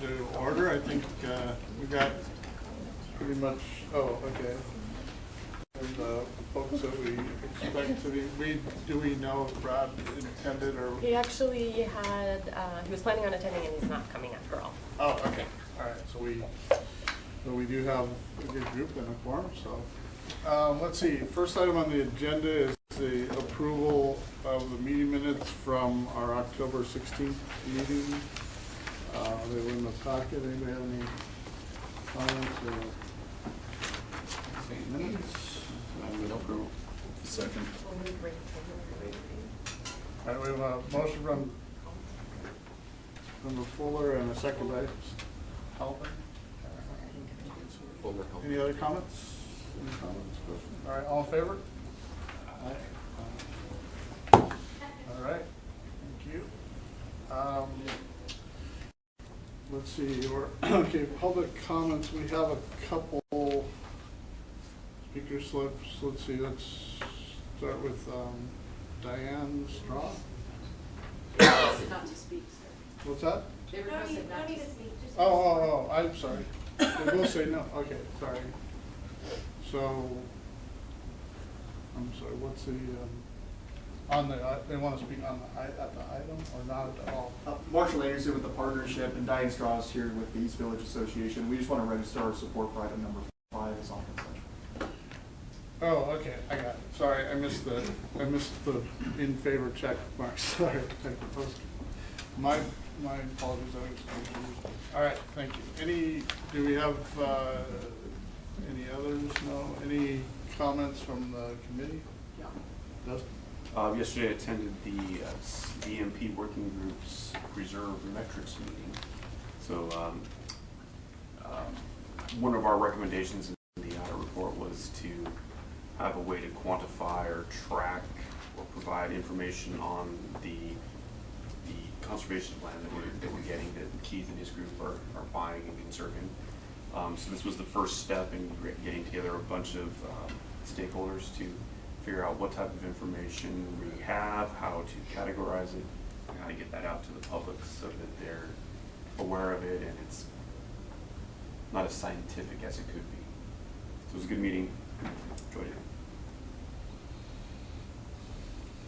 into order. I think we got pretty much, oh, okay. And the folks that we expect to be, do we know if Brad intended or? He actually had, he was planning on attending and he's not coming after all. Oh, okay. All right. So we do have a good group and a quorum. So let's see. First item on the agenda is the approval of the meeting minutes from our October 16th meeting. They were in the packet. Anybody have any comments or minutes? Second. All right, we have a motion from Fuller and a second by Halpern. Any other comments? Any comments? All right, all in favor? Aye. All right, thank you. Let's see, okay, public comments. We have a couple speaker slips. Let's see, let's start with Diane Straw. Not to speak, sir. What's that? They requested not to speak. Oh, I'm sorry. They will say no. Okay, sorry. So, I'm sorry, what's the, on the, they want to speak on the, at the item or not at all? Marshall Anderson with the partnership and Diane Strauss here with the East Village Association. We just want to register our support for item number 5 as on consent. Oh, okay, I got it. Sorry, I missed the in favor check mark. Sorry, my apologies. I was confused. All right, thank you. Do we have any others? No. Any comments from the committee? Yeah. Dustin? Yesterday I attended the DMP Working Group's Reserve Metrics meeting. So one of our recommendations in the audit report was to have a way to quantify or track or provide information on the conservation land that we're getting, that Keith and his group are buying and conserving. So this was the first step in getting together a bunch of stakeholders to figure out what type of information we have, how to categorize it, and how to get that out to the public so that they're aware of it and it's not as scientific as it could be. So it was a good meeting. Enjoyed it.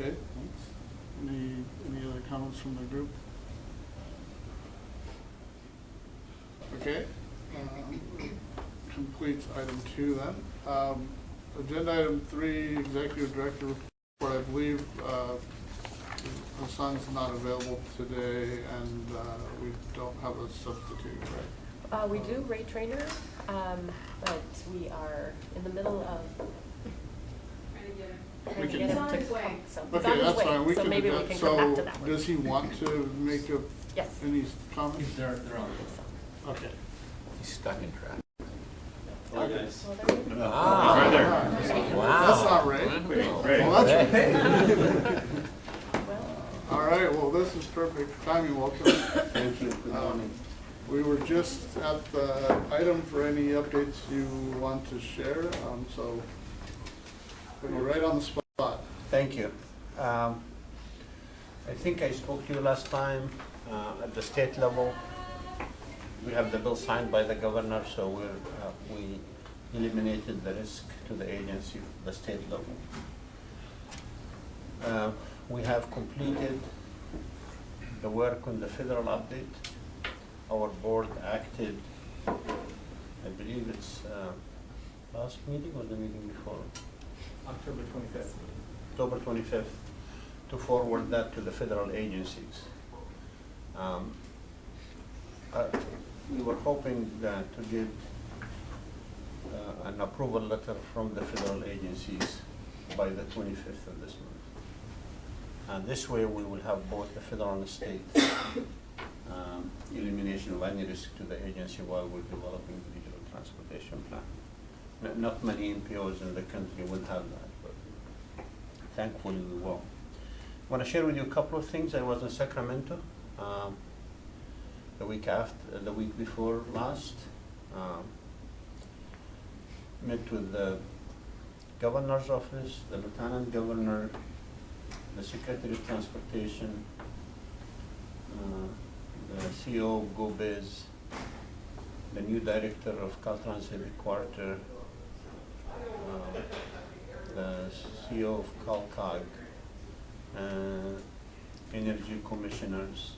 Okay, thanks. Any other comments from the group? Okay, completes item 2 then. Agenda item 3, executive director report. I believe Hassan's not available today, and we don't have a substitute, right? We do rate trainer, but we are in the middle of We can- He's on his way. So Okay, that's fine. We so can maybe do we that. can come back to So that one. does he want to make Yes. any comments? They're on. Okay. He's stuck in traffic. Oh, guys. well, there you go. Right there. Wow. That's not right. Well, that's right. Well, All right, well, this is perfect timing. Welcome. Thank you. Good morning. We were just at the item for any updates you want to share, so we're right on the spot. Thank you. I think I spoke to you last time at the state level. We have the bill signed by the governor, so we eliminated the risk to the agency, the state level. We have completed the work on the federal update. Our board acted, I believe it's last meeting or the meeting before? October 25th. October 25th, to forward that to the federal agencies. We were hoping to get an approval letter from the federal agencies by the 25th of this month. And this way we will have both the federal and state elimination of any risk to the agency while we're developing the digital transportation plan. Not many NPOs in the country will have that, but thankfully we will. I want to share with you a couple of things. I was in Sacramento the week before last. Met with the governor's office, the lieutenant governor, the secretary of transportation, the CEO of GoBiz, the new director of Caltrans Headquarter, the CEO of CalCog, energy commissioners,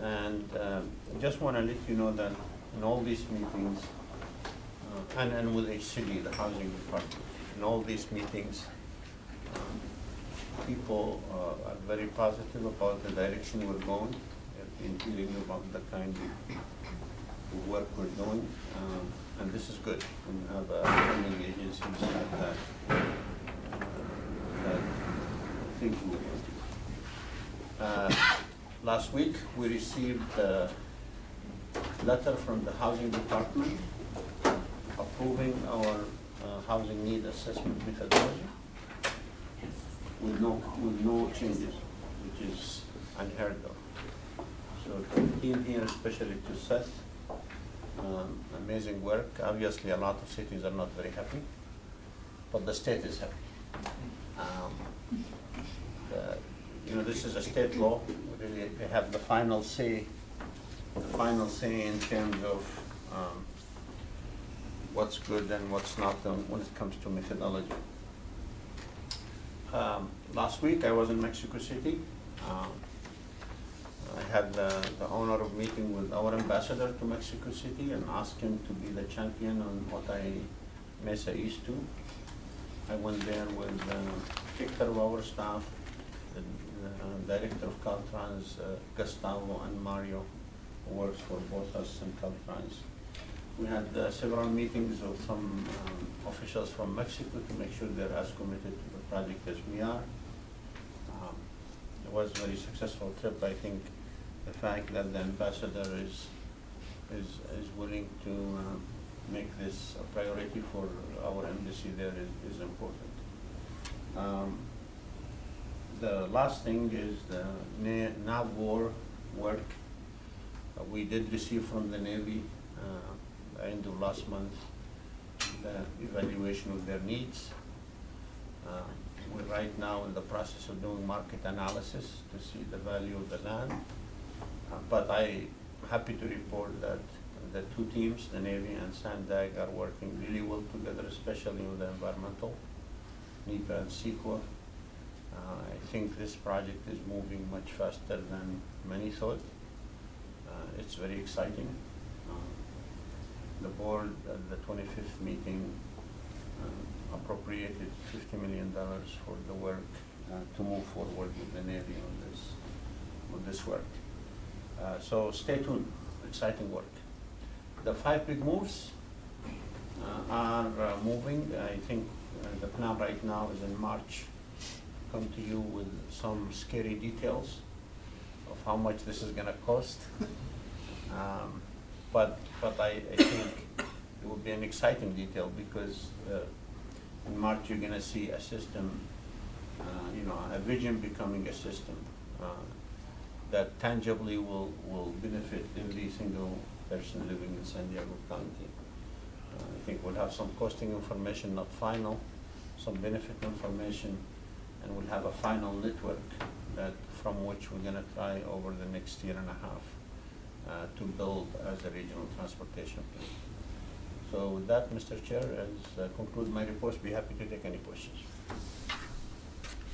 and I just want to let you know that in all these meetings, and with HCD, the housing department, in all these meetings, people are very positive about the direction we're going. They've been hearing about the kind of work we're doing, and this is good. When you have a funding agency that think we will. Last week, we received a letter from the housing department approving our housing need assessment methodology with no changes, which is unheard of. So the team here, especially to Seth, amazing work. Obviously, a lot of cities are not very happy, but the state is happy. This is a state law. Really, they have the final say in terms of what's good and what's not when it comes to methodology. Last week I was in Mexico City. I had the honor of meeting with our ambassador to Mexico City and asked him to be the champion on Mesa East 2. I went there with Victor of our staff, the director of Caltrans, Gustavo and Mario, who works for both us and Caltrans. We had several meetings with some officials from Mexico to make sure they're as committed to the project as we are. It was a very successful trip. I think the fact that the ambassador is willing to make this a priority for our embassy there is important. The last thing is the NAVWAR work. We did receive from the Navy end of last month the evaluation of their needs. We're right now in the process of doing market analysis to see the value of the land. But I'm happy to report that the two teams, the Navy and SANDAG, are working really well together, especially on the environmental, NEPA and CEQA. I think this project is moving much faster than many thought. It's very exciting. The board at the 25th meeting appropriated $50 million for the work to move forward with the Navy on this work. So stay tuned, exciting work. The 5 big moves are moving. I think the plan right now is in March, come to you with some scary details of how much this is going to cost. But I think it will be an exciting detail because in March you're going to see a system, a vision becoming a system that tangibly will benefit every single person living in San Diego County. I think we'll have some costing information, not final, some benefit information, and we'll have a final network from which we're going to try over the next year and a half to build as a regional transportation plan. So with that, Mr. Chair, as I conclude my reports, be happy to take any questions.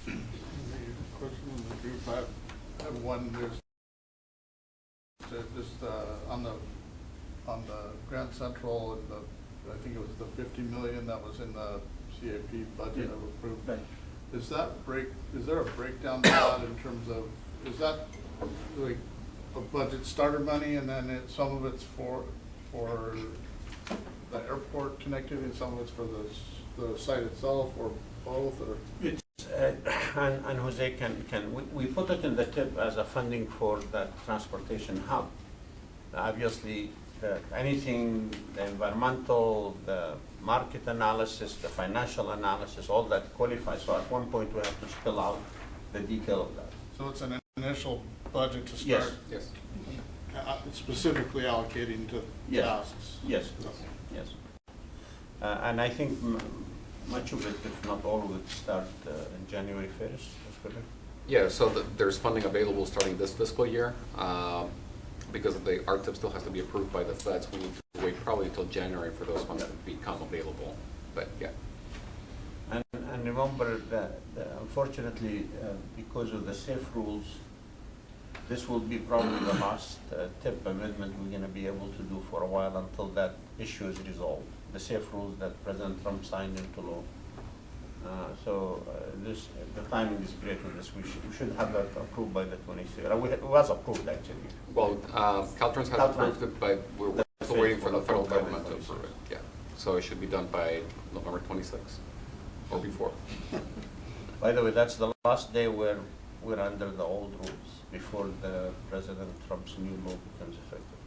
Any question in the group? I have one. There's just on the Grand Central and I think it was the $50 million that was in the CAP budget that was approved. Right. Is there a breakdown of that in terms of, is that like a budget starter money and then some of it's for the airport connectivity and some of it's for the site itself, or both? Or It's, and Jose we put it in the tip as a funding for that transportation hub. Obviously, anything, the environmental, the market analysis, the financial analysis, all that qualifies. So at one point we have to spell out the detail of that. so it's an initial budget to start. Yes. Specifically allocating to tasks. Yes. Yes. And I think much of it, if not all of it, start in January 1st. That's correct. Yeah, so there's funding available starting this fiscal year. because the RTIP still has to be approved by the feds, we need to wait probably until January for those funds to become available. But yeah. And remember that unfortunately, because of the safe rules, this will be probably the last TIP amendment we're going to be able to do for a while until that issue is resolved. The safe rules that President Trump signed into law. The timing is great with this. We should have that approved by the 26th. It was approved actually. Well, Caltrans has Caltrans. approved it, but we're still waiting for the federal government to approve it. Yeah. So it should be done by November 26th or before. By the way, that's the last day where we're under the old rules before the President Trump's new law becomes effective.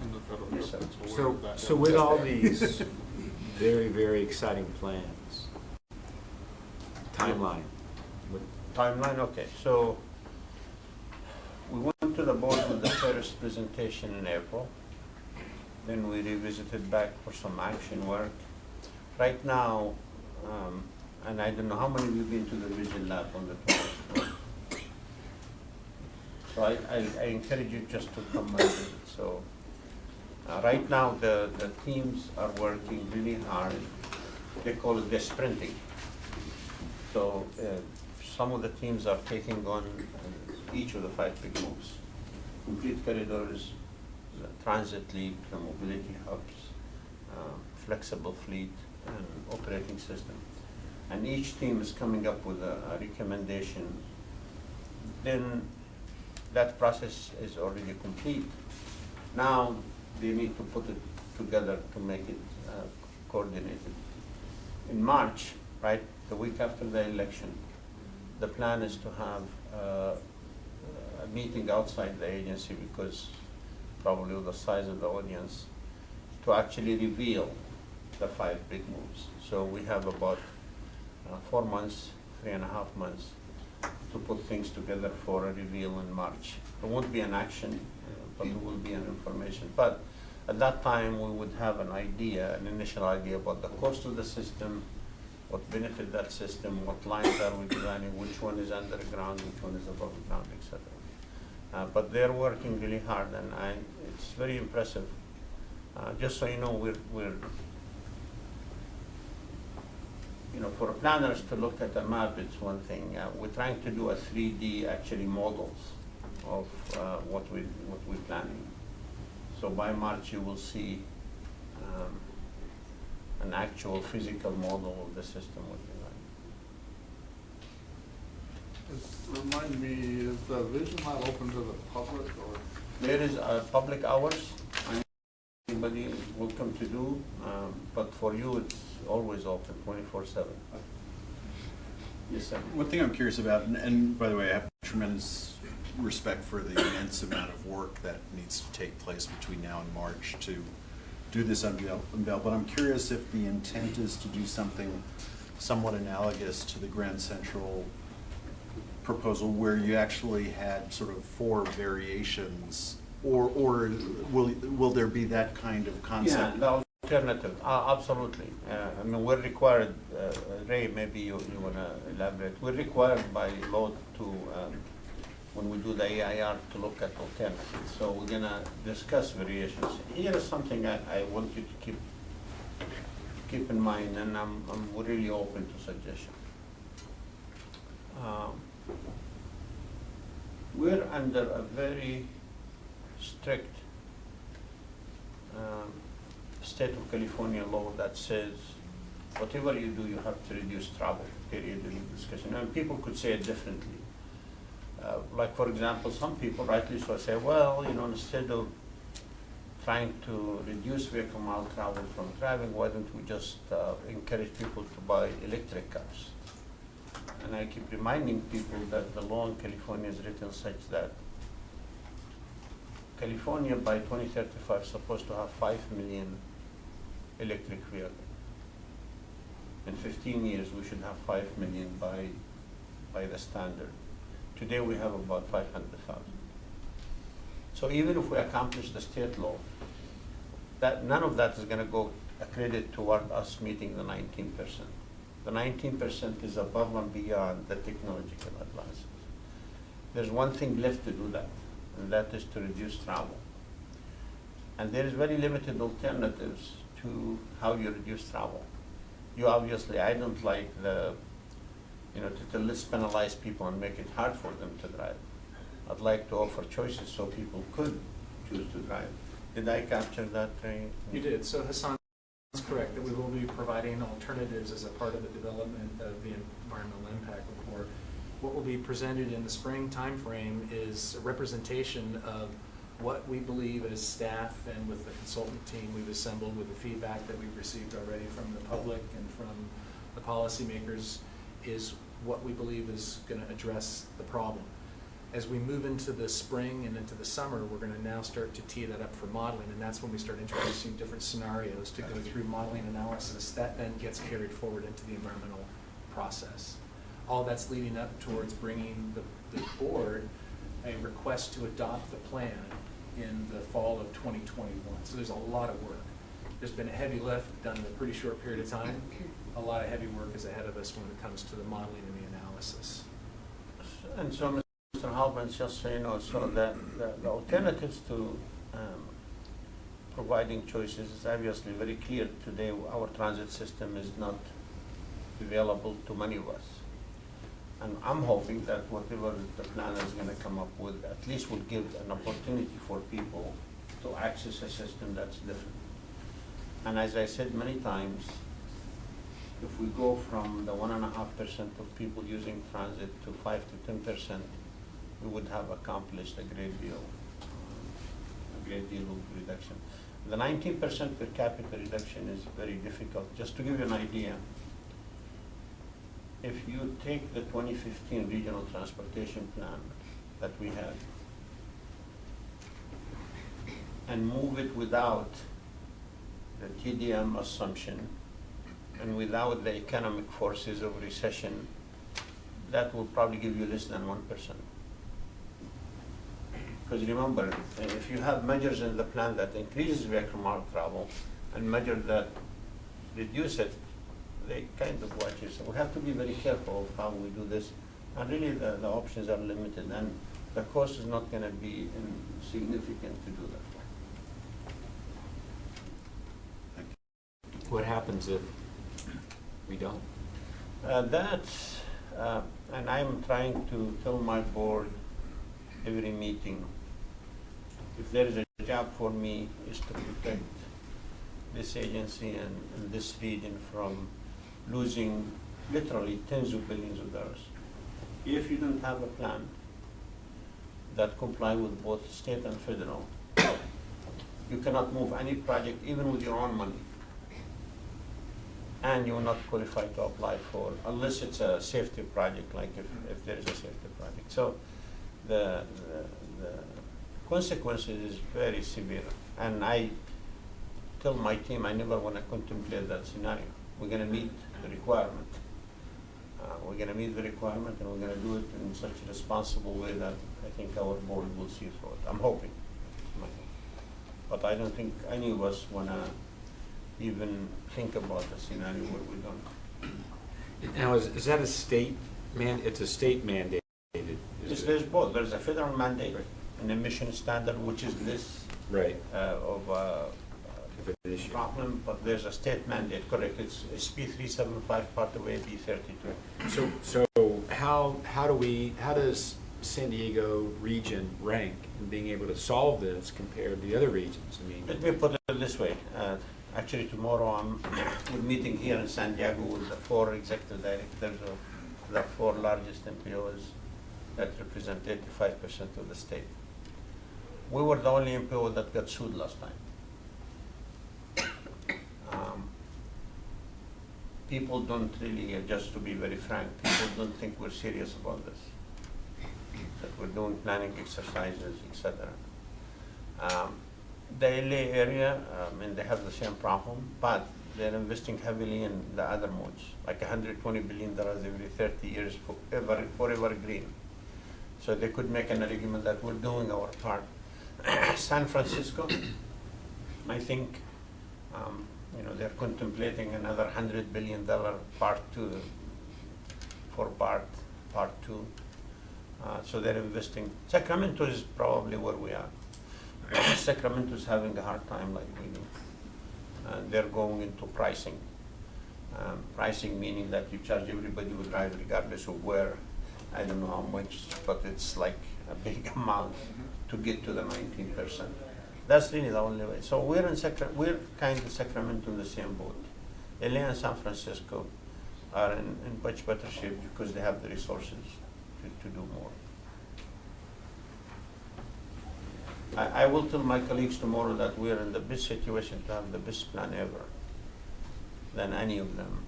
And the federal Yes, sir. government's aware of that. So with all these very, very exciting plans, timeline, Timeline, okay. So we went to the board with the first presentation in April. Then we revisited back for some action work. Right now, and I don't know how many of you been to the Vision Lab on the 24th. So I encourage you just to come and visit. So right now the teams are working really hard. They call it the sprinting. So some of the teams are taking on each of the 5 big moves. Complete corridors, the transit leap, the mobility hubs, flexible fleet, and operating system. And each team is coming up with a recommendation. Then that process is already complete. Now they need to put it together to make it coordinated. In March, right, the week after the election, the plan is to have a meeting outside the agency, because probably with the size of the audience, to actually reveal the 5 big moves. So we have about 4 months, 3.5 months to put things together for a reveal in March. There won't be an action, but there will be an information. But at that time, we would have an idea, an initial idea about the cost of the system, what benefit that system, what lines are we designing, which one is underground, which one is above ground, etc. But they're working really hard, and it's very impressive. Just so you know, we're for planners to look at a map, it's one thing. We're trying to do a 3D actually models of what we're planning. So by March, you will see an actual physical model of the system we're designing. Remind me, is the Vision Lab open to the public, or? There is public hours. Anybody is welcome to do, but for you, it's always open, 24/7. Yes, sir. One thing I'm curious about, and by the way, I have tremendous respect for the immense amount of work that needs to take place between now and March to do this unveil, but I'm curious if the intent is to do something somewhat analogous to the Grand Central proposal, where you actually had sort of 4 variations, or will there be that kind of concept? Yeah, the alternative, absolutely. I mean, we're required, Ray, maybe you want to elaborate. We're required by law to, when we do the AIR, to look at alternatives. So we're going to discuss variations. Here is something I want you to keep in mind, and I'm really open to suggestions. We're under a very strict state of California law that says whatever you do, you have to reduce travel, period, in discussion. And people could say it differently. Like, for example, some people rightly so say, well, instead of trying to reduce vehicle mile travel from driving, why don't we just encourage people to buy electric cars? And I keep reminding people that the law in California is written such that California by 2035 is supposed to have 5 million electric vehicles. In 15 years, we should have 5 million by the standard. Today, we have about 500,000. So even if we accomplish the state law, none of that is going to go a credit toward us meeting the 19%. The 19% is above and beyond the technological advances. There's one thing left to do that, and that is to reduce travel. And there is very limited alternatives to how you reduce travel. You obviously, I don't like the, let's penalize people and make it hard for them to drive. I'd like to offer choices so people could choose to drive. Did I capture that? You did. So Hassan is correct that we will be providing alternatives as a part of the development of the environmental impact report. What will be presented in the spring timeframe is a representation of what we believe as staff and with the consultant team we've assembled, with the feedback that we've received already from the public and from the policymakers, is what we believe is going to address the problem. As we move into the spring and into the summer, we're going to now start to tee that up for modeling, and that's when we start introducing different scenarios to go through modeling analysis. That then gets carried forward into the environmental process. All that's leading up towards bringing the board a request to adopt the plan in the fall of 2021. So there's a lot of work. There's been a heavy lift done in a pretty short period of time. A lot of heavy work is ahead of us when it comes to the modeling and the analysis. And so, Mr. Halpern, just so you know, so the alternatives to providing choices is obviously very clear today. Our transit system is not available to many of us. And I'm hoping that whatever the plan is going to come up with at least will give an opportunity for people to access a system that's different. And as I said many times, if we go from the 1.5% of people using transit to 5 to 10%, we would have accomplished a great deal of reduction. The 19% per capita reduction is very difficult. Just to give you an idea, if you take the 2015 regional transportation plan that we had and move it without the TDM assumption and without the economic forces of recession, that will probably give you less than 1%. Because remember, if you have measures in the plan that increases vehicle travel and measures that reduce it, they kind of watch it. So we have to be very careful of how we do this. And really the options are limited, and the cost is not going to be significant to do that. What happens if we don't? And I'm trying to tell my board every meeting, if there is a job for me, is to protect this agency and this region from losing literally tens of billions of dollars. If you don't have a plan that comply with both state and federal, you cannot move any project, even with your own money, and you will not qualify to apply for, unless it's a safety project, like if there is a safety project. So the consequences is very severe, and I tell my team I never want to contemplate that scenario. We're going to meet the requirement. We're going to meet the requirement, and we're going to do it in such a responsible way that I think our board will see through it. I'm hoping. But I don't think any of us want to even think about a scenario where we don't. Now, is that a state it's a state mandated? There's both. There's a federal mandate, an emission standard, which is this right. Problem, but there's a state mandate, correct? It's SP 375 part of AB 32. So how does San Diego region rank in being able to solve this compared to the other regions? I mean, let me put it this way. Actually, tomorrow we're meeting here in San Diego with the 4 executive directors of the 4 largest MPOs that represent 85% of the state. We were the only MPO that got sued last time. People don't really, just to be very frank, people don't think we're serious about this, that we're doing planning exercises, etc. The LA area, they have the same problem, but they're investing heavily in the other modes, like $120 billion every 30 years forever green. So they could make an argument that we're doing our part. San Francisco, I think, they're contemplating another $100 billion part 2 for part 2. So they're investing. Sacramento is probably where we are. Sacramento is having a hard time like we do. They're going into pricing. Pricing meaning that you charge everybody who drive regardless of where. I don't know how much, but it's like a big amount to get to the 19%. That's really the only way. So we're we're kind of Sacramento in the same boat. LA and San Francisco are in much better shape because they have the resources to do more. I will tell my colleagues tomorrow that we're in the best situation to have the best plan ever than any of them.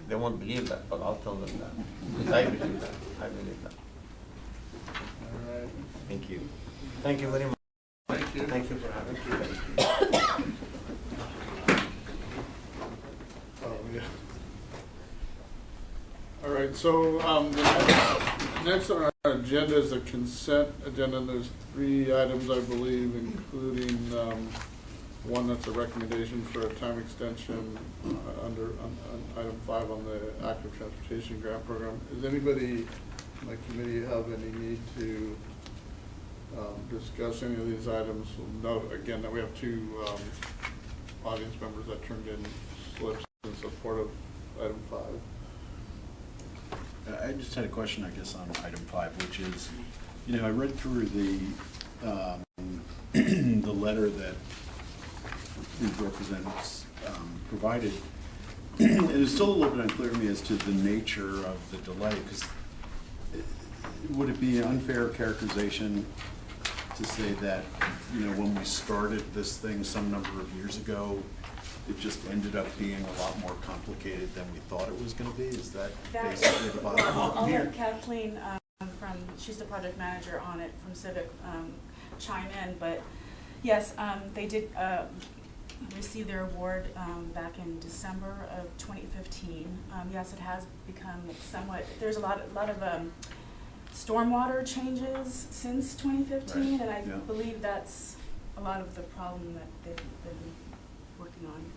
They won't believe that, but I'll tell them that. Because I believe that. I believe that. All right. Thank you. Thank you very much. Thank you. Thank you for having me. Oh, yeah. All right, so the next on our agenda is the consent agenda, and there's 3 items, I believe, including one that's a recommendation for a time extension under item 5 on the active transportation grant program. Does anybody in the committee have any need to discuss any of these items? We'll note again that we have 2 audience members that turned in slips in support of item 5. I just had a question, I guess, on item 5, which is, I read through the the letter that these representatives provided, and it's still a little bit unclear to me as to the nature of the delay, because would it be an unfair characterization to say that, when we started this thing some number of years ago, it just ended up being a lot more complicated than we thought it was going to be? Is that basically the bottom line? I'll let Kathleen, she's the project manager on it from Civic, chime in, but yes, they did receive their award back in December of 2015. Yes, it has become somewhat, there's a lot of stormwater changes since 2015, right. and I Yeah. believe that's a lot of the problem that they've been working on.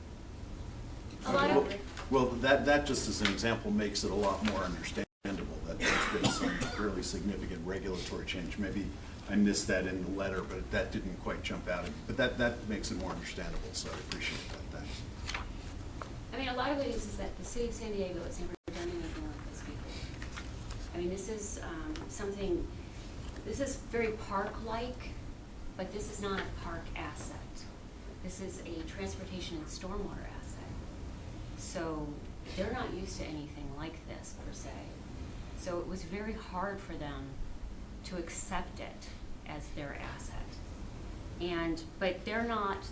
Well, that just as an example makes it a lot more understandable that there's been some fairly significant regulatory change. Maybe I missed that in the letter, but that didn't quite jump out at me. But that makes it more understandable, so I appreciate that. Thanks. I mean, a lot of it is that the city of San Diego has never done anything like this before. I mean, this is this is very park-like, but this is not a park asset. This is a transportation and stormwater asset. So they're not used to anything like this per se. So it was very hard for them to accept it as their asset. But they're not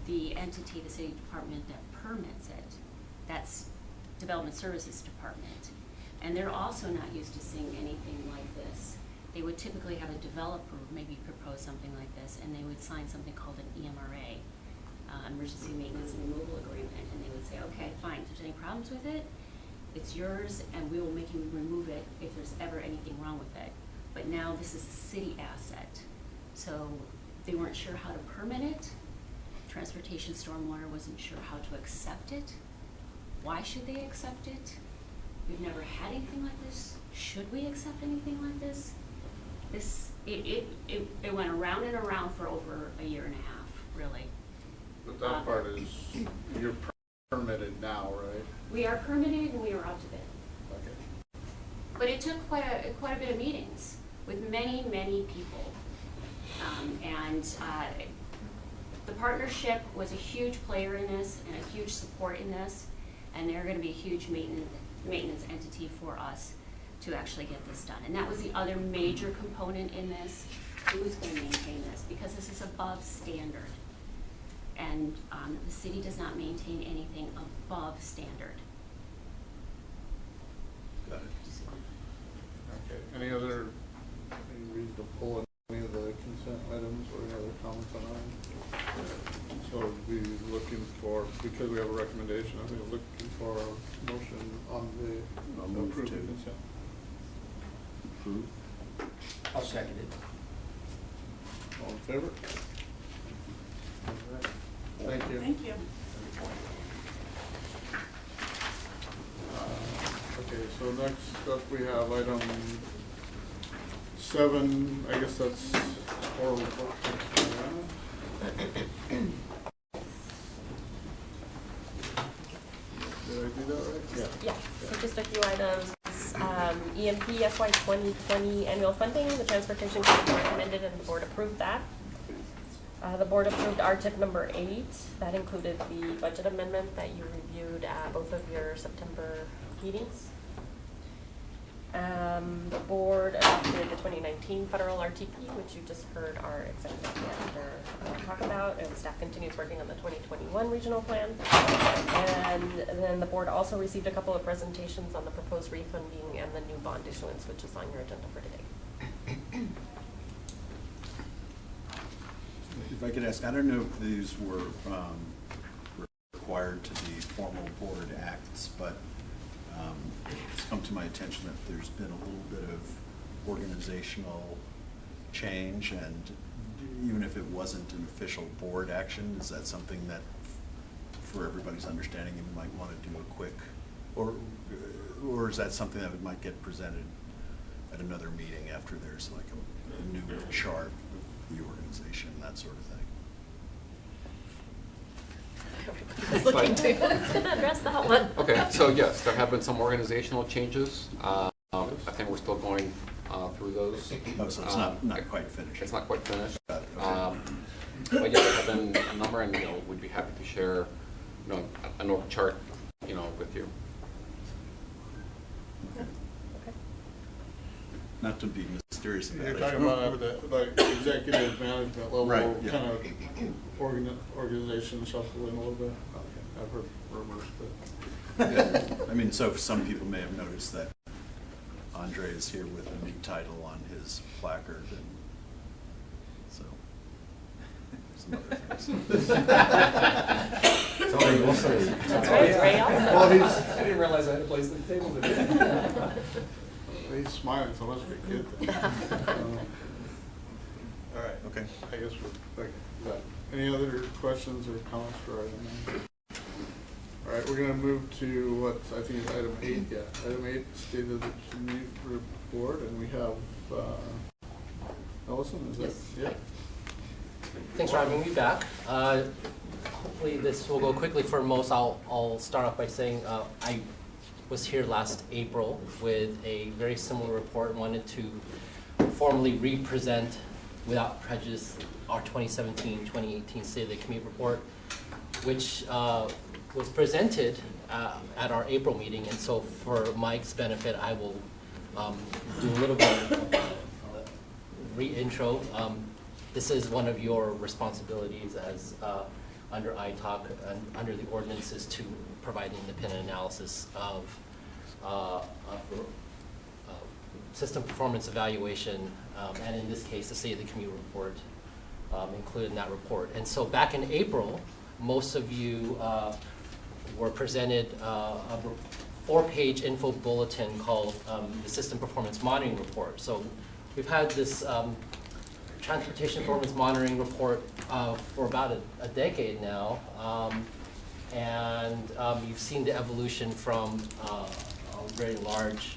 the entity, the city department that permits it. That's Development Services Department. And they're also not used to seeing anything like this. They would typically have a developer maybe propose something like this, and they would sign something called an EMRA. Emergency Maintenance and Removal Agreement, and they would say, okay, fine, if there's any problems with it, it's yours, and we will make you remove it if there's ever anything wrong with it. But now this is a city asset, so they weren't sure how to permit it. Transportation Stormwater wasn't sure how to accept it. Why should they accept it? We've never had anything like this. Should we accept anything like this? It went around and around for over a year and a half, really. But that part is, you're permitted now, right? We are permitted and we are out to bid. Okay. But it took quite a bit of meetings with many, many people. The partnership was a huge player in this and a huge support in this, and they're going to be a huge maintenance entity for us to actually get this done. And that was the other major component in this. Who's going to maintain this? Because this is above standard. And the city does not maintain anything above standard. Got it. Okay, any reason to pull any of the consent items or any other comments on them? So we'll be looking for, because we have a recommendation, I think we're looking for a motion on the approved consent. Approve. I'll second it. All in favor? Thank you. Thank you. Okay, so next up we have item 7, I guess that's oral report. Did I do that right? Yeah, so just a few items. EMP FY 2020 annual funding, the Transportation Committee recommended and the board approved that. The board approved RTIP number 8. That included the budget amendment that you reviewed at both of your September meetings. The board adopted the 2019 federal RTP, which you just heard our executive director talk about, and staff continues working on the 2021 regional plan. And then the board also received a couple of presentations on the proposed refunding and the new bond issuance, which is on your agenda for today. If I could ask, I don't know if these were required to be formal board acts, but it's come to my attention that there's been a little bit of organizational change, and even if it wasn't an official board action, is that something that, for everybody's understanding, you might want to do a quick, or is that something that might get presented at another meeting after there's like a new chart of the organization, that sort of thing? Everybody's looking to who's going to address that one. Okay, so yes, there have been some organizational changes. I think we're still going through those. Oh, so it's not quite finished. It's not quite finished. Got it, okay. But yeah, there have been a number, and we'd be happy to share, an org chart, with you. Okay. Not to be mysterious about You're it. talking about at the like executive management level, Right, yeah. kind of organization shuffling a little bit. Okay, I've heard rumors, but Yeah. I mean, so some people may have noticed that Andre is here with a new title on his placard, and so some other things. That's right, Ray also. well, I didn't realize I had a place at the table today. he's smiling, so must be good. All right. Okay. I guess we're like, any other questions or comments for item 9? All right, we're going to move to what I think is item 8. Yeah, item 8, State of the Community Report, and we have Ellison. Is Yes. that? Yeah. Thanks for having me back. Hopefully this will go quickly for most. I'll start off by saying I was here last April with a very similar report and wanted to formally represent without prejudice our 2017-2018 State of the Community Report, which was presented at our April meeting. And so for Mike's benefit, I will do a little bit of re-intro. This is one of your responsibilities as under ITALC and under the ordinances to provide an independent analysis of system performance evaluation, and in this case, the State of the Community Report included in that report. And so back in April, most of you were presented a 4-page info bulletin called the System Performance Monitoring Report. So we've had this Transportation Performance Monitoring Report for about a decade now, and you've seen the evolution from a very large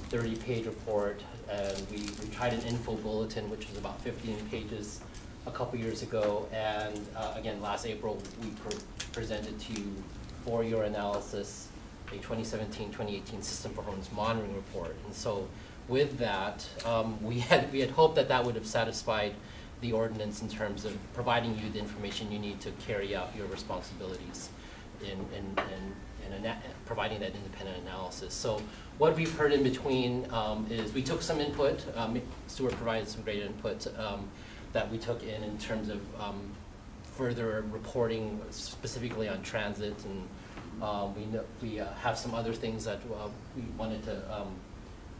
30-page report, and we tried an info bulletin, which was about 15 pages a couple years ago, and again, last April, we presented to you for your analysis a 2017-2018 System Performance Monitoring Report. And so with that, we had hoped that would have satisfied the ordinance in terms of providing you the information you need to carry out your responsibilities in providing that independent analysis. So what we've heard in between is we took some input. Stuart provided some great input that we took in terms of further reporting specifically on transit, and we have some other things that we wanted to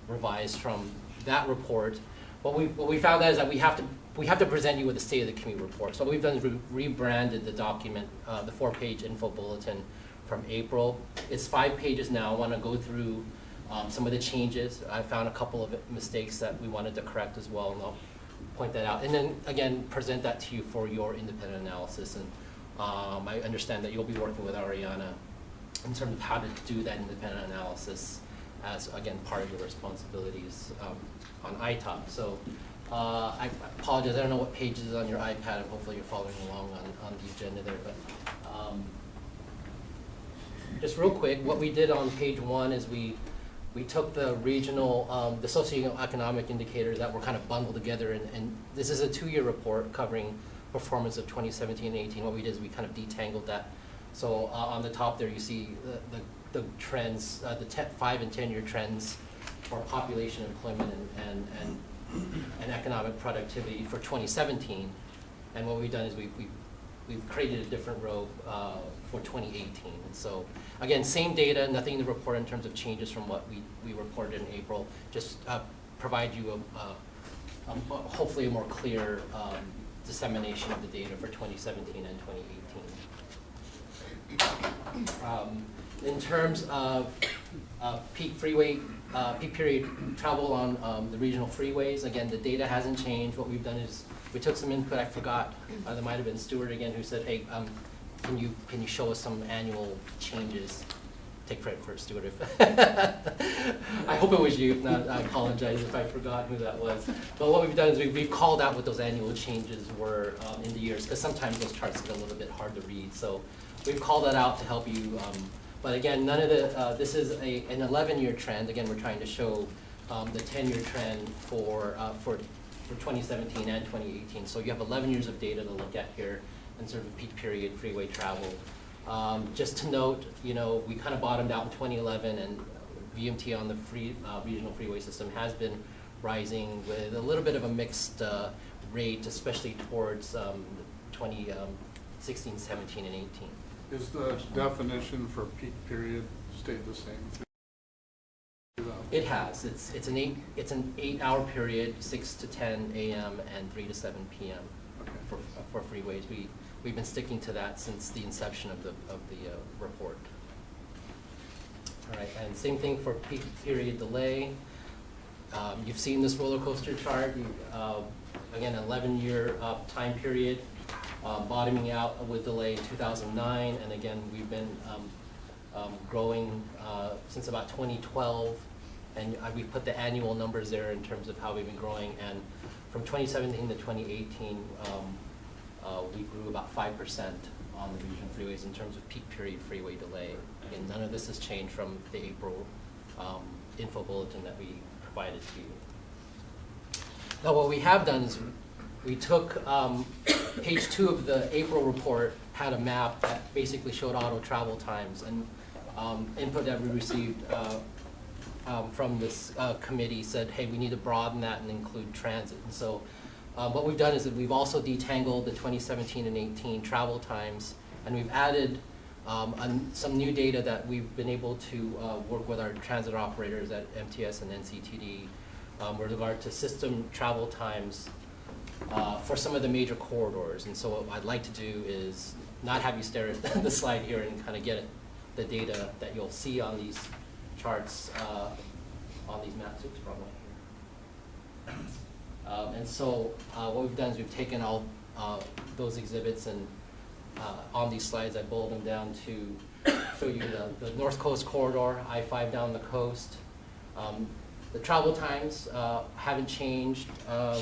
revise from that report. What we found out is that we have to present you with the State of the Community Report. So what we've done is rebranded the document, the 4-page info bulletin from April. It's 5 pages now. I want to go through some of the changes. I found a couple of mistakes that we wanted to correct as well, and I'll point that out. And then again, present that to you for your independent analysis. And I understand that you'll be working with Ariana in terms of how to do that independent analysis as, again, part of your responsibilities on ITOP. So I apologize, I don't know what page is on your iPad, and hopefully you're following along on the agenda there. But just real quick, what we did on page 1 is we took the regional, the socioeconomic indicators that were kind of bundled together, and this is a 2-year report covering performance of 2017 and 18. What we did is we kind of detangled that. So on the top there you see the trends, the 5 and 10-year trends for population, employment, and economic productivity for 2017. And what we've done is we've created a different row for 2018. And so, again, same data, nothing to report in terms of changes from what we reported in April. Just provide you hopefully a more clear dissemination of the data for 2017 and 2018. In terms of peak period travel on the regional freeways, again, the data hasn't changed. What we've done is we took some input. I forgot, there might have been Stuart again who said, hey, can you show us some annual changes? Take credit for it, Stuart. I hope it was you. If not, I apologize if I forgot who that was. But what we've done is we've called out what those annual changes were in the years, because sometimes those charts get a little bit hard to read. So we've called that out to help you. But again, none of the, this is an 11-year trend. Again, we're trying to show the 10-year trend for 2017 and 2018. So you have 11 years of data to look at here in sort of peak period freeway travel. Just to note, you know, we kind of bottomed out in 2011, and VMT on the regional freeway system has been rising with a little bit of a mixed rate, especially towards 2016, 17, and 18. Is the definition for peak period stayed the same? It has. It's an 8-hour period, 6 to 10 a.m. and 3 to 7 p.m. Okay. for freeways. We've been sticking to that since the inception of the report. All right, and same thing for peak period delay. You've seen this roller coaster chart. Again, 11-year time period, bottoming out with delay in 2009, and again we've been growing since about 2012, and we put the annual numbers there in terms of how we've been growing. And from 2017 to 2018. We grew about 5% on the regional freeways in terms of peak period freeway delay. Again, none of this has changed from the April info bulletin that we provided to you. Now, what we have done is we took page 2 of the April report, had a map that basically showed auto travel times, and input that we received from this committee said, hey, we need to broaden that and include transit. And so what we've done is that we've also detangled the 2017 and 18 travel times, and we've added some new data that we've been able to work with our transit operators at MTS and NCTD with regard to system travel times for some of the major corridors. And so what I'd like to do is not have you stare at the slide here and kind of get the data that you'll see on these charts, on these maps. Oops, wrong one here. And so what we've done is we've taken all those exhibits, and on these slides I bold them down to show you the North Coast Corridor, I-5 down the coast. The travel times haven't changed on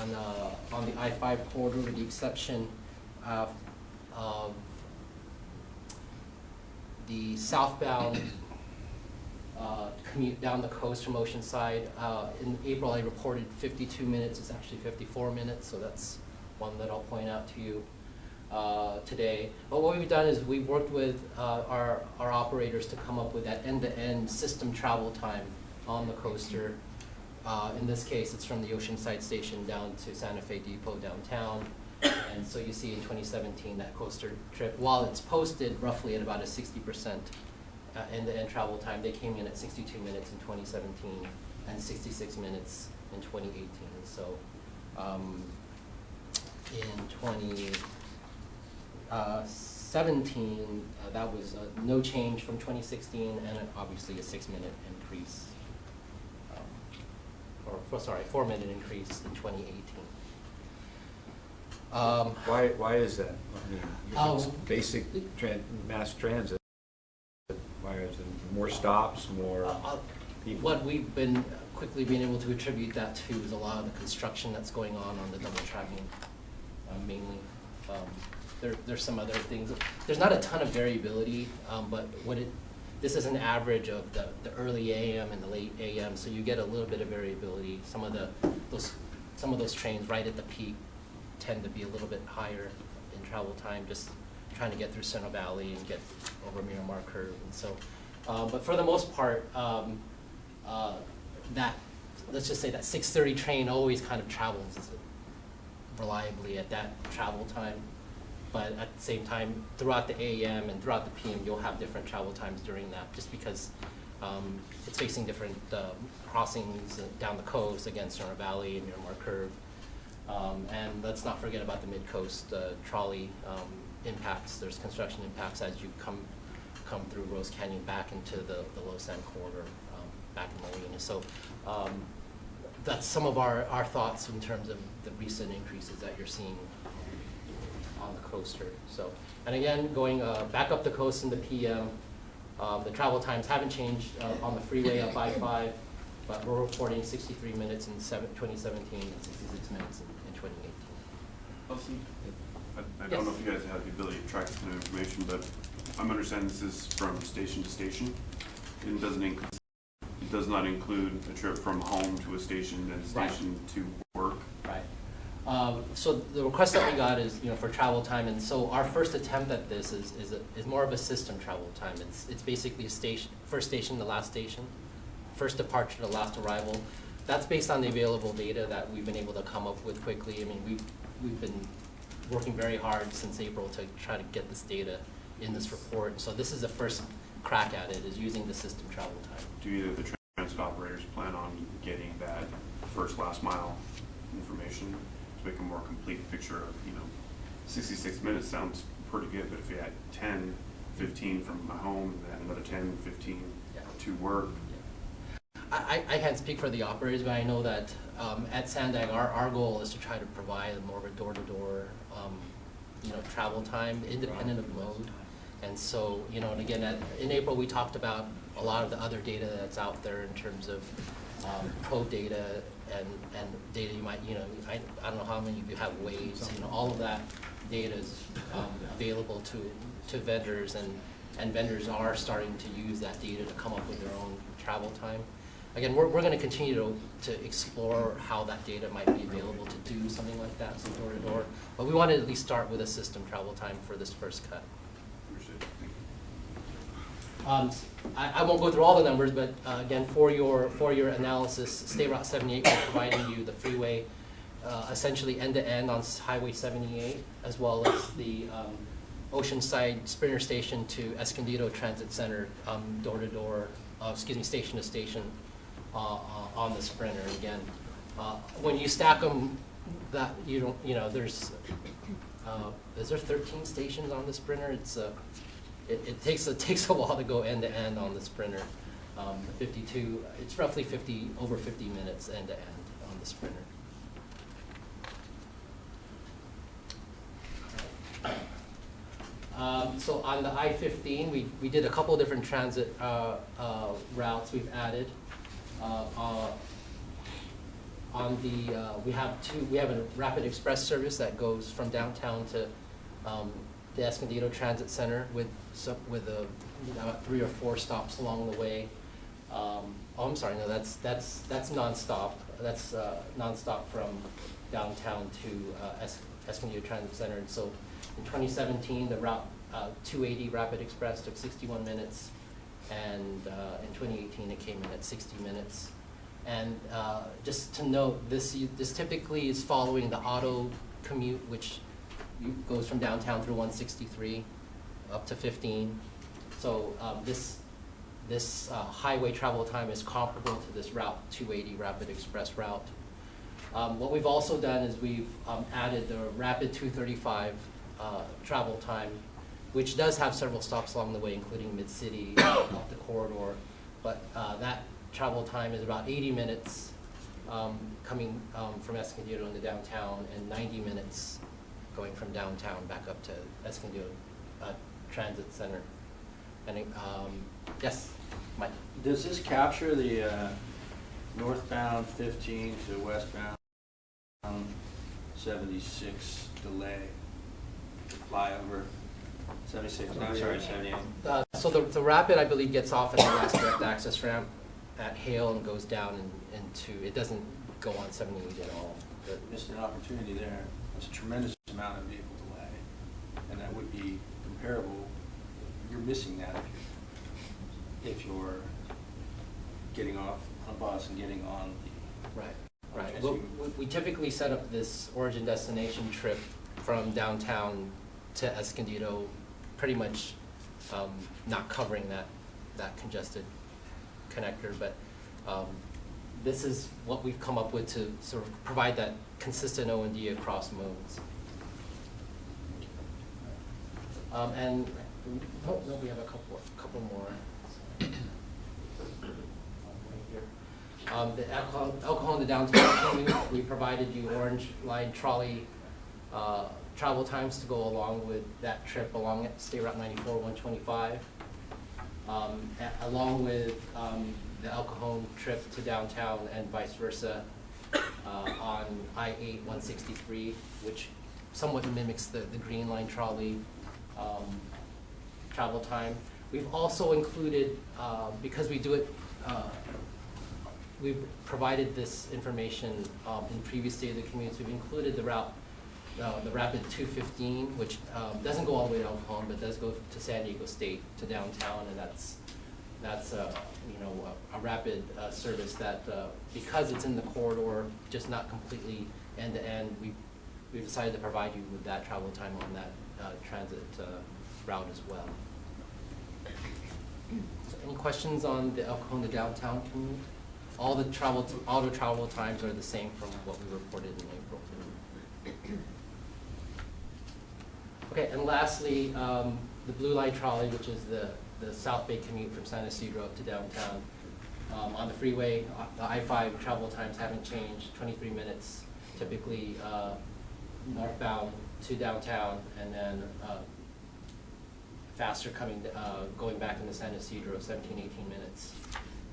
the I-5 corridor, with the exception of the southbound commute down the coast from Oceanside. In April I reported 52 minutes, it's actually 54 minutes, so that's one that I'll point out to you today. But what we've done is we've worked with our operators to come up with that end-to-end system travel time on the coaster. In this case, it's from the Oceanside station down to Santa Fe Depot downtown. And so you see in 2017 that coaster trip, while it's posted roughly at about a 60% end-to-end travel time, they came in at 62 minutes in 2017 and 66 minutes in 2018. So in 2017, that was no change from 2016, and obviously a 6-minute increase, or sorry, 4-minute increase in 2018. Why is that? I mean, it's basic mass transit. Why is it more stops, more? people? What we've been quickly being able to attribute that to is a lot of the construction that's going on the double tracking, mainly. There's some other things. There's not a ton of variability, but this is an average of the early AM and the late AM, so you get a little bit of variability. Some of those trains right at the peak tend to be a little bit higher in travel time, just trying to get through Central Valley and get over Miramar Curve. And so, but for the most part, let's just say that 6:30 train always kind of travels reliably at that travel time. But at the same time, throughout the AM and throughout the PM, you'll have different travel times during that, just because it's facing different crossings down the coast against Central Valley and Miramar Curve. And let's not forget about the mid-coast trolley impacts. There's construction impacts as you come through Rose Canyon back into the low sand corridor back in Molina. So that's some of our thoughts in terms of the recent increases that you're seeing on the coaster. So, and again, going back up the coast in the PM, the travel times haven't changed on the freeway up I-5, but we're reporting 63 minutes in 2017 and 66 minutes in 2018. I don't know if you guys have the ability to track this kind of information, but I'm understanding this is from station to station. It does not include a trip from home to a station and station to work. Right. So the request that we got is, for travel time, and so our first attempt at this is more of a system travel time. It's basically a station, first station to last station, first departure to last arrival. That's based on the available data that we've been able to come up with quickly. I mean, we've been working very hard since April to try to get this data in this report. So this is the first crack at it, is using the system travel time. Do either of the transit operators plan on getting that first last mile information to make a more complete picture of, 66 minutes sounds pretty good, but if you had 10, 15 from my home and another 10, 15 to work. I can't speak for the operators, but I know that at Sandag, our goal is to try to provide more of a door-to-door, travel time independent of mode. And so, and again, in April, we talked about a lot of the other data that's out there in terms of probe data and data you might, I don't know how many of you have waves, all of that data is available to vendors, and vendors are starting to use that data to come up with their own travel time. Again, we're going to continue to explore how that data might be available to do something like that, some door-to-door. But we wanted to at least start with a system travel time for this first cut. I won't go through all the numbers, but again, for your analysis, State Route 78 was providing you the freeway essentially end-to-end on Highway 78, as well as the Oceanside Sprinter Station to Escondido Transit Center, door-to-door, station to station on the Sprinter. And again, when you stack them, that there's is there 13 stations on the Sprinter? It takes a while to go end to end on the Sprinter. 52, it's roughly over 50 minutes end to end on the Sprinter. So on the I-15, we did a couple different transit routes we've added. We have a rapid express service that goes from downtown to the Escondido Transit Center with about 3 or 4 stops along the way. I'm sorry, no, that's nonstop. That's nonstop from downtown to Escondido Transit Center. And so in 2017, the route 280 Rapid Express took 61 minutes, and in 2018 it came in at 60 minutes. And just to note, this typically is following the auto commute, which goes from downtown through 163 up to 15. So this highway travel time is comparable to this Route 280 Rapid Express route. What we've also done is we've added the Rapid 235 travel time, which does have several stops along the way, including Mid-City, up the corridor. But that travel time is about 80 minutes coming from Escondido into downtown, and 90 minutes going from downtown back up to Escondido Transit Center. And yes? Mike? Does this capture the northbound 15 to westbound 76 delay, flyover, 76, no, sorry, 78? So the rapid, I believe, gets off at the last direct access ramp at Hale and goes down into, it doesn't go on 78 at all. Missed an opportunity there. There's a tremendous amount of vehicle delay, and that would be comparable. You're missing that if you're getting off a bus and getting on the... Right, right. Well, we typically set up this origin destination trip from downtown to Escondido, pretty much not covering that congested connector, but this is what we've come up with to sort of provide that consistent O&D across modes. And no, we have a couple more. The alcohol in the downtown, we provided you orange line trolley travel times to go along with that trip along State Route 94, 125, along with the El Cajon trip to downtown and vice versa on I-8 163, which somewhat mimics the green line trolley travel time. We've also included, because we do it, we've provided this information in previous State of the Commutes. We've included the route, the Rapid 215, which doesn't go all the way to El Cajon, but does go to San Diego State to downtown, and that's you know, a rapid service that because it's in the corridor, just not completely end to end. We've decided to provide you with that travel time on that transit route as well. So any questions on the El Cajon to downtown commute? All the auto travel times are the same from what we reported in April. Okay, and lastly, the Blue Line Trolley, which is the South Bay commute from San Ysidro up to downtown. On the freeway, the I-5 travel times haven't changed, 23 minutes, typically northbound to downtown, and then faster going back into San Ysidro, 17, 18 minutes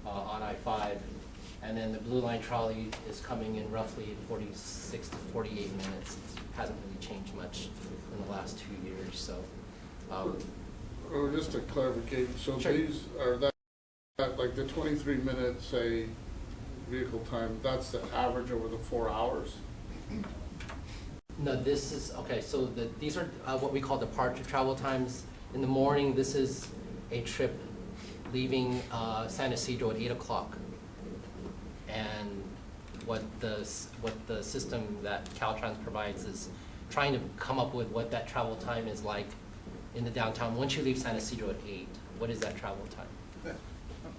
on I-5. And then the Blue Line Trolley is coming in roughly 46 to 48 minutes. It hasn't really changed much in the last 2 years, so. Or just a clarification, so Sure. these are that like the 23 minutes, say, vehicle time, that's the average over the 4 hours? No, this is, okay, so these are what we call departure travel times. In the morning, this is a trip leaving San Ysidro at 8 o'clock. And what the system that Caltrans provides is trying to come up with what that travel time is like in the downtown. Once you leave San Ysidro at 8, what is that travel time?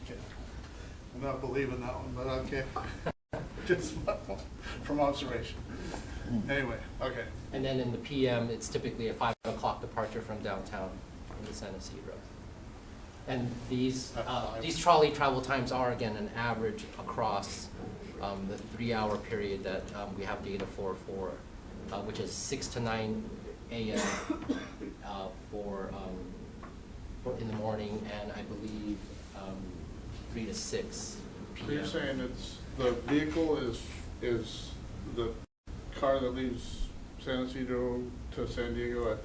Okay. I'm not believing that one, but okay. Just from observation. Anyway, okay. And then in the PM, it's typically a 5 o'clock departure from downtown into San Ysidro. And these trolley travel times are, again, an average across the 3-hour period that we have data for which is 6 to 9 a.m. For in the morning, and I believe 3 to 6 p.m. So you're saying it's the vehicle is the car that leaves San Ysidro to San Diego at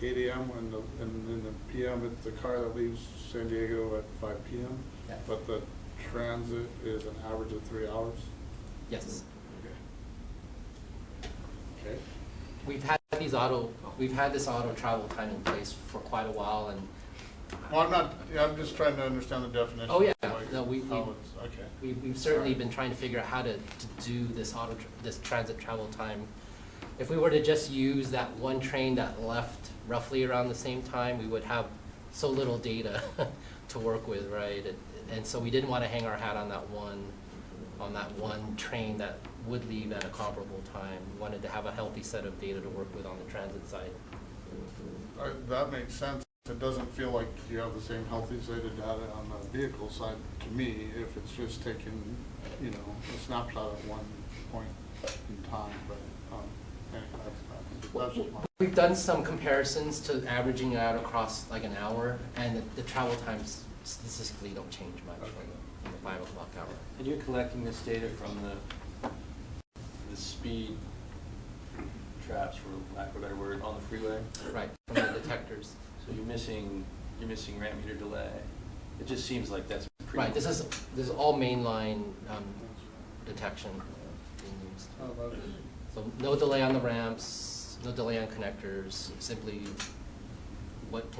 8 a.m. and in the p.m. it's the car that leaves San Diego at 5 p.m. Yeah. But the transit is an average of 3 hours? Yes. Okay. We've had this auto travel time in place for quite a while, and Well, I'm just trying to understand the definition. oh yeah, Like no, we've certainly been trying to figure out how to do this transit travel time. If we were to just use that one train that left roughly around the same time, we would have so little data to work with, right? And so we didn't want to hang our hat on that one train that would leave at a comparable time. We wanted to have a healthy set of data to work with on the transit side. That makes sense. It doesn't feel like you have the same healthy set of data on the vehicle side to me if it's just taking, you know, a snapshot at one point in time. But anyway, that's just my... We've done some comparisons to averaging out across like an hour, and the travel times statistically don't change much from the 5 o'clock hour. And you're collecting this data from the speed traps, for lack of a better word, on the freeway? Right, from the detectors. So you're missing ramp meter delay. It just seems like that's pretty. Right, this is all mainline detection being used. Oh, okay. So no delay on the ramps, no delay on connectors, simply what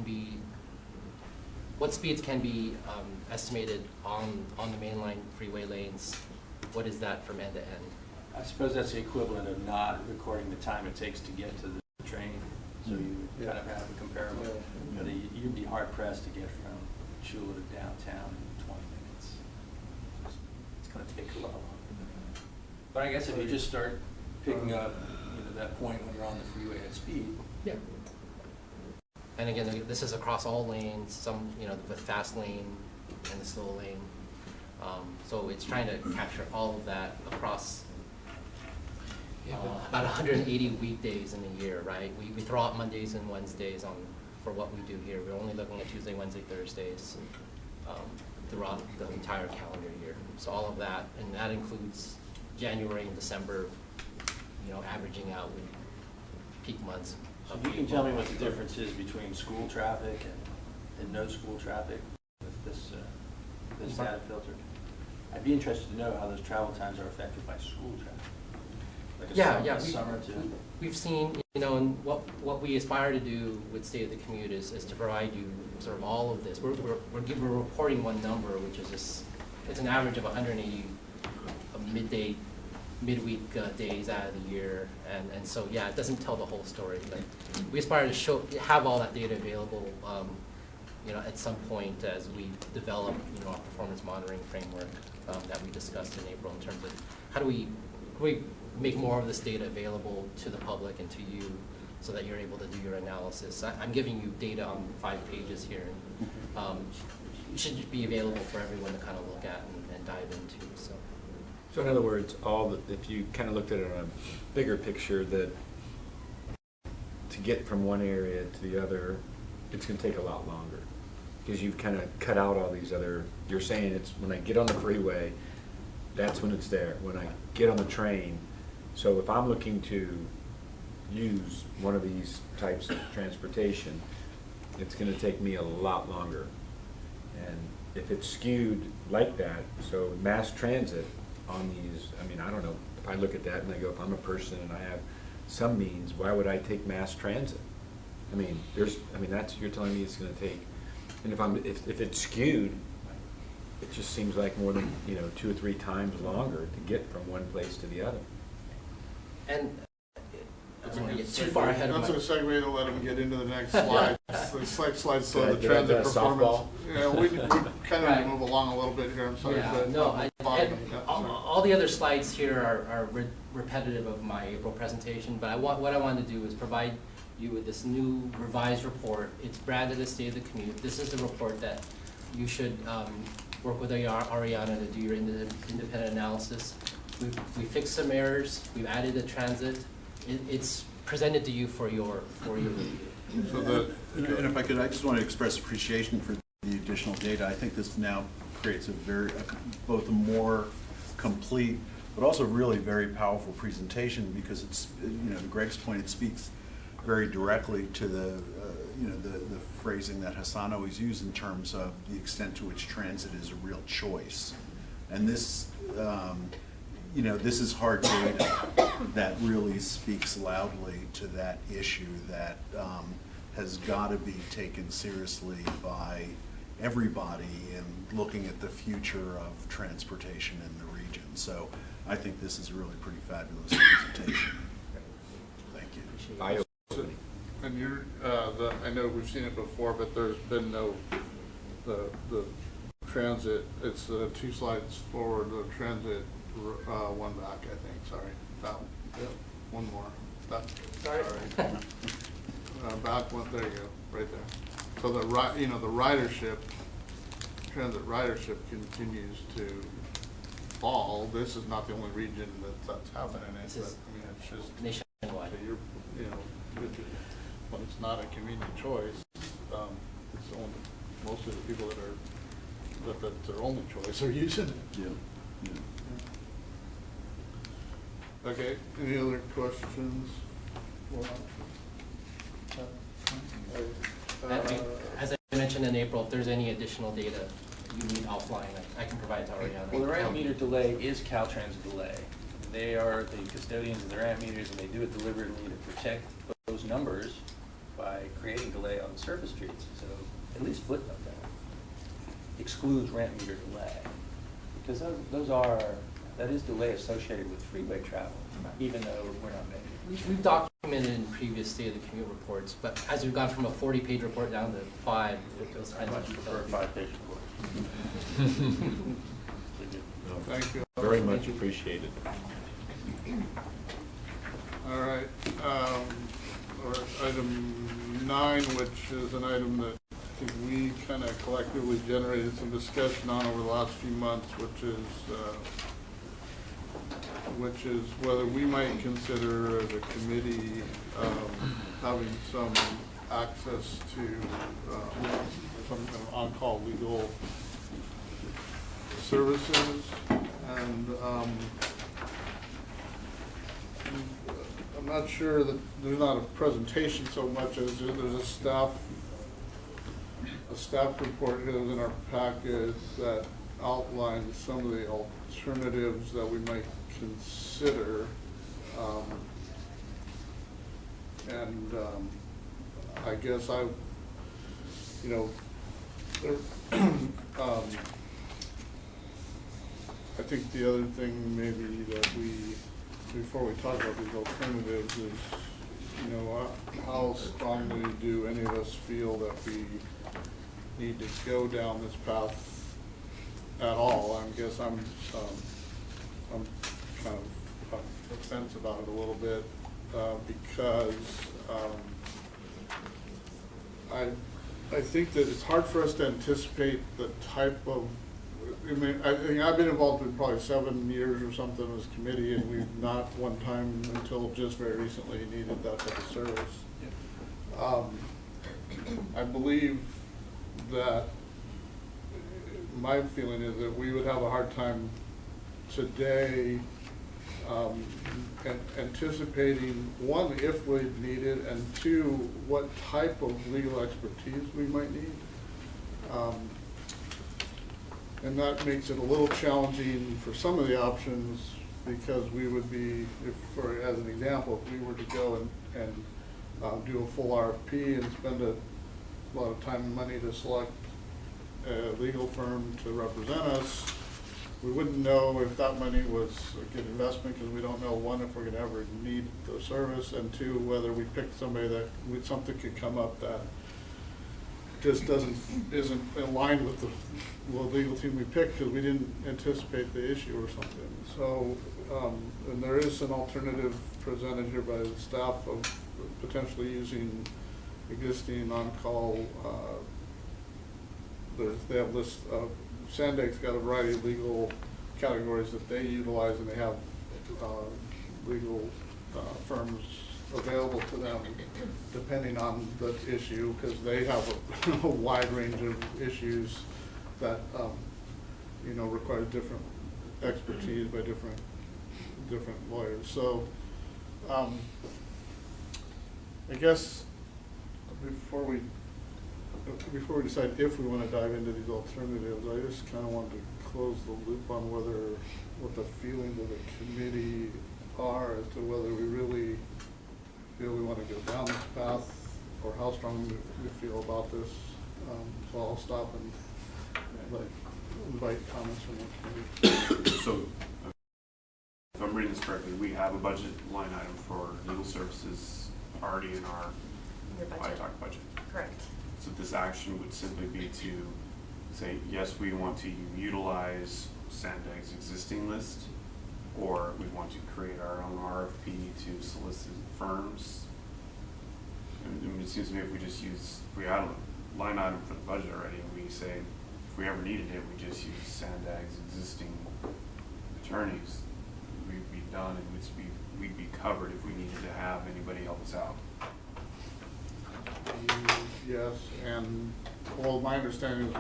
speeds can be estimated on the mainline freeway lanes. What is that from end to end? I suppose that's the equivalent of not recording the time it takes to get to the train, so you kind of have a comparable. You'd be hard pressed to get from Chula to downtown in 20 minutes. It's going to take a lot longer. But I guess if you just start picking up, that point when you're on the freeway at speed. Yeah. And again, this is across all lanes. Some, the fast lane and the slow lane. So it's trying to capture all of that across about 180 weekdays in a year, right? We throw out Mondays and Wednesdays for what we do here. We're only looking at Tuesday, Wednesday, Thursdays throughout the entire calendar year. So all of that, and that includes January and December, averaging out with peak months. So you can tell me what the difference is between school traffic and no school traffic with this data filter? I'd be interested to know how those travel times are affected by school traffic. Like summer too. We've seen, and what we aspire to do with State of the Commute is to provide you sort of all of this. We're reporting one number, which is it's an average of 180 midweek days out of the year, and so it doesn't tell the whole story. But we aspire to have all that data available, at some point as we develop, our performance monitoring framework that we discussed in April in terms of how do we make more of this data available to the public and to you, so that you're able to do your analysis. I'm giving you data on 5 pages here, and it should be available for everyone to kind of look at and dive into. So in other words, if you kind of looked at it on a bigger picture, that to get from one area to the other, it's going to take a lot longer because you've kind of cut out all these other. You're saying it's when I get on the freeway, that's when it's there. When I get on the train, so if I'm looking to use one of these types of transportation, it's going to take me a lot longer. And if it's skewed like that, so mass transit on these, I don't know, if I look at that and I go, if I'm a person and I have some means, why would I take mass transit? That's, you're telling me it's going to take, and if it's skewed, it just seems like more than 2 or 3 times longer to get from one place to the other. And I don't want to get too far ahead of my... That's a segue to let them get into the next slide. The next slide, so the transit performance. We kind of move along a little bit here. I'm sorry. All the other slides here are repetitive of my April presentation, but what I wanted to do is provide you with this new revised report. It's branded as State of the Commute. This is the report that you should work with Ariana to do your independent analysis. We fixed some errors. We've added a transit. It's presented to you for your review. And if I could, I just want to express appreciation for the additional data. I think this now creates both a more complete, but also really very powerful presentation, because it's, to Greg's point, it speaks very directly to the phrasing that Hassan always used in terms of the extent to which transit is a real choice. And this, this is hard data that really speaks loudly to that issue that has got to be taken seriously by everybody in looking at the future of transportation in the region. So I think this is a really pretty fabulous presentation. Thank you. And I know we've seen it before, but there's been the transit. It's 2 slides forward. The transit. 1 back, I think. Sorry, that one. Yep. 1 more. Sorry. Back one. There you go. Right there. So the ridership, transit ridership continues to fall. This is not the only region that's happening. It's just nationwide. When it's not a convenient choice, it's only mostly the people that are that that's their only choice, they're using it. Yeah. Okay, any other questions? As I mentioned in April, if there's any additional data you need offline, I can provide to Ariana. Well, the ramp meter delay is Caltrans delay. They are the custodians of the ramp meters, and they do it deliberately to protect those numbers by creating delay on the surface streets. So at least footnote that excludes ramp meter delay, because that is delay associated with freeway travel, even though we're not making it. We've documented in previous State of the Commute reports, but as we've gone from a 40-page report down to 5, it was I much prefer a 5-page report. Thank you. Very much appreciated. All right, item 9, which is an item that I think we kind of collectively generated some discussion on over the last few months, which is whether we might consider as a committee having some access to some kind of on-call legal services. And I'm not sure that there's not a presentation so much as there's a staff report here in our packet that outlines some of the alternatives that we might consider. I guess I think the other thing maybe that before we talk about these alternatives is, how strongly do any of us feel that we need to go down this path at all? I guess I'm kind of on the fence about it a little bit because I think that it's hard for us to anticipate the type of. I mean, I've been involved in probably 7 years or something as a committee, and we've not one time until just very recently needed that type of service. I believe that my feeling is that we would have a hard time today anticipating, one, if we need it, and two, what type of legal expertise we might need. And that makes it a little challenging for some of the options, because we would be, as an example, if we were to go and do a full RFP and spend a lot of time and money to select a legal firm to represent us, we wouldn't know if that money was a good investment, because we don't know, one, if we're going to ever need the service, and two, whether we picked somebody that something could come up that just isn't aligned with the legal team we picked, because we didn't anticipate the issue or something. So, and there is an alternative presented here by the staff of potentially using existing on-call. They have lists. Sandag's got a variety of legal categories that they utilize, and they have legal firms available to them depending on the issue, because they have a wide range of issues that require different expertise by different lawyers. So I guess before we decide if we want to dive into these alternatives, I just kind of wanted to close the loop on what the feelings of the committee are as to whether we really feel we want to go down this path, or how strongly we feel about this. So I'll stop and invite comments from the committee. So, if I'm reading this correctly, we have a budget line item for legal services already in our ITAC budget. Correct. So this action would simply be to say, yes, we want to utilize Sandag's existing list, or we want to create our own RFP to solicit firms. And it seems to me if we just we had a line item for the budget already, and we say, if we ever needed it, we just use Sandag's existing attorneys, we'd be done, and we'd be covered if we needed to have anybody help us out. Yes, and well, my understanding is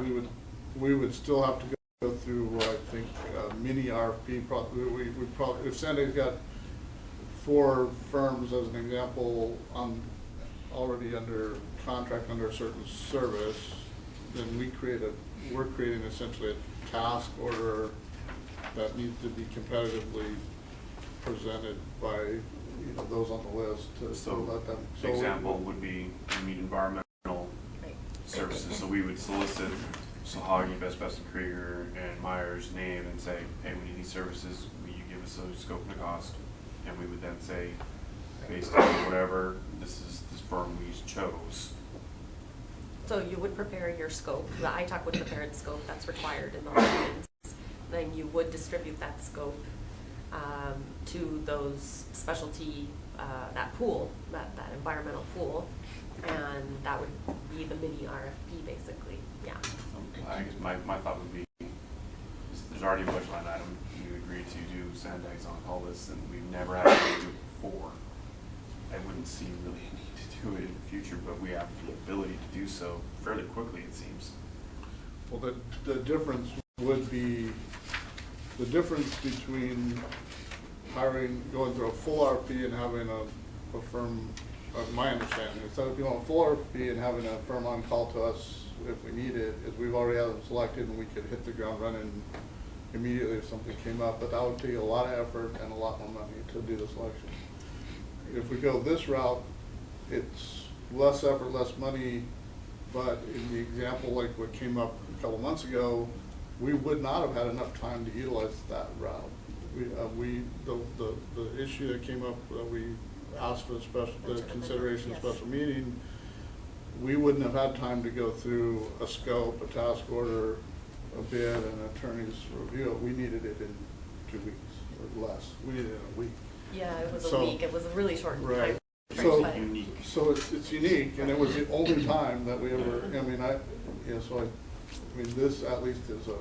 we would still have to go through, I think, mini RFP. We probably, if Sandag's got 4 firms as an example already under contract under a certain service, then we're creating essentially a task order that needs to be competitively presented by those on the list to let them. So example would be meet environmental services. So we would solicit Sahagi, Best Best and Krieger, and Myers' name and say, hey, we need these services. Will you give us a scope and a cost? And we would then say, based on whatever, this is this firm we chose. So you would prepare your scope. The ITAC would prepare its scope. That's required in the ordinance. Then you would distribute that scope to those specialty, that pool, that environmental pool, and that would be the mini RFP basically. Yeah. I guess my thought would be, there's already a budget line item. You agreed to do Sandag's on-call list, and we've never had to do it before. I wouldn't see really a need to do it in the future, but we have the ability to do so fairly quickly, it seems. Well, the difference would be the difference between going through a full RFP and having a firm, my understanding is that if you want a full RFP and having a firm on call to us if we need it, is we've already had them selected and we could hit the ground running immediately if something came up, but that would take a lot of effort and a lot more money to do the selection. If we go this route, it's less effort, less money, but in the example like what came up a couple months ago, we would not have had enough time to utilize that route. The issue that came up that we asked for the consideration special meeting, we wouldn't have had time to go through a scope, a task order, a bid, and an attorney's review. We needed it in 2 weeks or less. We needed it in a week. Yeah, it was a week. It was a really short time. So it's unique, and it was the only time that we ever. I mean, this at least is a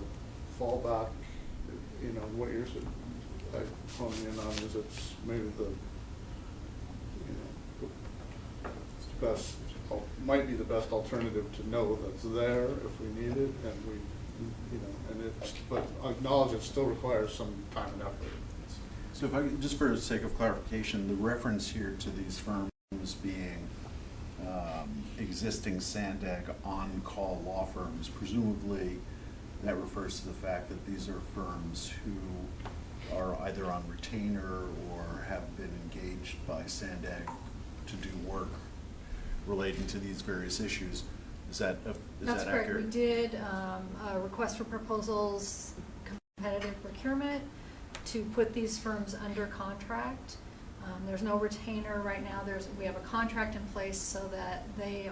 fallback. What you're honing in on is it's maybe the best, might be the best alternative to know that's there if we need it, and but acknowledge it still requires some time and effort. So if I could, just for the sake of clarification, the reference here to these firms being existing Sandag on-call law firms, presumably that refers to the fact that these are firms who are either on retainer or have been engaged by Sandag to do work relating to these various issues. Is that That's accurate? correct. We did a request for proposals, competitive procurement, to put these firms under contract. There's no retainer right now. We have a contract in place so that they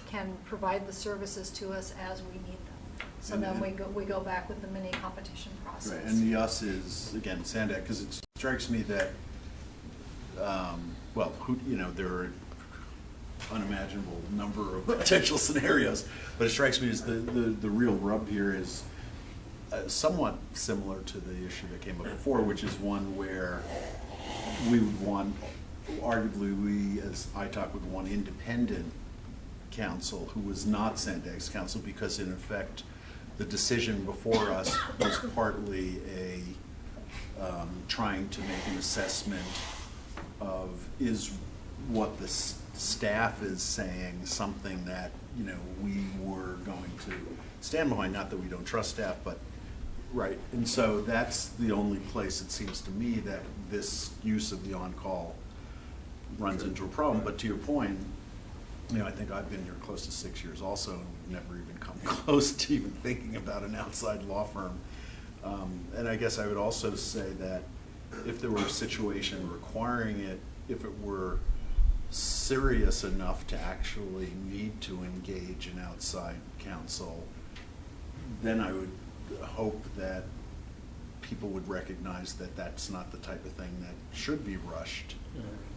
can provide the services to us as we need them. So then we go back with the mini competition process. Right, and the us is again Sandag, because it strikes me that there are unimaginable number of potential scenarios, but it strikes me as the real rub here is somewhat similar to the issue that came up before, which is one where we would want, arguably we as ITAC would want independent counsel who was not Sandag's counsel, because in effect the decision before us was partly a trying to make an assessment of is what the staff is saying something that we were going to stand behind. Not that we don't trust staff, but right. And so that's the only place it seems to me that this use of the on-call runs into a problem. But to your point, I think I've been here close to 6 years also, and we've never even come close to even thinking about an outside law firm. And I guess I would also say that if there were a situation requiring it, if it were serious enough to actually need to engage an outside counsel, then I would hope that people would recognize that that's not the type of thing that should be rushed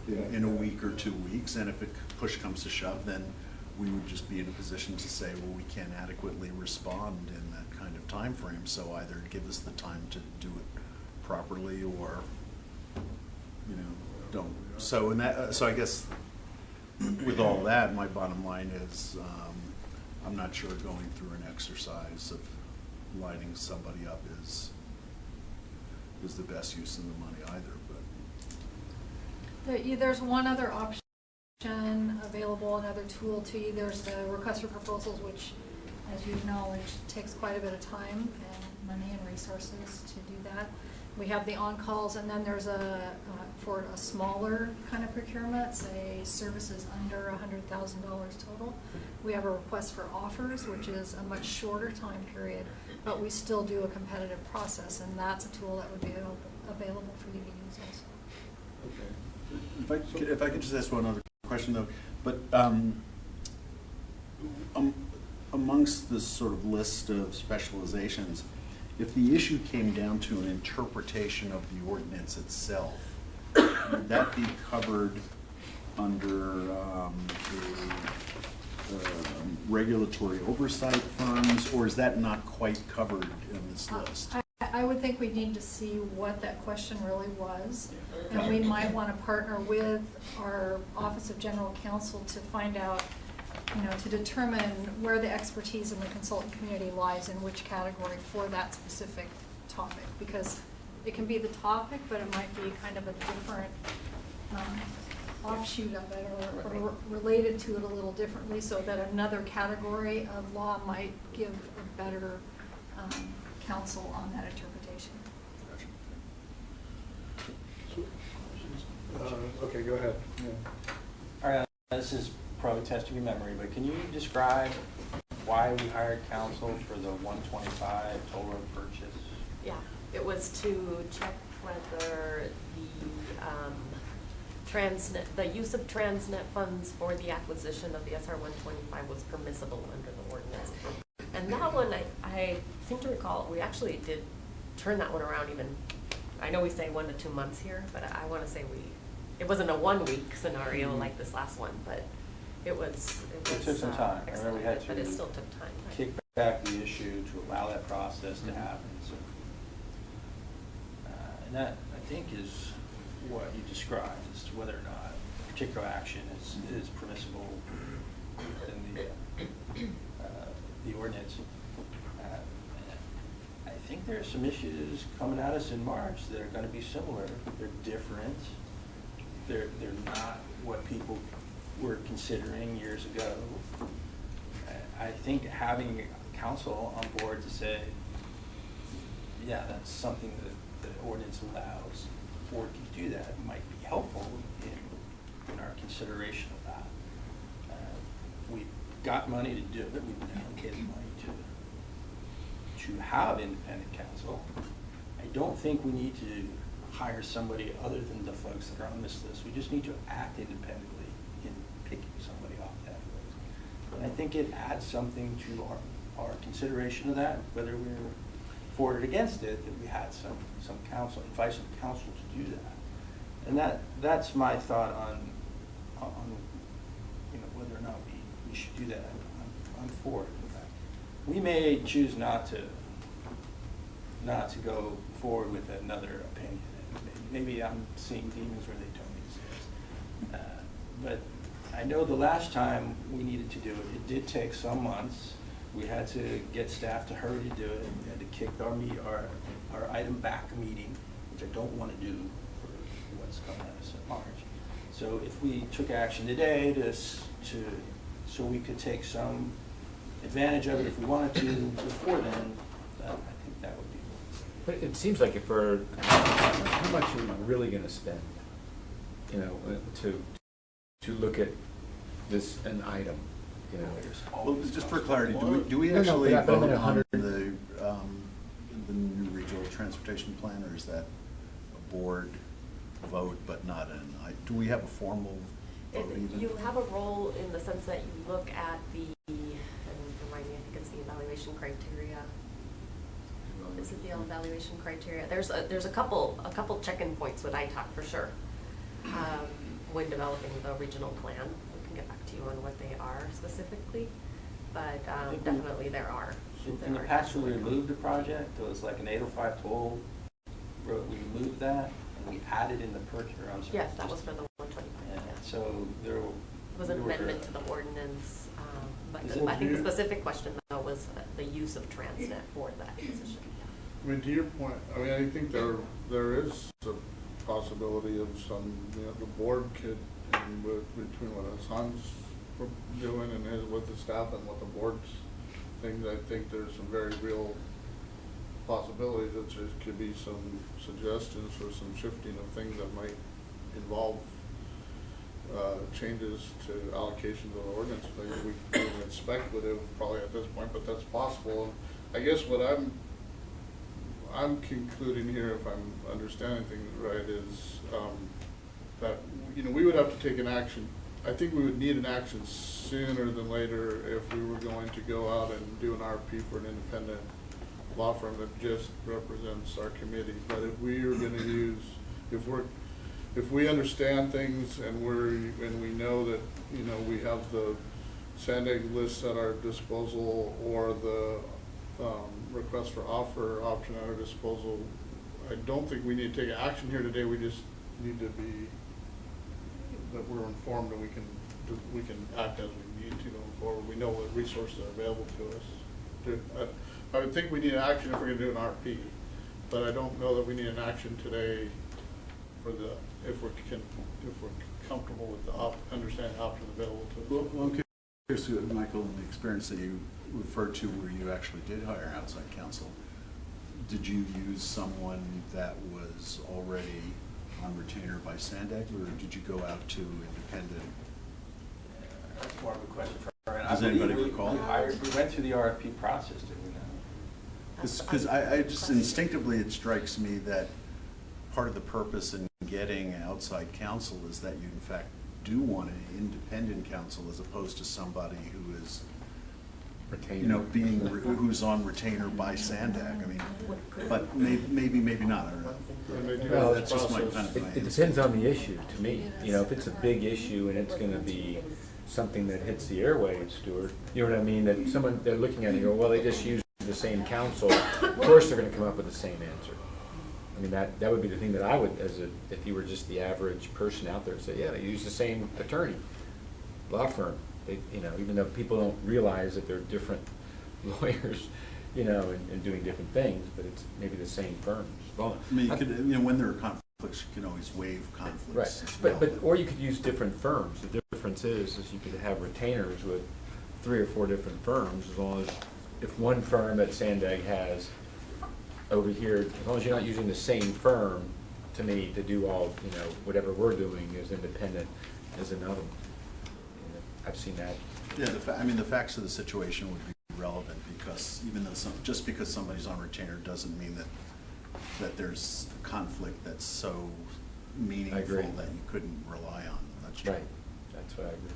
in a week or 2 weeks. And if push comes to shove, then we would just be in a position to say, well, we can't adequately respond in that kind of time frame, so either give us the time to do it properly or don't. So I guess with all that, my bottom line is I'm not sure going through an exercise of lining somebody up is the best use of the money either, but. There's one other option available, another tool to you. There's the request for proposals, which, as you acknowledge, takes quite a bit of time and money and resources to do that. We have the on-calls, and then there's for a smaller kind of procurement, say services under $100,000 total, we have a request for offers, which is a much shorter time period, but we still do a competitive process, and that's a tool that would be available for you to use also. Okay. If I could just ask one other question though, but amongst this sort of list of specializations, if the issue came down to an interpretation of the ordinance itself, would that be covered under the regulatory oversight firms, or is that not quite covered in this list? I would think we need to see what that question really was, and we might want to partner with our Office of General Counsel to find out, to determine where the expertise in the consultant community lies in which category for that specific topic, because it can be the topic, but it might be kind of a different offshoot of it, or related to it a little differently, so that another category of law might give a better counsel on that interpretation. Okay, go ahead. Yeah. All right, this is probably testing your memory, but can you describe why we hired counsel for the 125 toll road purchase? Yeah, it was to check whether the use of Transnet funds for the acquisition of the SR 125 was permissible under the ordinance. And that one, I seem to recall, we actually did turn that one around even, I know we say 1 to 2 months here, but I want to say it wasn't a 1 week scenario like this last one, but it took some time. I remember we had to but it still took time. kick back the issue to allow that process to happen. So, and that, I think, is what you described, as to whether or not a particular action is permissible within the ordinance. I think there are some issues coming at us in March that are going to be similar. They're different. They're not what people were considering years ago. I think having counsel on board to say, yeah, that's something that the ordinance allows the board to do that might be helpful in our consideration of that. We've got money to do it. We've been allocated money to have independent counsel. I don't think we need to hire somebody other than the folks that are on this list. We just need to act independently in picking somebody off that list. And I think it adds something to our consideration of that, whether we're for it or against it, that we had some counsel, advice of counsel to do that. And that's my thought on whether or not we should do that. I'm for it. In fact, we may choose not to go forward with another opinion. Maybe I'm seeing demons where they don't exist. But I know the last time we needed to do it did take some months. We had to get staff to hurry to do it. We had to kick our item back a meeting, which I don't want to do for what's coming at us in March. So if we took action today so we could take some advantage of it if we wanted to before then, I think that would be. But it seems like if we're, how much are we really going to spend, to look at this, an item, Well, just for clarity, do we No, actually but I meant vote on 100. the new regional transportation plan, or is that a board vote but not an, do we have a formal vote even? You have a role in the sense that you look at and remind me, I think it's the evaluation criteria. Is it the evaluation criteria? There's a couple check-in points with ITAC for sure. When developing the regional plan, we can get back to you on what they are specifically, but definitely there are. In the past, we removed the project. It was like an 805 toll road. We removed that and we added in the purchase. Yes, that was for the 125. Yeah. So there was an amendment to the ordinance But Is it- I think the specific question though was the use of Transnet for that position. I mean, to your point, I mean, I think there is a possibility of some, you know, the board could, and between what Hassan's doing and with the staff and what the board's things, I think there's some very real possibilities that there could be some suggestions for some shifting of things that might involve changes to allocations of the ordinance. It's speculative probably at this point, but that's possible. I guess what I'm concluding here, if I'm understanding things right, is that, you know, we would have to take an action. I think we would need an action sooner than later if we were going to go out and do an RFP for an independent law firm that just represents our committee. But if we are going to use, if we understand things and we know that, you know, we have the Sandag list at our disposal or the request for offer option at our disposal, I don't think we need to take action here today. We just need to be, that we're informed and we can act as we need to going forward. We know what resources are available to us. I would think we need an action if we're going to do an RFP, but I don't know that we need an action today for the, if we're comfortable with the understanding options available to us. Well, I'm curious, Michael, in the experience that you referred to where you actually did hire outside counsel, did you use someone that was already on retainer by Sandag, or did you go out to independent? That's more of a question for her. Does anybody recall? We went through the RFP process, did we not? Because I just instinctively, it strikes me that part of the purpose in getting outside counsel is that you in fact do want an independent counsel as opposed to somebody who is retainer, you know, who's on retainer by Sandag. I mean, but maybe not. I don't know. Well, that's just my kind of. It depends on the issue to me. You know, if it's a big issue and it's going to be something that hits the airwaves, Stuart, you know what I mean? That they're looking at it and go, well, they just use the same counsel. Of course, they're going to come up with the same answer. I mean, that would be the thing that I would, if you were just the average person out there, say, yeah, they use the same attorney, law firm. They, you know, even though people don't realize that they're different lawyers, you know, and doing different things, but it's maybe the same firms. Well, I mean, you know, when there are conflicts, you can always waive conflicts. Right, but or you could use different firms. The difference is you could have retainers with 3 or 4 different firms, as long as if one firm at Sandag has over here, as long as you're not using the same firm, to me, to do all, you know, whatever we're doing is independent as another one. I've seen that. Yeah, I mean, the facts of the situation would be relevant because even though just because somebody's on retainer doesn't mean that there's a conflict that's so meaningful that you couldn't rely on them. That's true. Right. That's what I agree.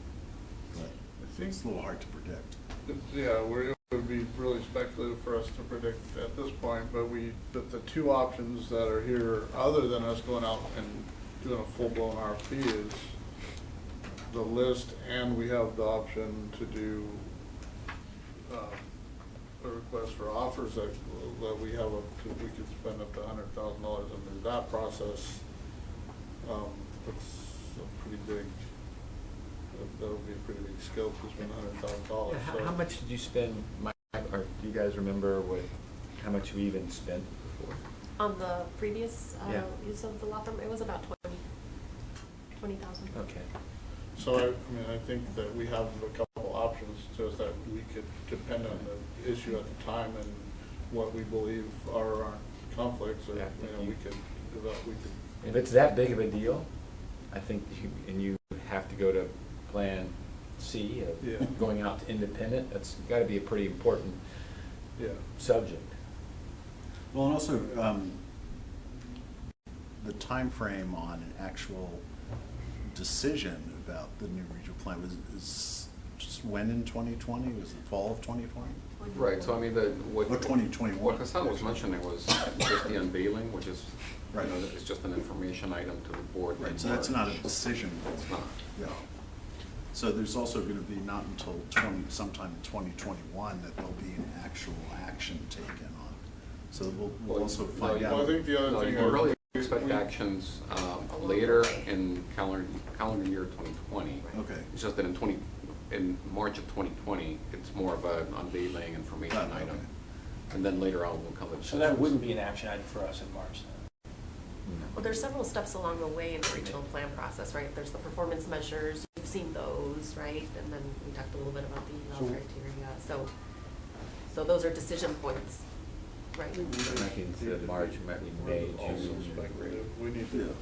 But it's a little hard to predict. Yeah, it would be really speculative for us to predict at this point, but the 2 options that are here, other than us going out and doing a full-blown RFP, is the list, and we have the option to do a request for offers that we have we could spend up to $100,000 in that process. It's a pretty big. That would be a pretty big scope to spend $100,000. Yeah, how much did you spend, or do you guys remember how much we even spent before? On the previous use of the law firm, it was about $20,000. Okay. So I think that we have a couple options just that we could depend on the issue at the time and what we believe are our conflicts, or we could develop. If it's that big of a deal, I think you have to go to Plan C of going out to independent. That's got to be a pretty important subject. Well, and also the time frame on an actual decision about the new regional plan is just when in 2020? Was it fall of 2020? Right. So I mean, what 2021? What Hassan was mentioning was just the unveiling, which is right. You know, it's just an information item to the board. Right. So that's not a decision. It's not. Yeah. So there's also going to be not until sometime in 2021 that there'll be an actual action taken on. So we'll also find out. Well, I think the other thing you can really expect actions later in calendar year 2020. Okay. It's just that in in March of 2020, it's more of an unveiling information Oh, okay. item. And then later on, we'll come with. So that wouldn't be an action item for us in March then? Well, there's several steps along the way in the regional plan process, right? There's the performance measures, you've seen those, right? And then we talked a little bit about the criteria. So those are decision points, right? Might be instead of March, it might be May, Also June. speculative. We need to,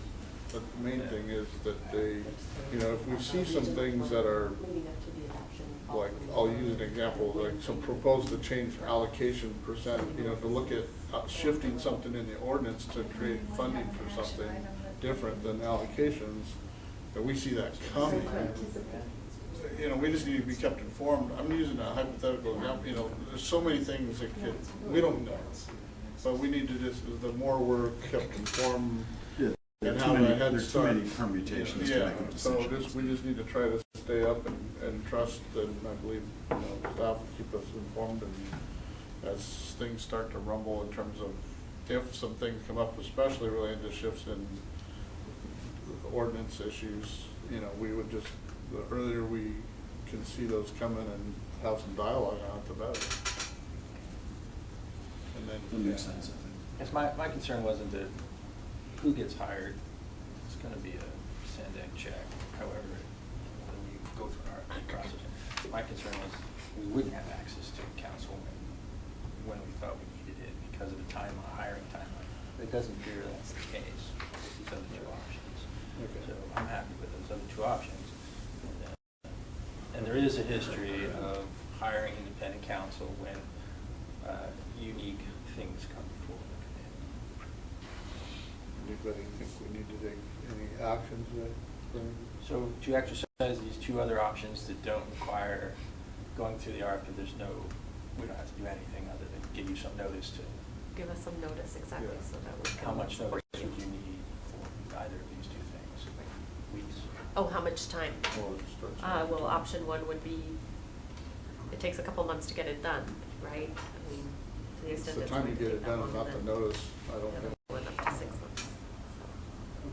but the main thing is that they, you know, if we see some things that are, like, I'll use an example, like some proposed to change allocation percent, you know, to look at shifting something in the ordinance to create funding for something different than allocations, that we see that coming. You know, we just need to be kept informed. I'm using a hypothetical example, you know, there's so many things that we don't know. But we need to just, the more we're kept informed and have a head start. There are too many permutations to make a decision. So we just need to try to stay up and trust, and I believe, you know, staff will keep us informed, and as things start to rumble in terms of if some things come up, especially related to shifts in ordinance issues, you know, we would just, the earlier we can see those coming and have some dialogue on it, the better. And then, That makes sense, I think. Yes, my concern wasn't that who gets hired, it's gonna be a send and check, however, when you go through an RFP process. My concern was we wouldn't have access to council when we thought we needed it because of the hiring timeline. It doesn't appear that's the case with these other two options. Okay. So I'm happy with those other two options. And there is a history of hiring independent counsel when unique things come before the committee. anybody think we need to take any actions that? So to exercise these two other options that don't require going through the RFP, we don't have to do anything other than give you some notice to. Give us some notice, exactly, Yeah. so that we can. How much notice support you. would you need for either of these two things? Weeks? Oh, how much time? Or it starts- Well, option one would be, it takes a couple months to get it done, right? I mean, to the It's extent the it's time going you to get take it that done, long, not the then notice, I don't it'll think. go in up to 6 months.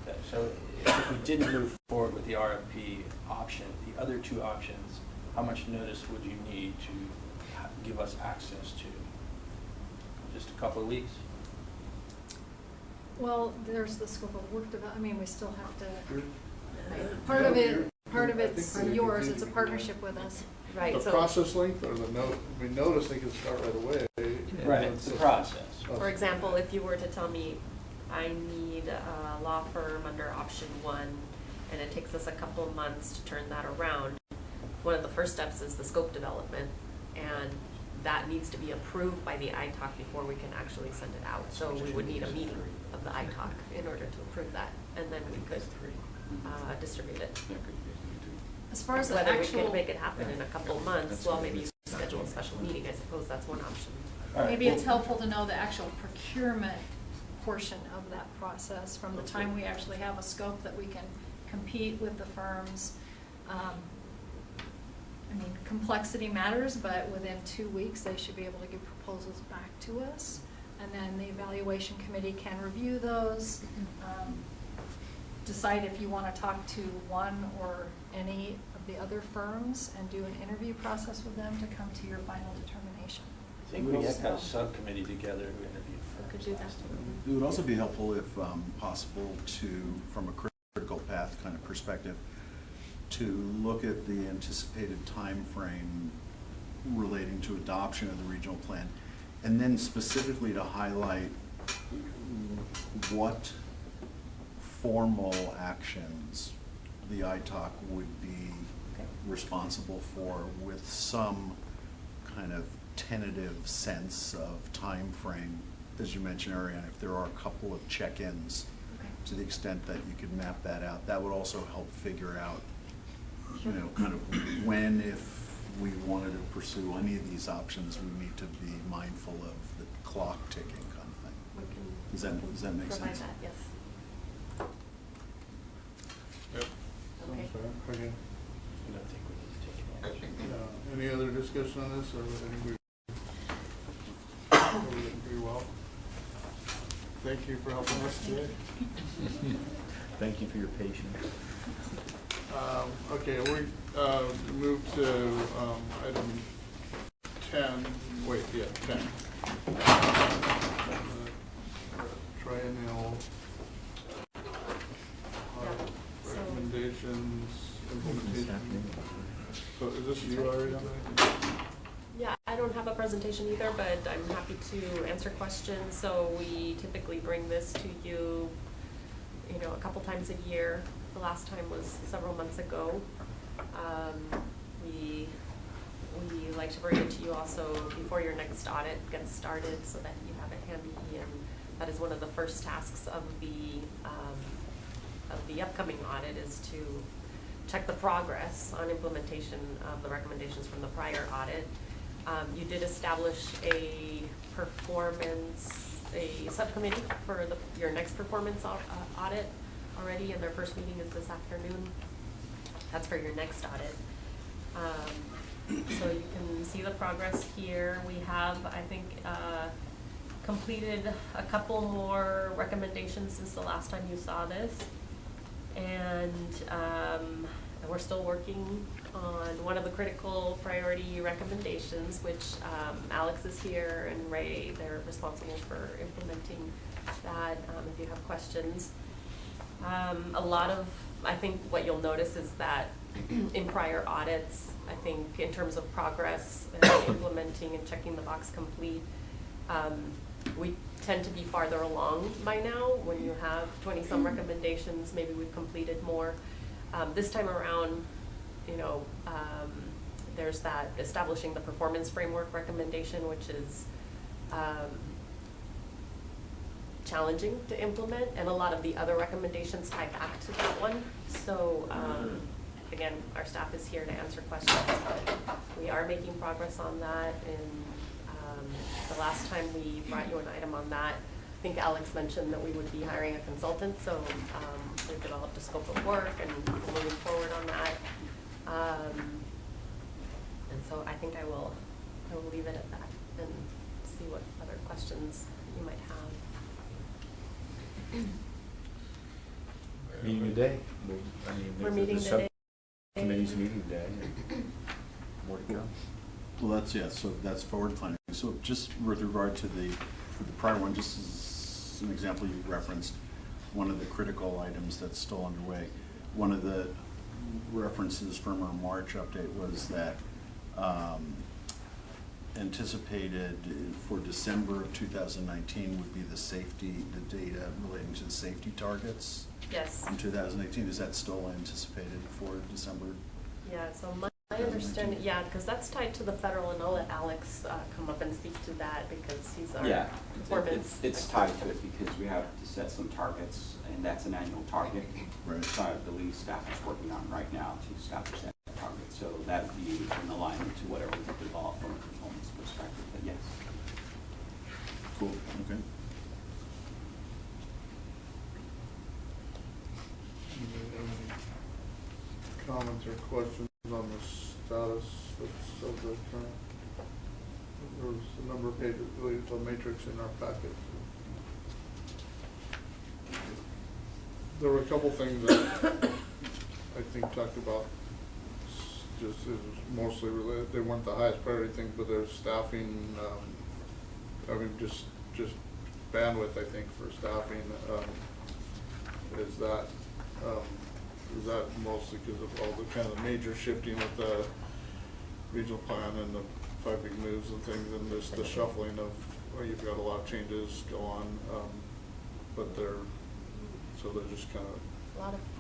Okay, so if we didn't move forward with the RFP option, the other two options, how much notice would you need to give us access to? Just a couple of weeks? Well, there's the scope of work I mean, we still have to, You're- part of you're- it's I think we yours, need it's a to- partnership with us. Right, The so, process length or the notice they can start right away. Right, it's the process. for example, if you were to tell me, I need a law firm under option one, and it takes us a couple of months to turn that around, one of the first steps is the scope development, and that needs to be approved by the ITOC before we can actually send it out. So we would need a meeting of the ITOC in order to approve that, and then we could distribute it. Yeah, could you do two? As far as the Whether we actual, can make it happen in a couple of months, well, maybe you schedule a special meeting, I suppose that's one option. All right, maybe it's well- helpful to know the actual procurement portion of that process, from the time we actually have a scope that we can compete with the firms. I mean, complexity matters, but within 2 weeks, they should be able to give proposals back to us. And then the evaluation committee can review those, decide if you want to talk to one or any of the other firms, and do an interview process with them to come to your final determination. I think we had a subcommittee together who interviewed firms. Could do that. last time. It would also be helpful if possible to, from a critical path kind of perspective, to look at the anticipated time frame relating to adoption of the regional plan, and then specifically to highlight what formal actions the ITOC would be responsible for, with some kind of tentative sense of time frame. As you mentioned, Ariane, if there are a couple of check-ins, to the extent that you could map that out, that would also help figure out, you know, kind of when, if we wanted to pursue any of these options, we need to be mindful of the clock ticking kind of thing. We can- Does that make provide sense? that, yes. Yep. Okay. Sounds fair. Okay. I don't think we need to take any action. Any other discussion on this, or I think we covered it pretty well? Thank you for helping us today. Thank you for your patience. Okay, we move to item 10, wait, yeah, 10. Triennial recommendations, implementation. So is this you already on that? Yeah, I don't have a presentation either, but I'm happy to answer questions. So we typically bring this to you, a couple times a year. The last time was several months ago. We like to bring it to you also before your next audit gets started so that you have it handy, and that is one of the first tasks of the upcoming audit is to check the progress on implementation of the recommendations from the prior audit. You did establish a subcommittee for your next performance audit already, and their first meeting is this afternoon. That's for your next audit. So you can see the progress here. We have, I think, completed a couple more recommendations since the last time you saw this. And we're still working on one of the critical priority recommendations, which Alex is here and Ray, they're responsible for implementing that if you have questions. I think what you'll notice is that in prior audits, I think in terms of progress and implementing and checking the box complete, we tend to be farther along by now. When you have 20-some recommendations, maybe we've completed more. This time around, there's that establishing the performance framework recommendation, which is challenging to implement, and a lot of the other recommendations tie back to that one. So again, our staff is here to answer questions, but we are making progress on that. And the last time we brought you an item on that, I think Alex mentioned that we would be hiring a consultant, so we've developed a scope of work and we're moving forward on that. And so I think I will leave it at that and see what other questions you might have. Meeting today. We're meeting today. Committee's meeting today. More to come. Well, so that's forward planning. So just with regard to the prior one, just as an example, you referenced one of the critical items that's still underway. One of the references from our March update was that anticipated for December of 2019 would be the data relating to the safety targets. Yes. In 2018, is that still anticipated for December? Yeah, so my understanding, because that's tied to the federal, and I'll let Alex come up and speak to that because he's our performance. It's tied to it because we have to set some targets, and that's an annual target. Right. So I believe staff is working on right now to establish that target. So that would be in alignment to whatever we develop from a performance perspective. But yes. Cool. Okay. Comments or questions on the status of the current? There was a number of pages related to a matrix in our packet. There were a couple things that I think talked about, just it was mostly related, they weren't the highest priority things, but there's staffing, just bandwidth, I think, for staffing. Is that mostly because of all the kind of major shifting with the regional plan and the 5 big moves and things, and just the shuffling of, you've got a lot of changes go on, but they're just kind of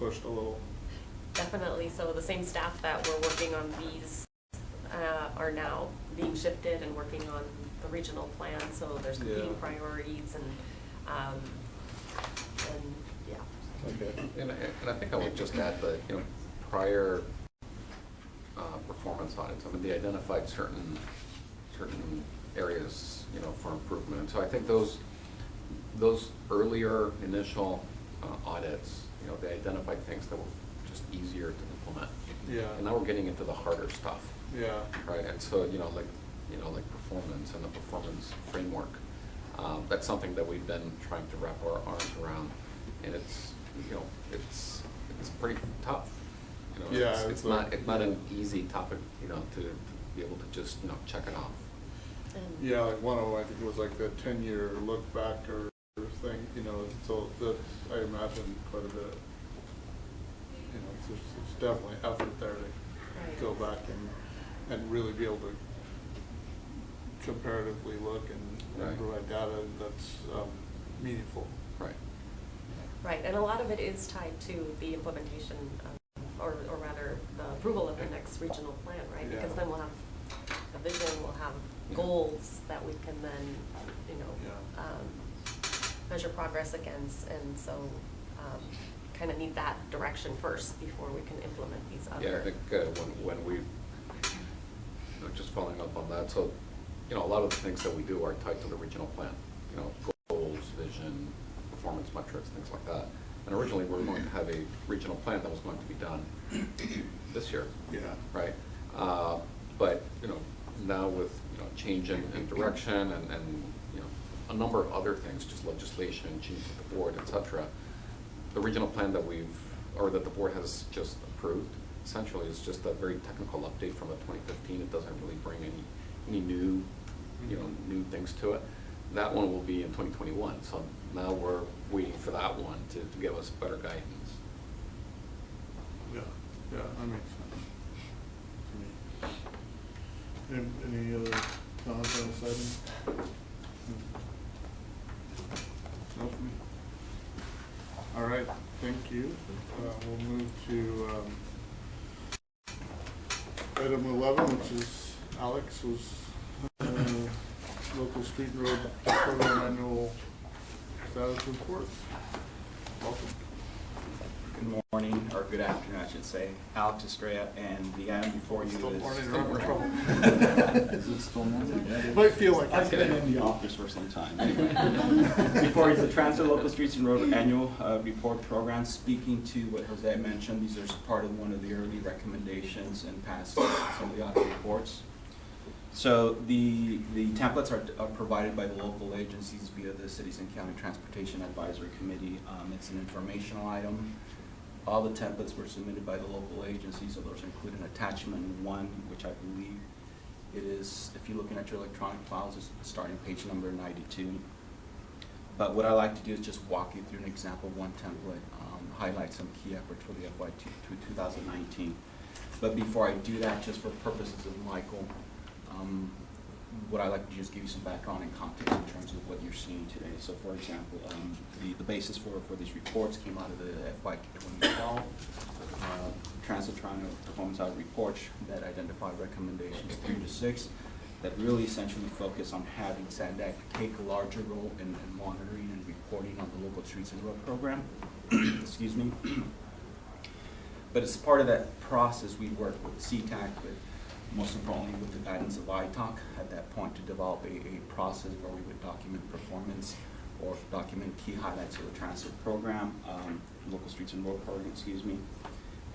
pushed a little. Definitely. So the same staff that were working on these are now being shifted and working on the regional plan. So there's competing priorities and yeah. Okay. And I think I would just add that prior performance audits, they identified certain areas for improvement. So I think those earlier initial audits, they identified things that were just easier to implement. Yeah. And now we're getting into the harder stuff. Yeah. Right. And so like performance and the performance framework. That's something that we've been trying to wrap our arms around, and it's pretty tough. You know, Yeah, it's not an easy topic, you know, to be able to just, you know, check it off. Yeah, like one of them, I think it was like the 10-year look back or thing, you know, so that, I imagine quite a bit. You know, there's definitely effort there to go back and really be able to comparatively look and provide data that's meaningful. Right. Right, and a lot of it is tied to the implementation or rather the approval of the next regional plan, right? Yeah. Because then we'll have a vision, we'll have goals that we can then, you know, measure progress against, and so kind of need that direction first before we can implement these other. Yeah, I think when we, you know, just following up on that, so, you know, a lot of the things that we do are tied to the regional plan, you know, goals, vision, performance metrics, things like that. And originally we were going to have a regional plan that was going to be done this year. Yeah. Right? But, you know, now with, you know, change in direction and, you know, a number of other things, just legislation, change of the board, et cetera, the regional plan that that the board has just approved, essentially is just a very technical update from the 2015. It doesn't really bring any new, you know, new things to it. That one will be in 2021. So now we're waiting for that one to give us better guidance. Yeah, that makes sense to me. Any other comments on this item? Nope. All right, thank you. We'll move to item 11, which is Alex's local street and road program annual status report. Welcome. Good morning, or good afternoon, I should say. Alex Estrella, and the item before you still is... morning, or we're in trouble. Is it still morning? It might feel like I've been in the office for some time. Anyway. Before you, the Transit Local Streets and Road Annual Report Program, speaking to what Jose mentioned, these are part of one of the early recommendations and past some of the audit reports. So the templates are provided by the local agencies via the Cities and County Transportation Advisory Committee. It's an informational item. All the templates were submitted by the local agencies, so those include an attachment 1, which I believe it is, if you're looking at your electronic files, it's starting page number 92. But what I like to do is just walk you through an example of one template, highlight some key efforts for the FY 2019. But before I do that, just for purposes of Michael, what I like to do is give you some background and context in terms of what you're seeing today. So for example, the basis for these reports came out of the FY 2012 Transit Toronto Performance Audit Report that identified recommendations 3 to 6 that really essentially focus on having SANDAC take a larger role in monitoring and reporting on the local streets and road program. Excuse me. But as part of that process, we worked with CTAC, but most importantly with the guidance of ITOC at that point to develop a process where we would document performance or document key highlights of the transit program, local streets and road program, excuse me.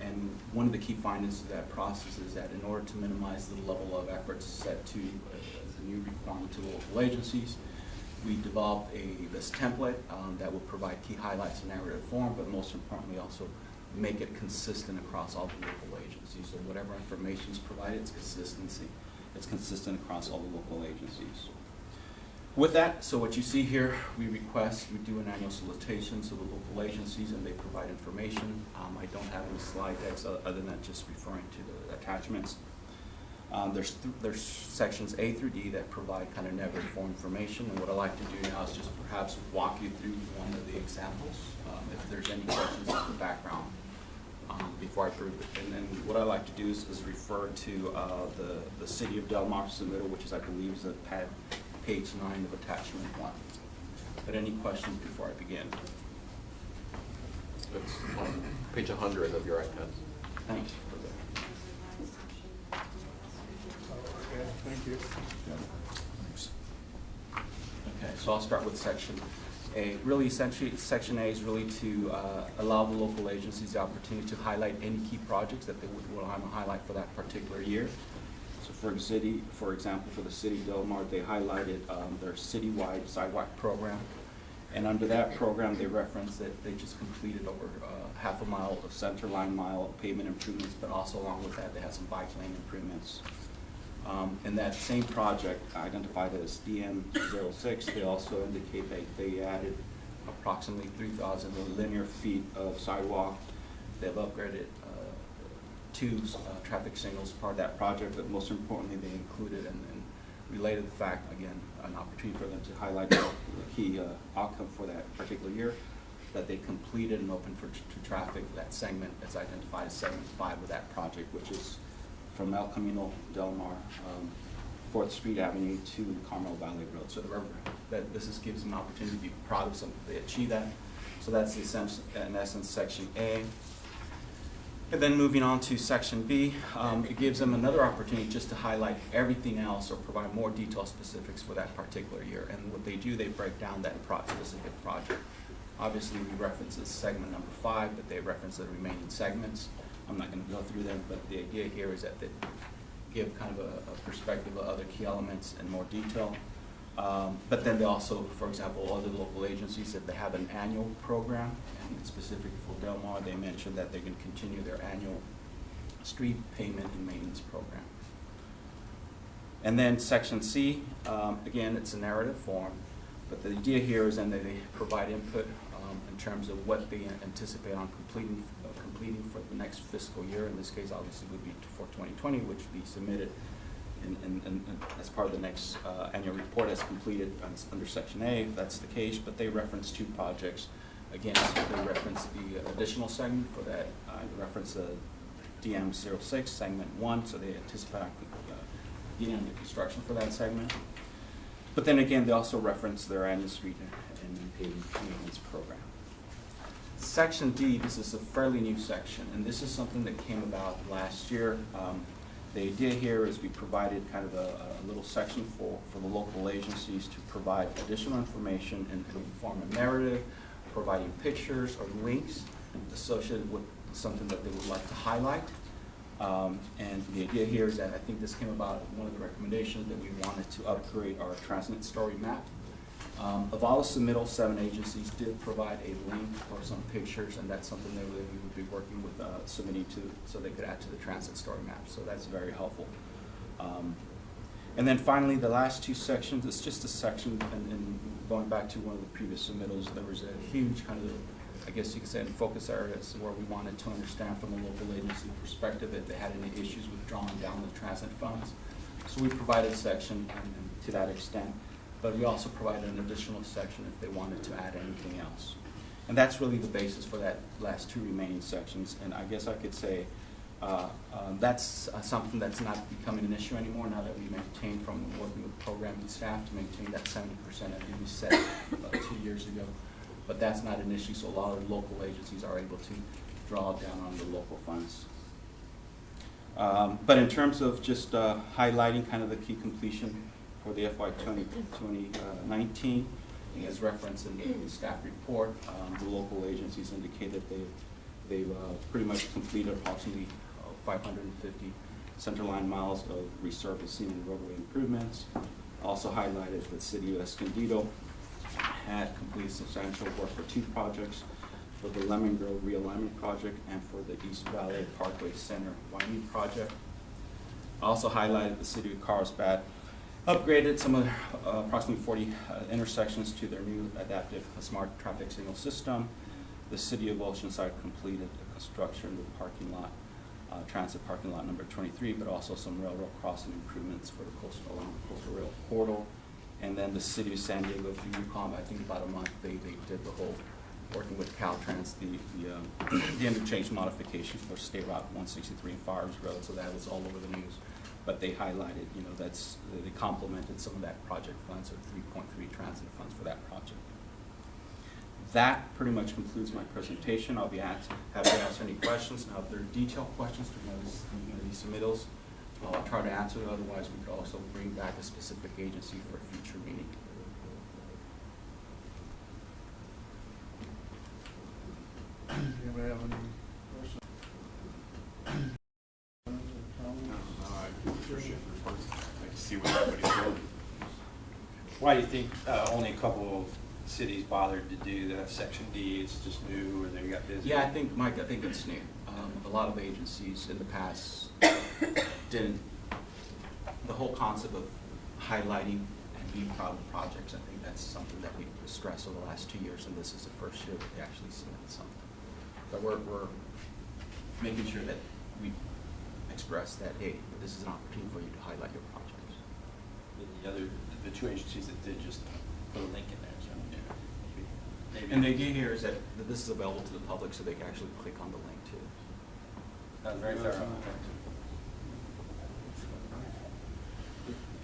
And one of the key findings of that process is that in order to minimize the level of efforts set to as a new requirement to local agencies, we developed this template that will provide key highlights in narrative form, but most importantly also make it consistent across all the local agencies. So whatever information is provided, it's consistency. It's consistent across all the local agencies. With that, so what you see here, we do an annual solicitation to the local agencies and they provide information. I don't have any slide decks other than just referring to the attachments. There's sections A through D that provide kind of narrative form information, and what I like to do now is just perhaps walk you through one of the examples, if there's any questions on the background before I prove it. And then what I like to do is refer to the City of Del Mar submittal, which is, I believe, is page 9 of attachment 1. But any questions before I begin? It's on page 100 of your iPad. Thanks. Okay, thank you. Okay, so I'll start with section A. Really, essentially, section A is really to allow the local agencies the opportunity to highlight any key projects that they would want to highlight for that particular year. So for example, for the City of Del Mar, they highlighted their citywide sidewalk program And under that program, they reference that they just completed over half a mile of center line mile pavement improvements, but also along with that, they had some bike lane improvements. In that same project, identified as DM06, they also indicate that they added approximately 3,000 linear feet of sidewalk. They've upgraded two traffic signals part of that project, but most importantly, they included and related the fact, again, an opportunity for them to highlight the key outcome for that particular year, that they completed and opened to traffic that segment that's identified as segment 5 of that project, which is from El Camino Del Mar, 4th Street Avenue to Carmel Valley Road. So this gives them an opportunity to be proud of something they achieved that. So that's the in essence section A. And then moving on to section B, it gives them another opportunity just to highlight everything else or provide more detailed specifics for that particular year. And what they do, they break down that specific project. Obviously, we reference this segment number 5, but they reference the remaining segments. I'm not going to go through them, but the idea here is that they give kind of a perspective of other key elements in more detail. But then they also, for example, other local agencies, if they have an annual program, and specifically for Del Mar, they mentioned that they're going to continue their annual street payment and maintenance program. And then section C, again, it's a narrative form, but the idea here is then that they provide input in terms of what they anticipate on completing for the next fiscal year. In this case, obviously, would be for 2020, which would be submitted as part of the next annual report as completed under section A, if that's the case. But they reference 2 projects. Again, they reference the additional segment for that. Reference the DM06 segment 1, so they anticipate beginning the construction for that segment. But then again, they also reference their annual street and paving maintenance program. Section D, this is a fairly new section, and this is something that came about last year. The idea here is we provided kind of a little section for the local agencies to provide additional information and to form a narrative, providing pictures or links associated with something that they would like to highlight. And the idea here is that I think this came about one of the recommendations that we wanted to upgrade our Transnet story map. Of all the submittals, 7 agencies did provide a link or some pictures, and that's something that we would be working with submitting to so they could add to the transit story map. So that's very helpful. And then finally, the last 2 sections, it's just a section, and going back to one of the previous submittals, there was a huge kind of, I guess you could say, in focus areas where we wanted to understand from a local agency perspective if they had any issues with drawing down the transit funds. So we provided a section to that extent. But we also provided an additional section if they wanted to add anything else. And that's really the basis for that last 2 remaining sections. And I guess I could say that's something that's not becoming an issue anymore now that we maintain from working with programming staff to maintain that 70% that we set 2 years ago. But that's not an issue, so a lot of local agencies are able to draw down on the local funds. But in terms of just highlighting kind of the key completion for the FY 2019, as referenced in the staff report, the local agencies indicated they've pretty much completed approximately 550 centerline miles of resurfacing and roadway improvements. Also highlighted the city of Escondido had completed substantial work for 2 projects, for the Lemon Grove realignment project and for the East Valley Parkway Center widening project. Also highlighted the city of Carlsbad upgraded some of approximately 40 intersections to their new adaptive smart traffic signal system. The city of Oceanside completed the construction of the parking lot, transit parking lot number 23, but also some railroad crossing improvements for the along the coastal rail corridor. And then the city of San Diego, if you recall, I think about a month, they did the whole, working with Caltrans, the interchange modification for State Route 163 and Fires Road, so that was all over the news. But they highlighted, you know, they complemented some of that project funds, or 3.3 transit funds for that project. That pretty much concludes my presentation. I'll be happy to answer any questions. Now, if there are detailed questions to these submittals, I'll try to answer them. Otherwise, we could also bring back a specific agency for a future meeting. Anybody have any questions? I appreciate the reports. I can see what everybody's doing. Why do you think only a couple of the city's bothered to do the Section D, it's just new, or they got busy? Yeah, I think, Mike, I think it's new. A lot of agencies in the past didn't, the whole concept of highlighting and being proud of projects, I think that's something that we've stressed over the last 2 years, and this is the first year that they actually submitted something. But we're making sure that we express that, hey, this is an opportunity for you to highlight your projects. The two agencies that did just put a link in there, so maybe. And the idea here is that this is available to the public, so they can actually click on the link too. That was very thorough.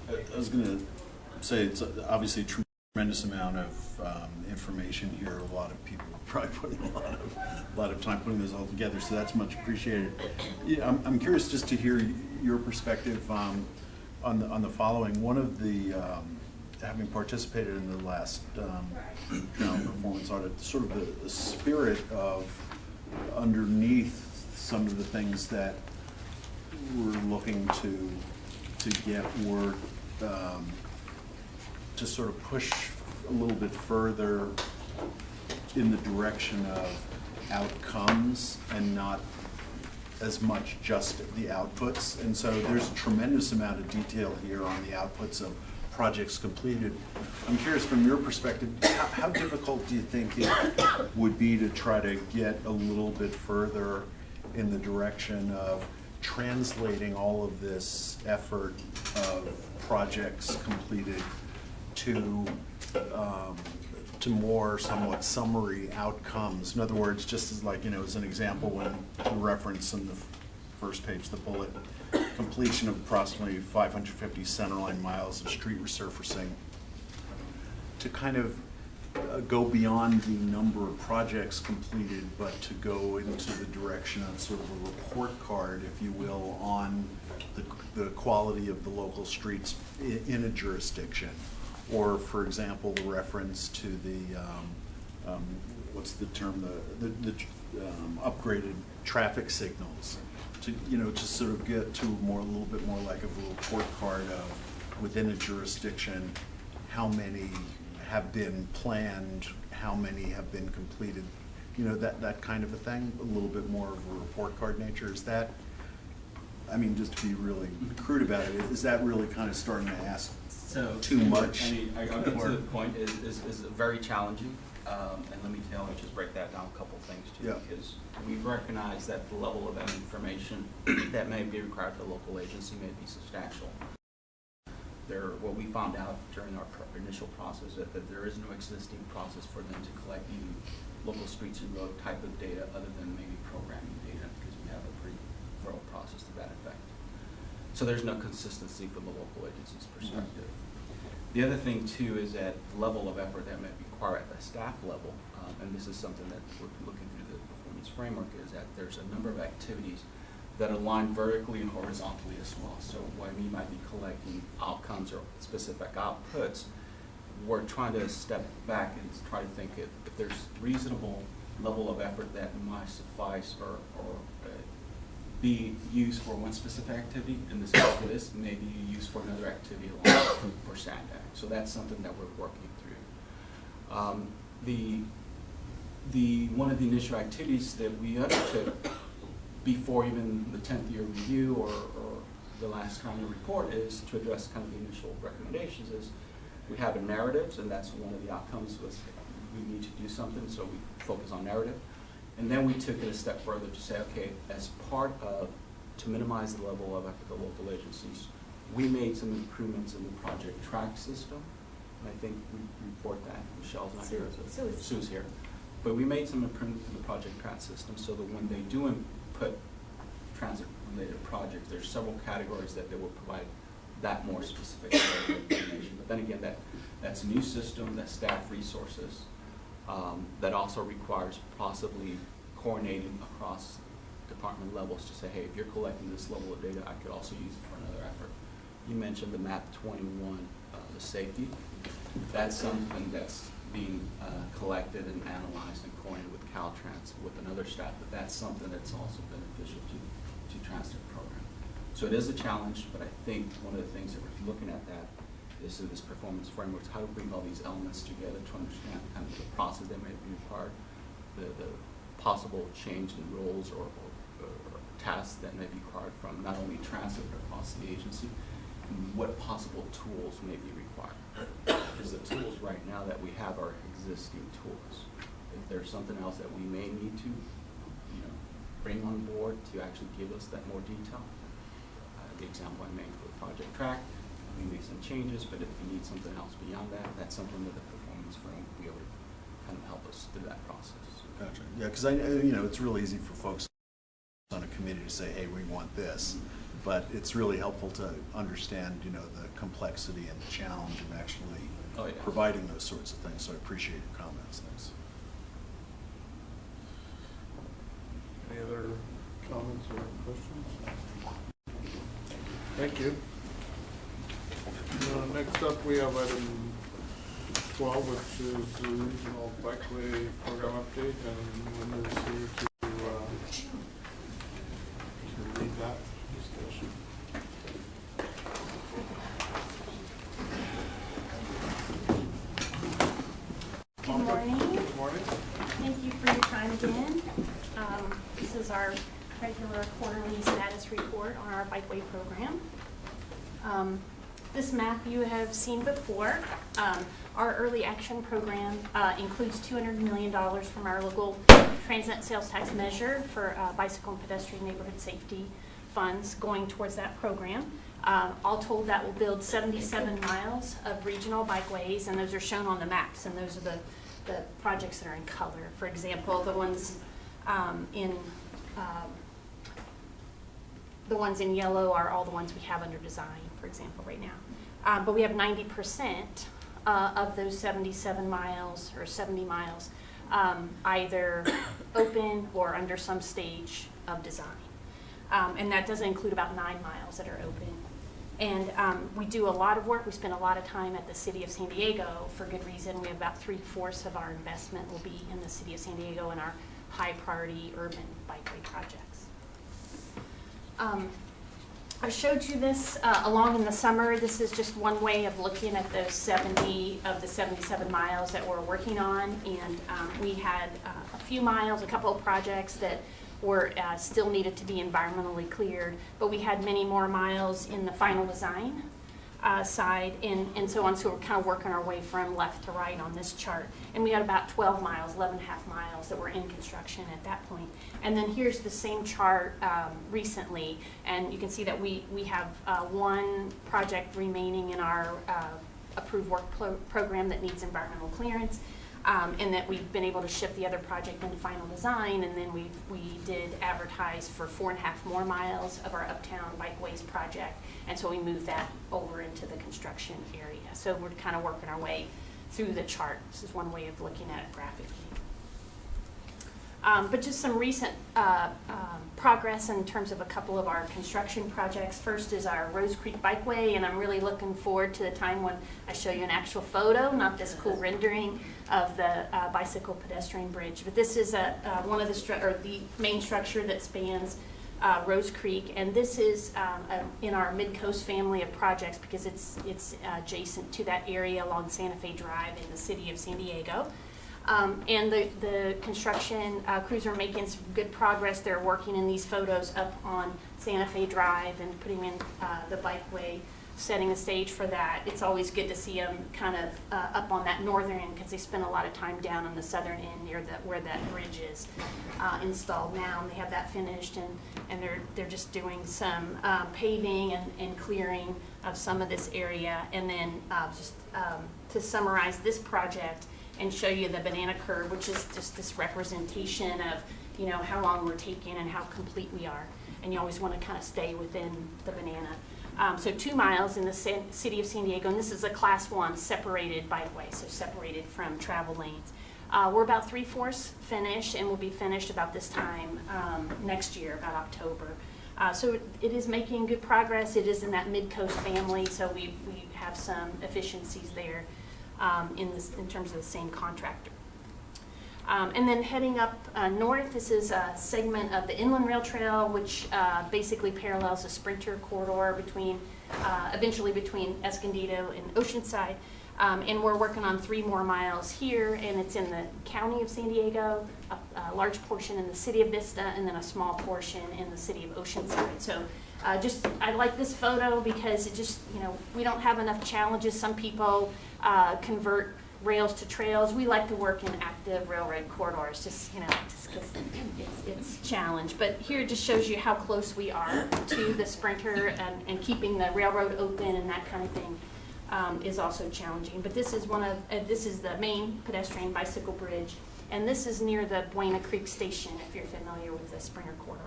I was going to say it's obviously a tremendous amount of information here. A lot of people probably putting a lot of time putting this all together, so that's much appreciated. Yeah, I'm curious just to hear your perspective on the following. One of the having participated in the last performance audit, sort of the spirit of underneath some of the things that we're looking to get were to sort of push a little bit further in the direction of outcomes and not as much just the outputs. And so there's a tremendous amount of detail here on the outputs of projects completed. I'm curious, from your perspective, how difficult do you think it would be to try to get a little bit further in the direction of translating all of this effort of projects completed to more somewhat summary outcomes? In other words, just as like, as an example, when we reference in the first page, the bullet, completion of approximately 550 centerline miles of street resurfacing, to kind of go beyond the number of projects completed, but to go into the direction of sort of a report card, if you will, on the quality of the local streets in a jurisdiction. Or, for example, the reference to the, what's the term, the upgraded traffic signals, to, just sort of get to a little bit more like a report card of, within a jurisdiction, how many have been planned, how many have been completed, that kind of a thing, a little bit more of a report card nature. Is that, just to be really crude about it, is that really kind of starting to ask too much? I'll get to the point, is very challenging, and let me just break that down a couple things too, yeah. Because we recognize that the level of information that may be required for the local agency may be substantial. What we found out during our initial process is that there is no existing process for them to collect even local streets and road type of data other than maybe programming data, because we have a pretty thorough process to that effect. So there's no consistency from the local agency's perspective. The other thing too is that the level of effort that may be required at the staff level, and this is something that we're looking through the performance framework, is that there's a number of activities that align vertically and horizontally as well. So what I mean by be collecting outcomes or specific outputs, we're trying to step back and try to think if there's reasonable level of effort that might suffice or be used for one specific activity. In this case, for this, maybe used for another activity along for SANDAG. So that's something that we're working through. One of the initial activities that we undertook before even the 10th year review or the last kind of report is to address kind of the initial recommendations is we have a narratives, and that's one of the outcomes was we need to do something, so we focus on narrative. And then we took it a step further to say, okay, as part of, to minimize the level of effort of the local agencies, we made some improvements in the project track system. And I think we report that. Michelle's not here. Sue's here. But we made some improvements in the project track system so that when they do input transit-related projects, there's several categories that they will provide that more specific information. But then again, that's a new system, that's staff resources. That also requires possibly coordinating across department levels to say, hey, if you're collecting this level of data, I could also use it for another effort. You mentioned the MAP 21, the safety. That's something that's being collected and analyzed and coordinated with Caltrans, with another staff, but that's something that's also beneficial to transit program. So it is a challenge, but I think one of the things that we're looking at that is through this performance framework, how to bring all these elements together to understand kind of the process that may be required, the possible change in roles or tasks that may be required from not only transit but across the agency, and what possible tools may be required. Because the tools right now that we have are existing tools. If there's something else that we may need to, bring on board to actually give us that more detail, the example I made for the project track, we make some changes, but if we need something else beyond that, that's something that the performance firm will be able to kind of help us through that process. Gotcha. Yeah, because it's real easy for folks on a committee to say, hey, we want this, but it's really helpful to understand, the complexity and the challenge of actually providing those sorts of things. So I appreciate your comments. Thanks. Any other comments or questions? Thank you. Next up, we have item 12, which is the regional bikeway program update, and Linda is here to lead that discussion. Good morning. Good morning. Thank you for your time again. This is our regular quarterly status report on our bikeway program. This map you have seen before. Our early action program includes $200 million from our local transit sales tax measure for bicycle and pedestrian neighborhood safety funds going towards that program. All told, that will build 77 miles of regional bikeways, and those are shown on the maps, and those are the projects that are in color. For example, the ones in yellow are all the ones we have under design, for example, right now. But we have 90% of those 77 miles or 70 miles either open or under some stage of design. And that doesn't include about 9 miles that are open. And we do a lot of work. We spend a lot of time at the City of San Diego for good reason. We have about 3/4 of our investment will be in the City of San Diego in our high priority urban bikeway projects. I showed you this along in the summer. This is just one way of looking at those 70 of the 77 miles that we're working on. And we had a few miles, a couple of projects that were still needed to be environmentally cleared, but we had many more miles in the final design side and so on. So we're kind of working our way from left to right on this chart. And we had about 12 miles, 11.5 miles that were in construction at that point. And then here's the same chart recently, and you can see that we have one project remaining in our approved work program that needs environmental clearance. And that we've been able to shift the other project into final design, and then we did advertise for 4.5 more miles of our Uptown Bikeways project, and so we moved that over into the construction area. So we're kind of working our way through the chart. This is one way of looking at it graphically. But just some recent progress in terms of a couple of our construction projects. First is our Rose Creek Bikeway, and I'm really looking forward to the time when I show you an actual photo, not this cool rendering of the bicycle pedestrian bridge. But this is one of the main structure that spans Rose Creek, and this is in our Mid-Coast family of projects because it's adjacent to that area along Santa Fe Drive in the City of San Diego. And the construction crews are making some good progress. They're working in these photos up on Santa Fe Drive and putting in the bikeway, setting the stage for that. It's always good to see them kind of up on that northern end because they spend a lot of time down on the southern end near where that bridge is installed now. And they have that finished, and they're just doing some paving and clearing of some of this area. And then just to summarize this project and show you the banana curve, which is just this representation of, how long we're taking and how complete we are. And you always want to kind of stay within the banana. So 2 miles in the City of San Diego, and this is a Class 1 separated bikeway, so separated from travel lanes. We're about 3/4 finished, and we'll be finished about this time next year, about October. So it is making good progress. It is in that Mid-Coast family, so we have some efficiencies there. In terms of the same contractor. And then heading up north, this is a segment of the Inland Rail Trail, which basically parallels the Sprinter corridor between, eventually between Escondido and Oceanside. And we're working on 3 more miles here, and it's in the county of San Diego, a large portion in the city of Vista, and then a small portion in the city of Oceanside. So I like this photo because it just, we don't have enough challenges. Some people convert rails to trails. We like to work in active railroad corridors, just because it's a challenge. But here it just shows you how close we are to the Sprinter, and keeping the railroad open and that kind of thing is also challenging. But this is this is the main pedestrian bicycle bridge, and this is near the Buena Creek Station, if you're familiar with the Sprinter corridor.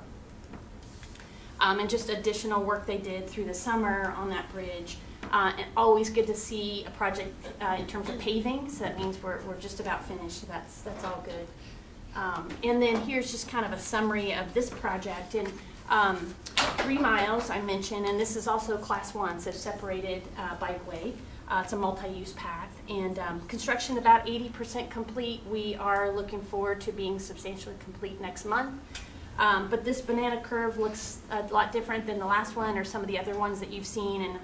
And just additional work they did through the summer on that bridge. And always good to see a project in terms of paving, so that means we're just about finished, so that's all good. And then here's just kind of a summary of this project. And 3 miles I mentioned, and this is also class 1, so separated bikeway. It's a multi-use path, and construction about 80% complete. We are looking forward to being substantially complete next month. But this banana curve looks a lot different than the last one or some of the other ones that you've seen, and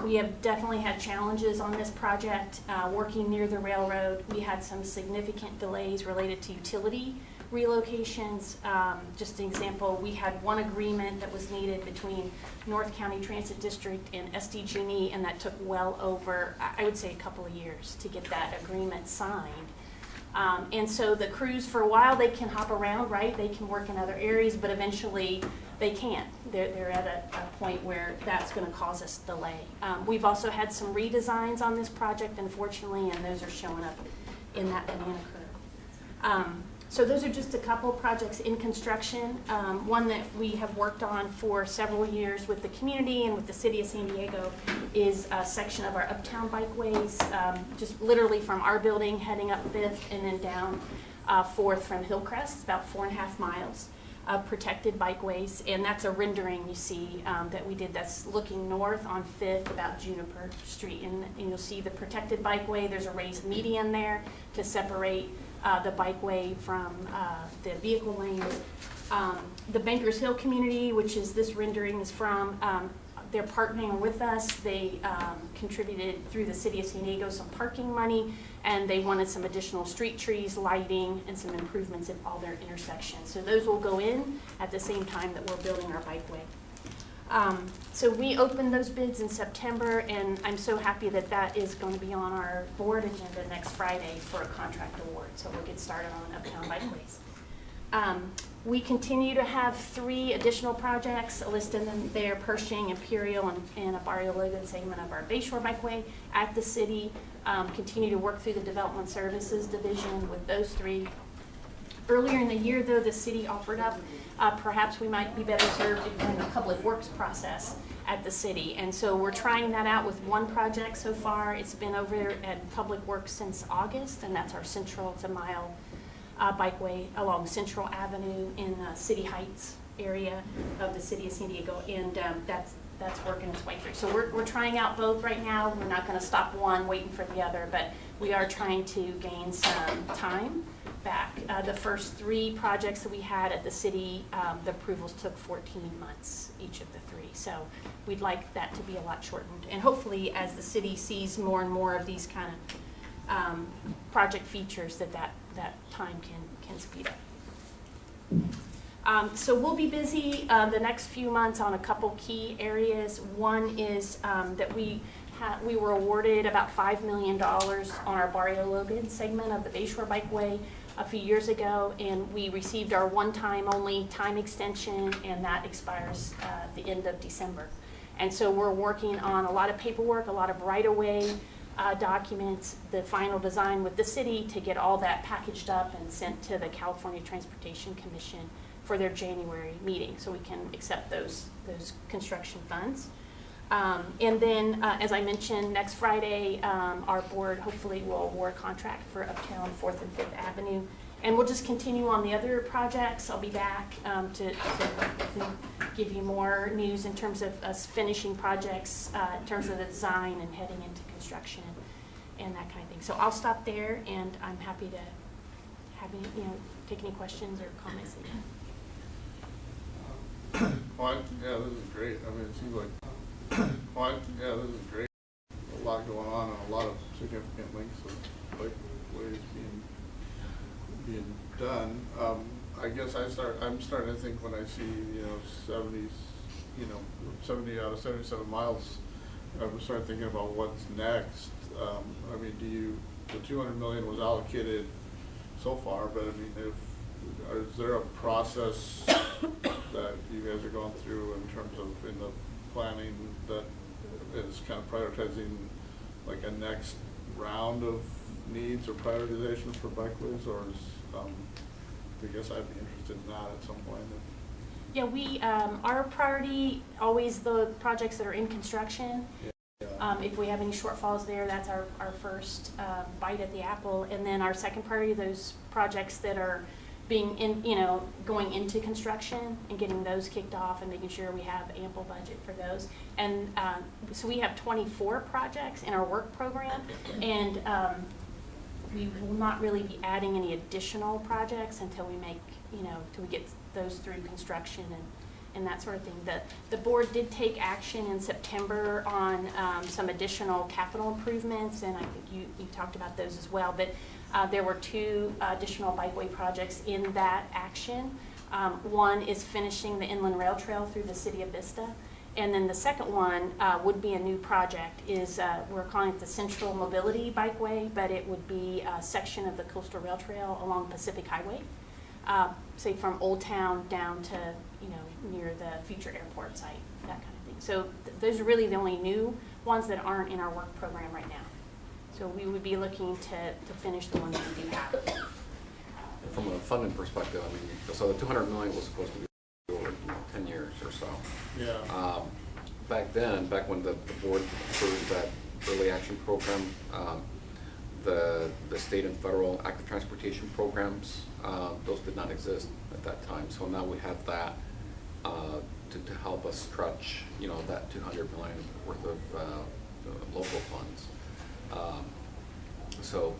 we have definitely had challenges on this project working near the railroad. We had some significant delays related to utility relocations. Just an example, we had one agreement that was needed between North County Transit District and SDG&E, and that took well over, I would say, a couple of years to get that agreement signed. And so the crews, for a while, they can hop around, right? They can work in other areas, but eventually they can't. They're at a point where that's going to cause us delay. We've also had some redesigns on this project, unfortunately, and those are showing up in that banana curve. So those are just a couple projects in construction. One that we have worked on for several years with the community and with the city of San Diego is a section of our uptown bikeways, just literally from our building heading up 5th and then down 4th from Hillcrest. It's about 4.5 miles of protected bikeways, and that's a rendering you see that we did that's looking north on 5th about Juniper Street, and you'll see the protected bikeway. There's a raised median there to separate the bikeway from the vehicle lanes. The Bankers Hill community, which is this rendering is from, they're partnering with us. They contributed through the city of San Diego some parking money, and they wanted some additional street trees, lighting, and some improvements at all their intersections. So those will go in at the same time that we're building our bikeway. So we opened those bids in September, and I'm so happy that that is going to be on our board agenda next Friday for a contract award. So we'll get started on uptown bikeways. We continue to have 3 additional projects listed in there: Pershing, Imperial, and a Barrio Logan segment of our Bayshore Bikeway at the city. Continue to work through the Development Services Division with those 3. Earlier in the year, though, the city offered up perhaps we might be better served if we're in the public works process at the city. And so we're trying that out with one project so far. It's been over at Public Works since August, and that's our Central, it's a mile bikeway along Central Avenue in City Heights area of the city of San Diego, and that's working its way through. So we're trying out both right now. We're not going to stop one waiting for the other, but we are trying to gain some time back. The first 3 projects that we had at the city, the approvals took 14 months, each of the 3. So we'd like that to be a lot shortened. And hopefully, as the city sees more and more of these kind of project features, that time can speed up. So we'll be busy the next few months on a couple key areas. One is that we were awarded about $5 million on our Barrio Logan segment of the Bayshore Bikeway a few years ago, and we received our one-time only time extension, and that expires at the end of December. And so we're working on a lot of paperwork, a lot of right-of-way documents, the final design with the city to get all that packaged up and sent to the California Transportation Commission for their January meeting, so we can accept those construction funds. And then, as I mentioned, next Friday, our board hopefully will award a contract for Uptown 4th and 5th Avenue. And we'll just continue on the other projects. I'll be back to give you more news in terms of us finishing projects, in terms of the design and heading into construction and that kind of thing. So I'll stop there, and I'm happy to have any, take any questions or comments that you have. Well, yeah, this is great. I mean, it seems like, yeah, this is great. A lot going on and a lot of significant links of ways being done. I guess I'm starting to think when I see 70 out of 77 miles, I'm starting thinking about what's next. I mean, the 200 million was allocated so far, but I mean, is there a process that you guys are going through in terms of in the planning that is kind of prioritizing like a next round of needs or prioritization for bikeways, or is, I guess I'd be interested in that at some point. Yeah, we, our priority, always the projects that are in construction. Yeah. If we have any shortfalls there, that's our first bite at the apple. And then our second priority, those projects that are being going into construction and getting those kicked off and making sure we have ample budget for those. And so we have 24 projects in our work program, and we will not really be adding any additional projects until we make, till we get those through construction and that sort of thing. The board did take action in September on some additional capital improvements, and I think you talked about those as well. But there were 2 additional bikeway projects in that action. One is finishing the inland rail trail through the city of Vista. And then the second one would be a new project. We're calling it the Central Mobility Bikeway, but it would be a section of the Coastal Rail Trail along Pacific Highway, say from Old Town down to near the future airport site, that kind of thing. So those are really the only new ones that aren't in our work program right now. So we would be looking to finish the ones we do have. From a funding perspective, I mean, so the 200 million was supposed to be over 10 years or so. Yeah. Back when the board approved that early action program, the state and federal active transportation programs, those did not exist at that time. So now we have that to help us stretch, that 200 million worth of local funds. So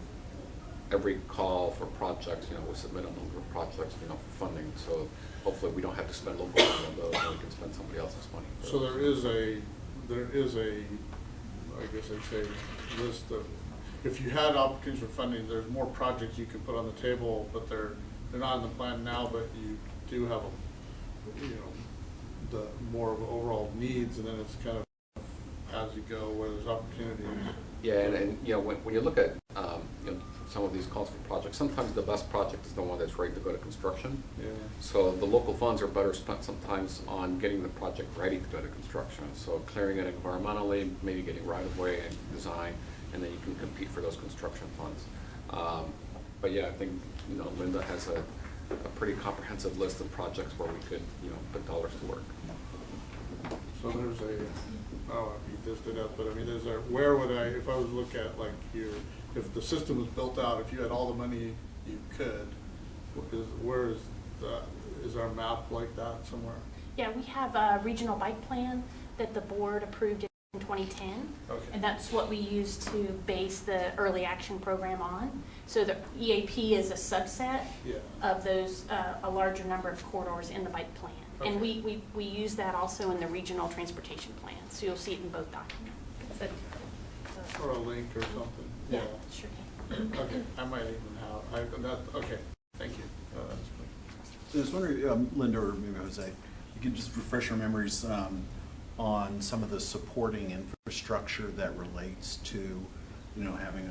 every call for projects, we submit a number of projects, for funding. So hopefully we don't have to spend local money on those, and we can spend somebody else's money. So there is a, I guess I'd say, list of, if you had opportunities for funding, there's more projects you can put on the table, but they're not in the plan now, but you do have the more of overall needs, and then it's kind of as you go where there's opportunities. Yeah, and when you look at some of these calls for projects, sometimes the best project is the one that's ready to go to construction. Yeah. So the local funds are better spent sometimes on getting the project ready to go to construction. So clearing it environmentally, maybe getting right of way and design, and then you can compete for those construction funds. But yeah, I think Linda has a pretty comprehensive list of projects where we could put dollars to work. So there's I beat this to death, but I mean, where would I, if I was to look at like if the system was built out, if you had all the money you could, is our map like that somewhere? Yeah, we have a regional bike plan that the board approved in 2010. Okay. And that's what we use to base the early action program on. So the EAP is a subset of those, a larger number of corridors in the bike plan. Okay. And we use that also in the regional transportation plan. So you'll see it in both documents. Or a link or something. Yeah, sure can. Okay, I might even have, okay, thank you. That's great. So I was wondering, Linda or maybe Jose, you could just refresh our memories on some of the supporting infrastructure that relates to, having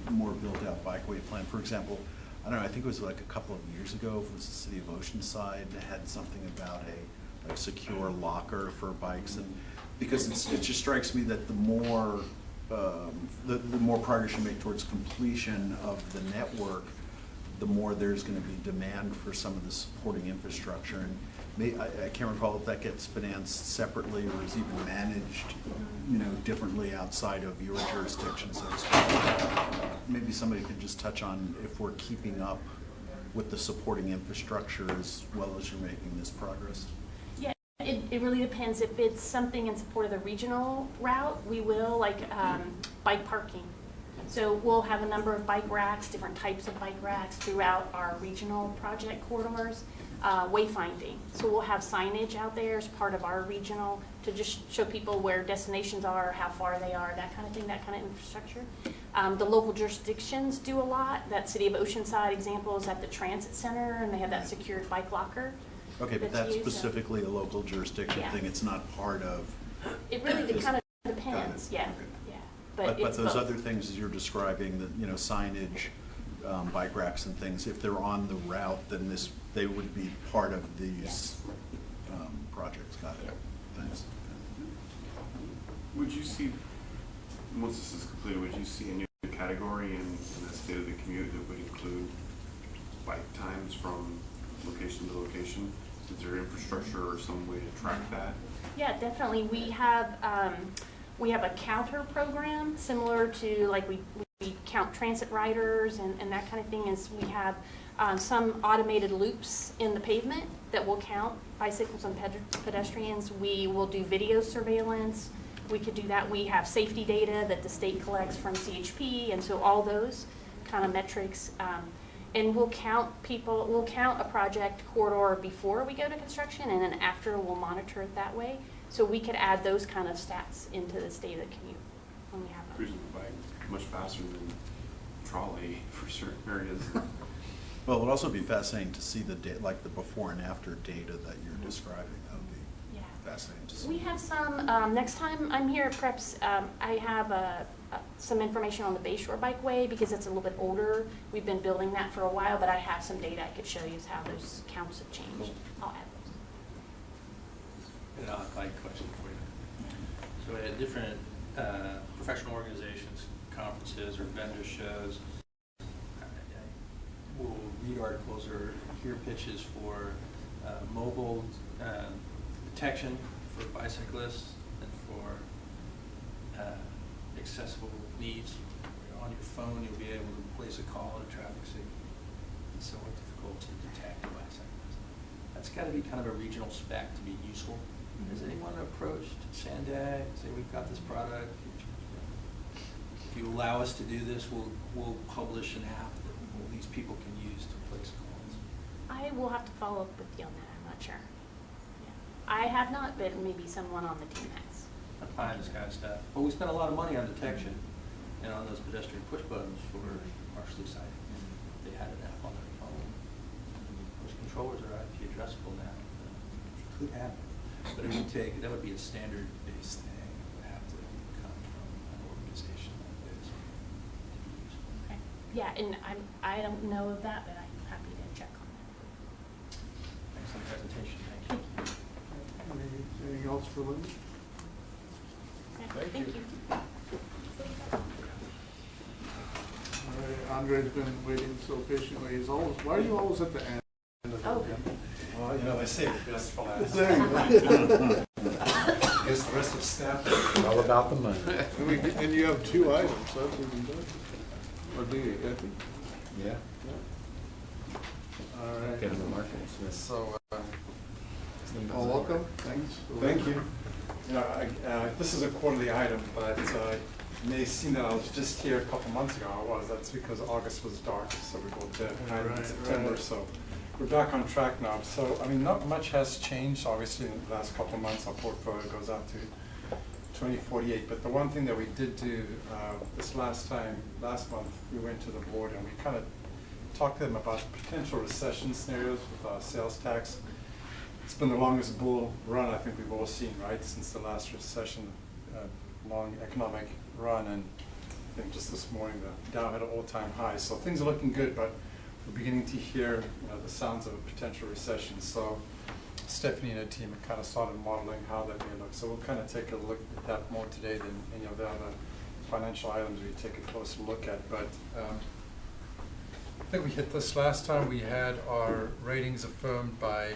a more built-out bikeway plan. For example, I don't know, I think it was like a couple of years ago, it was the city of Oceanside that had something about a secure locker for bikes, and because it just strikes me that the more progress you make towards completion of the network, the more there's going to be demand for some of the supporting infrastructure. And I can't recall if that gets financed separately or is even managed, differently outside of your jurisdiction. So maybe somebody could just touch on if we're keeping up with the supporting infrastructure as well as you're making this progress. Yeah, it really depends. If it's something in support of the regional route, we will, like bike parking. So we'll have a number of bike racks, different types of bike racks throughout our regional project corridors. Wayfinding. So we'll have signage out there as part of our regional to just show people where destinations are, how far they are, that kind of thing, that kind of infrastructure. The local jurisdictions do a lot. That City of Oceanside example is at the Transit Center, and they have that secured bike locker. Okay, but that's used, specifically a local jurisdiction Yeah. thing. It's not part of. It really kind of depends. Yeah, Okay. yeah. But it's those both. other things as you're describing, the signage, bike racks and things, if they're on the route, then they would be part of these Yes. projects. Got it. Thanks. Would you see, once this is completed, would you see a new category in the state of the commute that would include bike times from location to location? Is there infrastructure or some way to track that? Yeah, definitely. We have a counter program similar to like we count transit riders and that kind of thing. Is we have some automated loops in the pavement that will count bicycles and pedestrians. We will do video surveillance. We could do that. We have safety data that the state collects from CHP, and so all those kind of metrics. And we'll count a project corridor before we go to construction, and then after we'll monitor it that way. So we could add those kind of stats into the state of the commute when we have them. Cruising the bike much faster than trolley for certain areas. Well, it would also be fascinating to see the like the before and after data that you're describing. That would be fascinating to see. We have some, next time I'm here at Preps, I have some information on the Bayshore Bikeway because it's a little bit older. We've been building that for a while, but I have some data I could show you how those counts have changed. I'll add those. And I'll have a question for you. So at different professional organizations, conferences, or vendor shows, we'll read articles or hear pitches for mobile detection for bicyclists and for accessible needs. On your phone, you'll be able to place a call at a traffic signal. It's somewhat difficult to detect a bicyclist. That's got to be kind of a regional spec to be useful. Has anyone approached Sandag and say, we've got this product? If you allow us to do this, we'll publish an app that all these people can use to place calls. I will have to follow up with you on that. I'm not sure. Yeah. I have not, but maybe someone on the team has. I'm behind this kind of stuff. But we spent a lot of money on detection and on those pedestrian push buttons for partially sighted. They had an app on their phone. Those controllers are IP addressable now. Could happen. But it would take, that would be a standard-based thing. It would have to come from an organization like this to be useful. Okay. Yeah, and I don't know of that, but I'm happy to check on that. Excellent presentation. Thank you. Anything else for Linda? Thank you. All right, Andre's been waiting so patiently. Why are you always at the end of the agenda? Well, they say the best for last. There you go. Guess the rest of staff is all about the money. And you have 2 items, so that's even better. Or do you, Kathy? Yeah. All right. Get in the market. So, Well, welcome. Thanks. thank you. This is a quarterly item, but it may seem that I was just here a couple months ago. That's because August was dark, so we go to hide in September. Right. So we're back on track now. So, not much has changed. Obviously, in the last couple of months, our portfolio goes out to 2048. But the one thing that we did do this last month, we went to the board and we kind of talked to them about potential recession scenarios with our sales tax. It's been the longest bull run I think we've all seen, right, since the last recession, long economic run, and I think just this morning the Dow had an all-time high. So things are looking good, but we're beginning to hear the sounds of a potential recession. So Stephanie and her team have kind of started modeling how that may look. So we'll kind of take a look at that more today than any of the other financial items we take a closer look at. But I think we hit this last time. We had our ratings affirmed by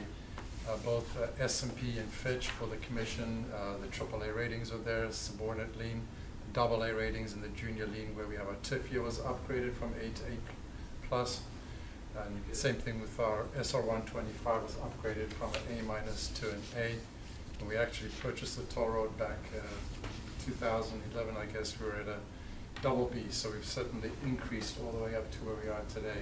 both S&P and Fitch for the commission. The AAA ratings were there, subordinate lien, AA ratings, and the junior lien, where we have our TIF year was upgraded from A to A+. And same thing with our SR 125 was upgraded from an A- to an A. And we actually purchased the toll road back 2011, I guess. We were at a double B, so we've certainly increased all the way up to where we are today.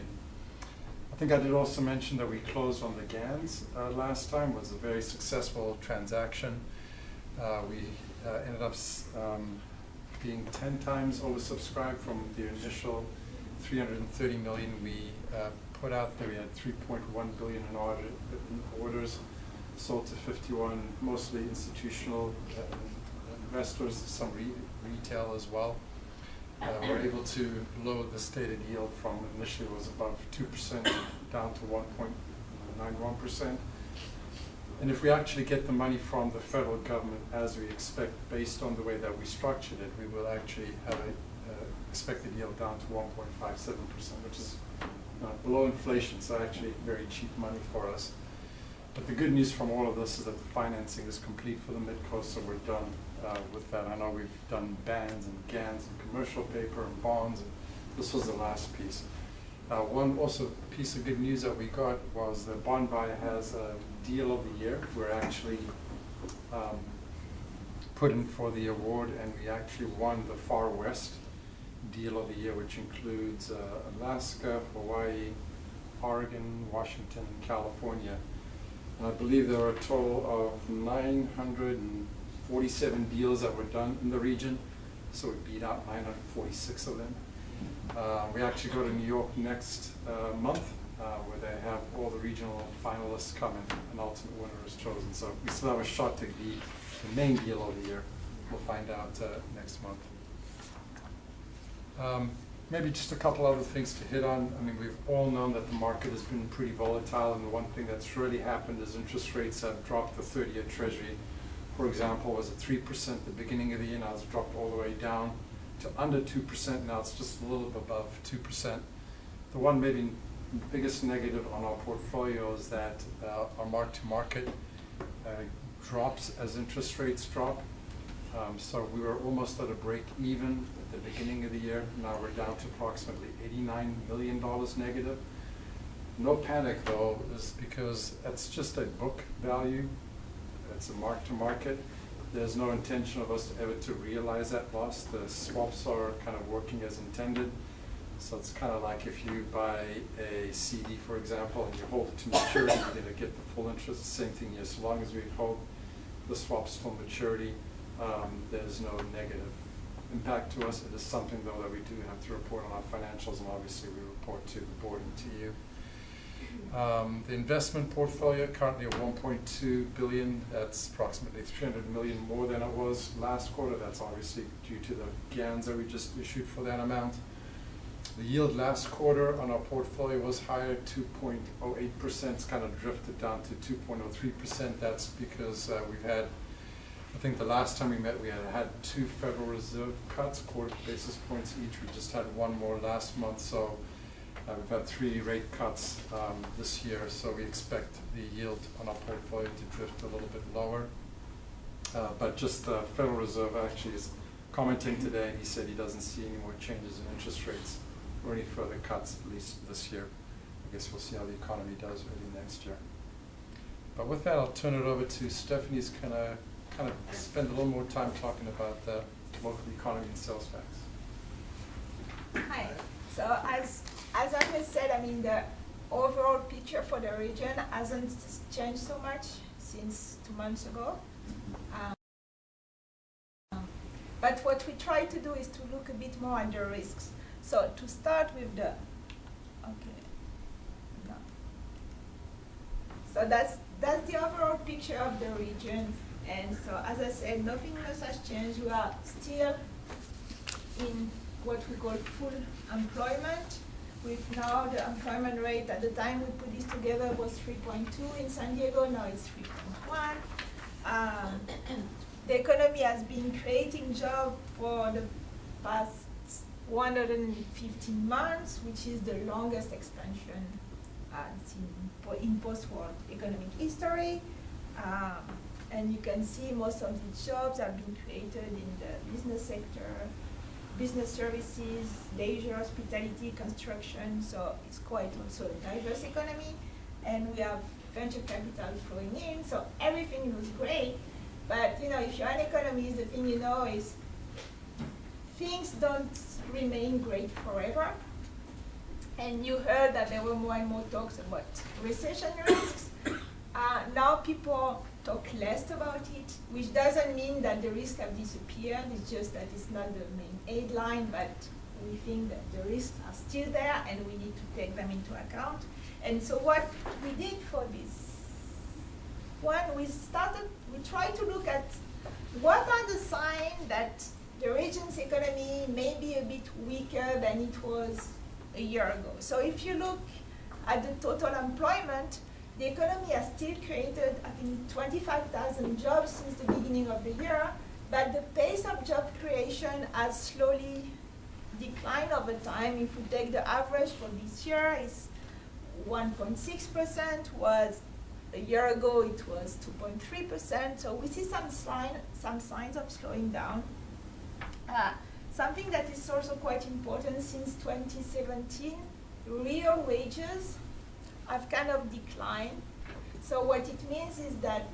I think I did also mention that we closed on the GANs last time. It was a very successful transaction. We ended up being 10 times oversubscribed from the initial 330 million we put out there. We had 3.1 billion in orders, sold to 51, mostly institutional investors, some retail as well. We're able to lower the stated yield from initially was above 2% down to 1.91%. And if we actually get the money from the federal government as we expect, based on the way that we structured it, we will actually have a expected yield down to 1.57%, which is below inflation, so actually very cheap money for us. But the good news from all of this is that the financing is complete for the Mid-Coast, so we're done with that. I know we've done bands and GANs and commercial paper and bonds, and this was the last piece. One also piece of good news that we got was the bond buyer has a deal of the year. We're actually put in for the award, and we actually won the Far West deal of the year, which includes Alaska, Hawaii, Oregon, Washington, and California. And I believe there were a total of 947 deals that were done in the region, so we beat out 946 of them. We actually go to New York next month, where they have all the regional finalists come and an ultimate winner is chosen. So we still have a shot to be the main deal of the year. We'll find out next month. Maybe just a couple other things to hit on. I mean, we've all known that the market has been pretty volatile, and the one thing that's really happened is interest rates have dropped. The 30-year Treasury, for example, was at 3% at the beginning of the year. Now it's dropped all the way down to under 2%. Now it's just a little bit above 2%. The one maybe biggest negative on our portfolio is that our mark-to-market drops as interest rates drop. So we were almost at a break even at the beginning of the year. Now we're down to approximately $89 million negative. No panic though, is because it's just a book value. It's a mark-to-market. There's no intention of us ever to realize that loss. The swaps are kind of working as intended. So it's kind of like if you buy a CD, for example, and you hold it to maturity, you're going to get the full interest. Same thing here. So long as we hold the swaps till maturity, there's no negative impact to us. It is something, though, that we do have to report on our financials, and obviously we report to the board and to you. The investment portfolio currently at $1.2 billion. That's approximately $300 million more than it was last quarter. That's obviously due to the GANs that we just issued for that amount. The yield last quarter on our portfolio was higher, 2.08%. It's kind of drifted down to 2.03%. That's because we've had, I think the last time we met, we had 2 Federal Reserve cuts, quarter basis points each. We just had one more last month, so we've had 3 rate cuts this year. So we expect the yield on our portfolio to drift a little bit lower. But just the Federal Reserve actually is commenting today, and he said he doesn't see any more changes in interest rates or any further cuts, at least this year. I guess we'll see how the economy does early next year. But with that, I'll turn it over to Stephanie, who's kind of spend a little more time talking about the local economy and sales tax. Hi. So as Ahmed said, I mean, the overall picture for the region hasn't changed so much since 2 months ago. But what we try to do is to look a bit more at the risks. So to start with the, so that's the overall picture of the region. And so, as I said, nothing much has changed. We are still in what we call full employment. With now the employment rate at the time we put this together was 3.2 in San Diego. Now it's 3.1. The economy has been creating jobs for the past 115 months, which is the longest expansion in post-war economic history. And you can see most of the jobs have been created in the business sector, business services, leisure, hospitality, construction. So it's quite also a diverse economy. And we have venture capital flowing in. So everything looks great. But you know, if you're an economist, the thing you know is things don't remain great forever. And you heard that there were more and more talks about recession risks. Now people talk less about it, which doesn't mean that the risks have disappeared. It's just that it's not the main headline, but we think that the risks are still there and we need to take them into account. And so what we did for this one, we tried to look at what are the signs that the region's economy may be a bit weaker than it was a year ago. So if you look at the total employment, the economy has still created, I think, 25,000 jobs since the beginning of the year, but the pace of job creation has slowly declined over time. If we take the average for this year, it's 1.6%, was a year ago it was 2.3%, so we see some signs of slowing down. Something that is also quite important since 2017, real wages have kind of declined. So what it means is that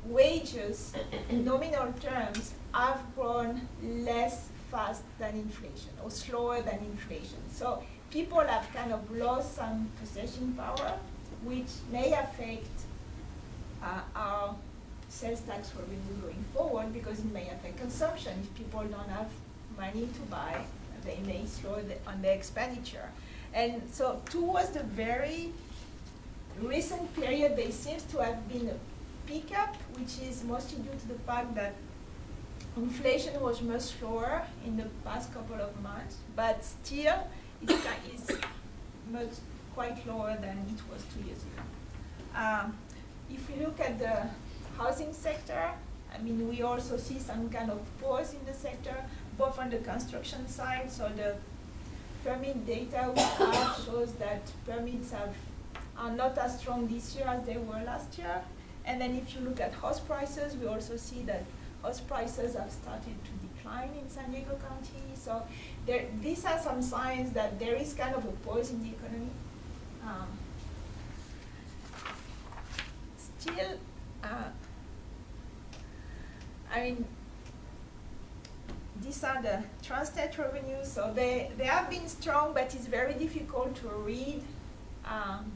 wages in nominal terms have grown less fast than inflation or slower than inflation. So people have kind of lost some purchasing power, which may affect our sales tax revenue going forward, because it may affect consumption. If people don't have money to buy, they may slow on their expenditure. And so towards the very recent period, there seems to have been a pickup, which is mostly due to the fact that inflation was much slower in the past couple of months, but still it's quite lower than it was 2 years ago. If we look at the housing sector, I mean, we also see some kind of pause in the sector, both on the construction side. So the permit data we have shows that permits are not as strong this year as they were last year. And then if you look at house prices, we also see that house prices have started to decline in San Diego County. So these are some signs that there is kind of a pause in the economy. Still, I mean, these are the transstate revenues. So they have been strong, but it's very difficult to read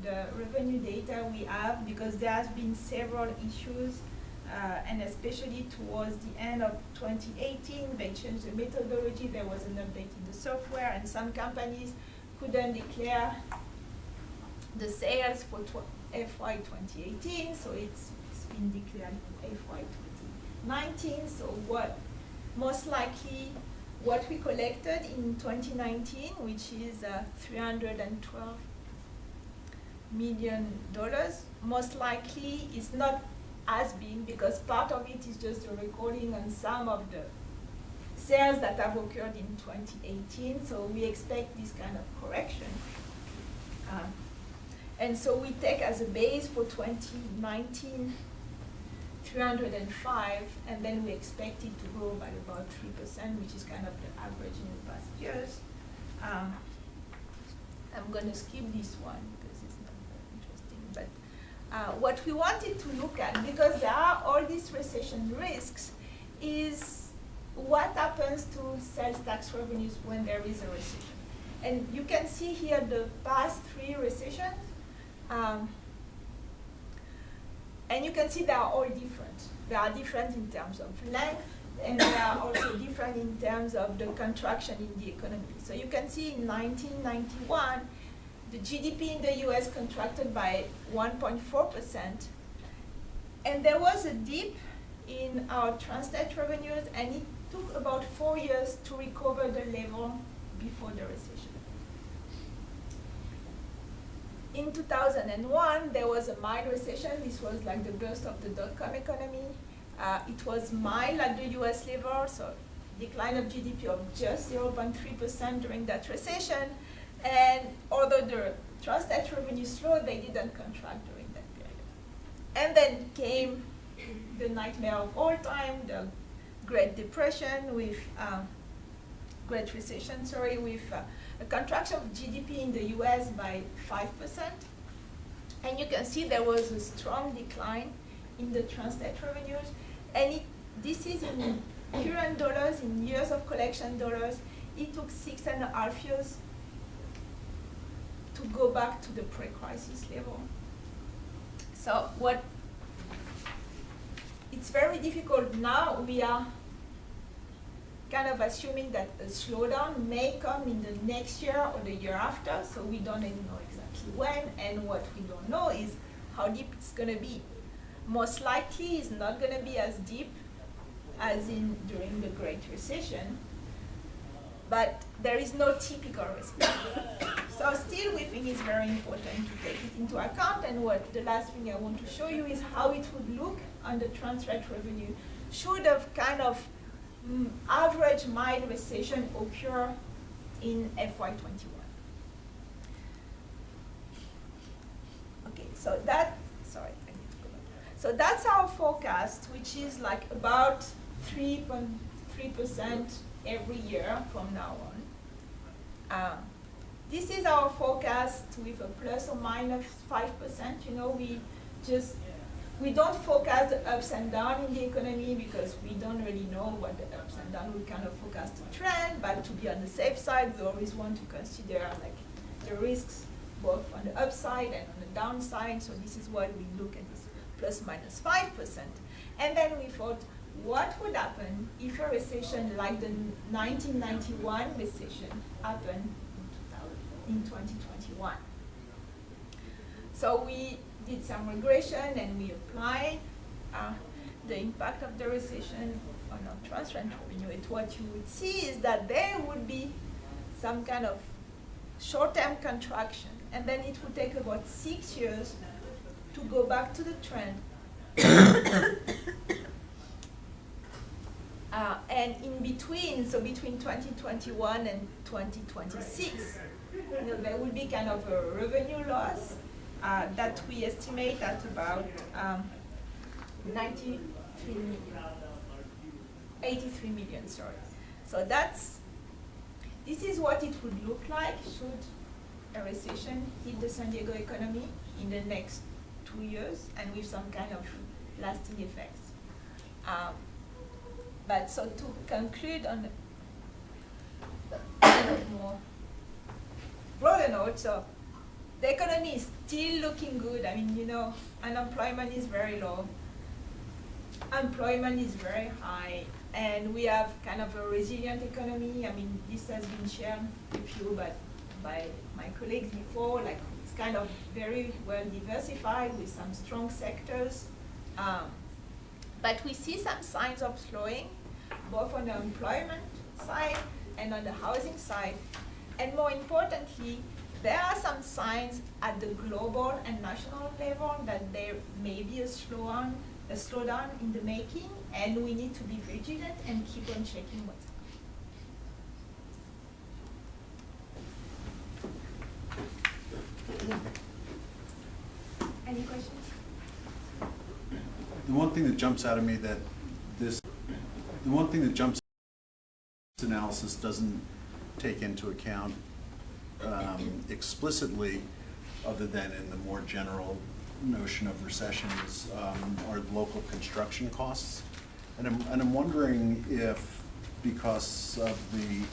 the revenue data we have, because there has been several issues, and especially towards the end of 2018, they changed the methodology. There was an update in the software, and some companies couldn't declare the sales for FY 2018, so it's been declared in FY 2019. So most likely what we collected in 2019, which is $312 million, most likely is not as big, because part of it is just a recording on some of the sales that have occurred in 2018. So we expect this kind of correction. And so we take as a base for 2019 305, and then we expect it to grow by about 3%, which is kind of the average in the past years. I'm going to skip this one because it's not very interesting. But what we wanted to look at, because there are all these recession risks, is what happens to sales tax revenues when there is a recession. And you can see here the past 3 recessions. And you can see they are all different. They are different in terms of length, and they are also different in terms of the contraction in the economy. So you can see in 1991, the GDP in the US contracted by 1.4%. And there was a dip in our transstate revenues, and it took about 4 years to recover the level before the recession. In 2001, there was a mild recession. This was like the burst of the dot-com economy. It was mild at the US level, so decline of GDP of just 0.3% during that recession. And although the transstate revenue slowed, they didn't contract during that period. And then came the nightmare of all time, the Great Depression with, Great Recession, sorry, with a contraction of GDP in the US by 5%. And you can see there was a strong decline in the transstate revenues. And this is in current dollars, in years of collection dollars, it took 6.5 years to go back to the pre-crisis level. So it's very difficult now. We are kind of assuming that a slowdown may come in the next year or the year after, so we don't even know exactly when, and what we don't know is how deep it's going to be. Most likely it's not going to be as deep as during the Great Recession, but there is no typical recession. So still we think it's very important to take it into account, and the last thing I want to show you is how it would look on the transfer revenue should a kind of average mild recession occur in FY21. Okay, so so that's our forecast, which is like about 3.3% every year from now on. This is our forecast with a plus or minus 5%. You know, we don't forecast the ups and downs in the economy because we don't really know what the ups and downs. We kind of forecast the trend, but to be on the safe side, we always want to consider like the risks both on the upside and on the downside. So this is why we look at this plus minus 5%. And then we thought, what would happen if a recession like the 1991 recession happened in 2021? So we did some regression and we applied the impact of the recession on our transfer revenue. And what you would see is that there would be some kind of short-term contraction, and then it would take about 6 years to go back to the trend. And in between, so between 2021 and 2026, there will be kind of a revenue loss that we estimate at about 83 million, sorry. So this is what it would look like should a recession hit the San Diego economy in the next 2 years and with some kind of lasting effects. But so to conclude on a more broader note, so the economy is still looking good. I mean, you know, unemployment is very low, employment is very high, and we have kind of a resilient economy. I mean, this has been shared with you by my colleagues before. Like, it's kind of very well diversified with some strong sectors. But we see some signs of slowing, both on the employment side and on the housing side. And more importantly, there are some signs at the global and national level that there may be a slowdown in the making, and we need to be vigilant and keep on checking what's happening. Any questions? The one thing that jumps out at me that this analysis doesn't take into account explicitly, other than in the more general notion of recession, is are local construction costs. And I'm wondering if, because of the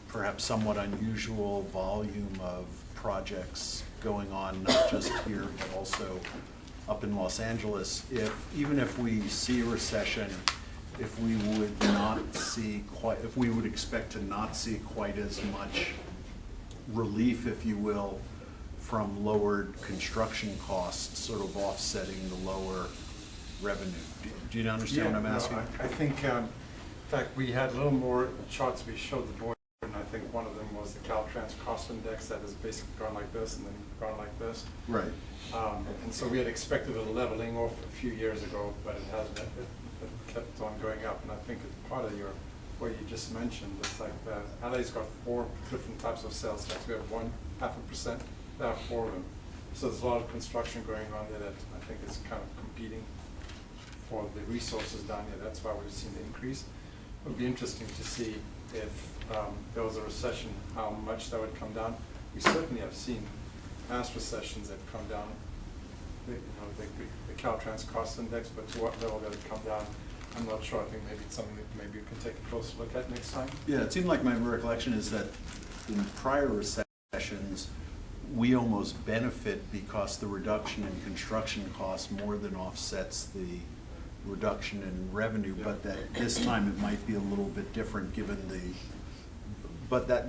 perhaps somewhat unusual volume of projects going on, not just here, but also up in Los Angeles, even if we see a recession, if we would expect to not see quite as much relief, if you will, from lowered construction costs, sort of offsetting the lower revenue. Do you understand what I'm asking? No, I think, in fact, we had a little more charts we showed the board, and I think one of them was the Caltrans cost index that has basically gone like this and then gone like this. Right. And so we had expected a leveling off a few years ago, but it hasn't. It kept on going up, and I think it's part of what you just mentioned. It's like LA's got 4 different types of sales tax. We have 0.5%. There are 4 of them. So there's a lot of construction going on there that I think is kind of competing for the resources down here. That's why we've seen the increase. It would be interesting to see if there was a recession, how much that would come down. We certainly have seen past recessions that come down, the Caltrans cost index, but to what level that would come down, I'm not sure. I think maybe it's something that maybe we can take a closer look at next time. Yeah, it seemed like my recollection is that in prior recessions, we almost benefit because the reduction in construction costs more than offsets the reduction in revenue, but that this time it might be a little bit different given the, but that,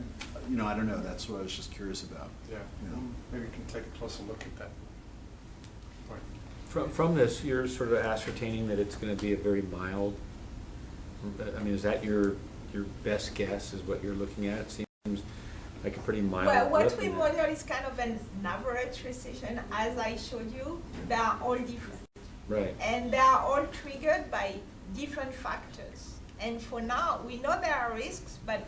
you know, I don't know, that's what I was just curious about. Yeah, maybe we can take a closer look at that. From this, you're sort of ascertaining that it's going to be a very mild, I mean, is that your best guess is what you're looking at? It seems like a pretty mild. Well, what we model is kind of an average recession. As I showed you, they are all different. Right. And they are all triggered by different factors. And for now, we know there are risks, but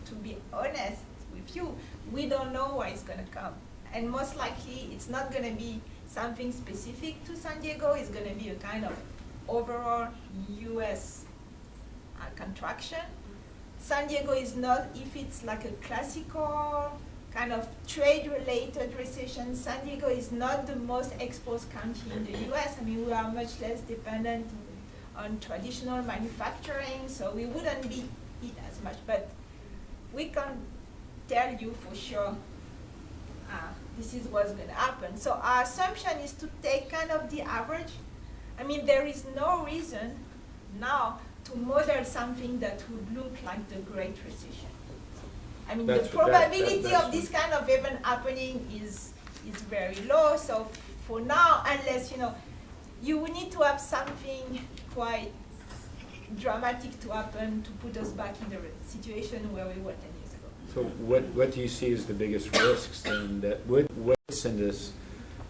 to be honest with you, we don't know where it's going to come. And most likely, it's not going to be something specific to San Diego. It's going to be a kind of overall U.S. contraction. San Diego is not, if it's like a classical kind of trade-related recession, San Diego is not the most exposed county in the U.S. I mean, we are much less dependent on traditional manufacturing, so we wouldn't be hit as much. But we can tell you for sure this is what's going to happen. So our assumption is to take kind of the average. I mean, there is no reason now to model something that would look like the Great Recession. I mean, the probability of this kind of event happening is very low. So for now, unless, you know, you would need to have something quite dramatic to happen to put us back in the situation where we were 10 years ago. So what do you see as the biggest risks then that would send us,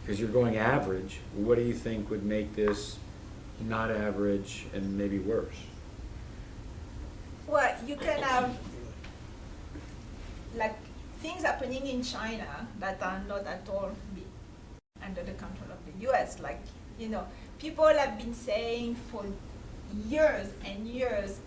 because you're going average, what do you think would make this not average and maybe worse? Well, you can have like things happening in China that are not at all under the control of the US. Like, you know, people have been saying for years and years,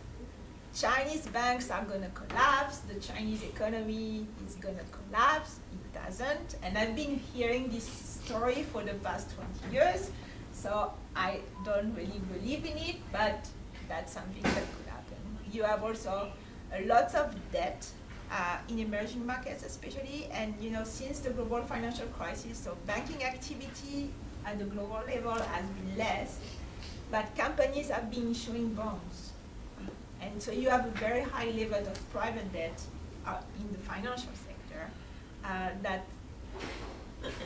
Chinese banks are going to collapse, the Chinese economy is going to collapse. It doesn't. And I've been hearing this story for the past 20 years, so I don't really believe in it, but that's something that could happen. You have also lots of debt in emerging markets especially, and you know, since the global financial crisis, so banking activity at the global level has been less, but companies have been issuing bonds. And so you have a very high level of private debt in the financial sector that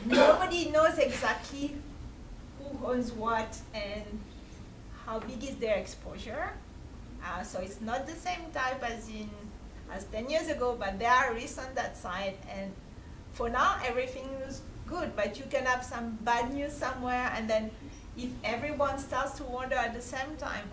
nobody knows exactly who owns what and how big is their exposure. So it's not the same type as 10 years ago, but there are risks on that side. And for now, everything is good, but you can have some bad news somewhere, and then if everyone starts to wonder at the same time,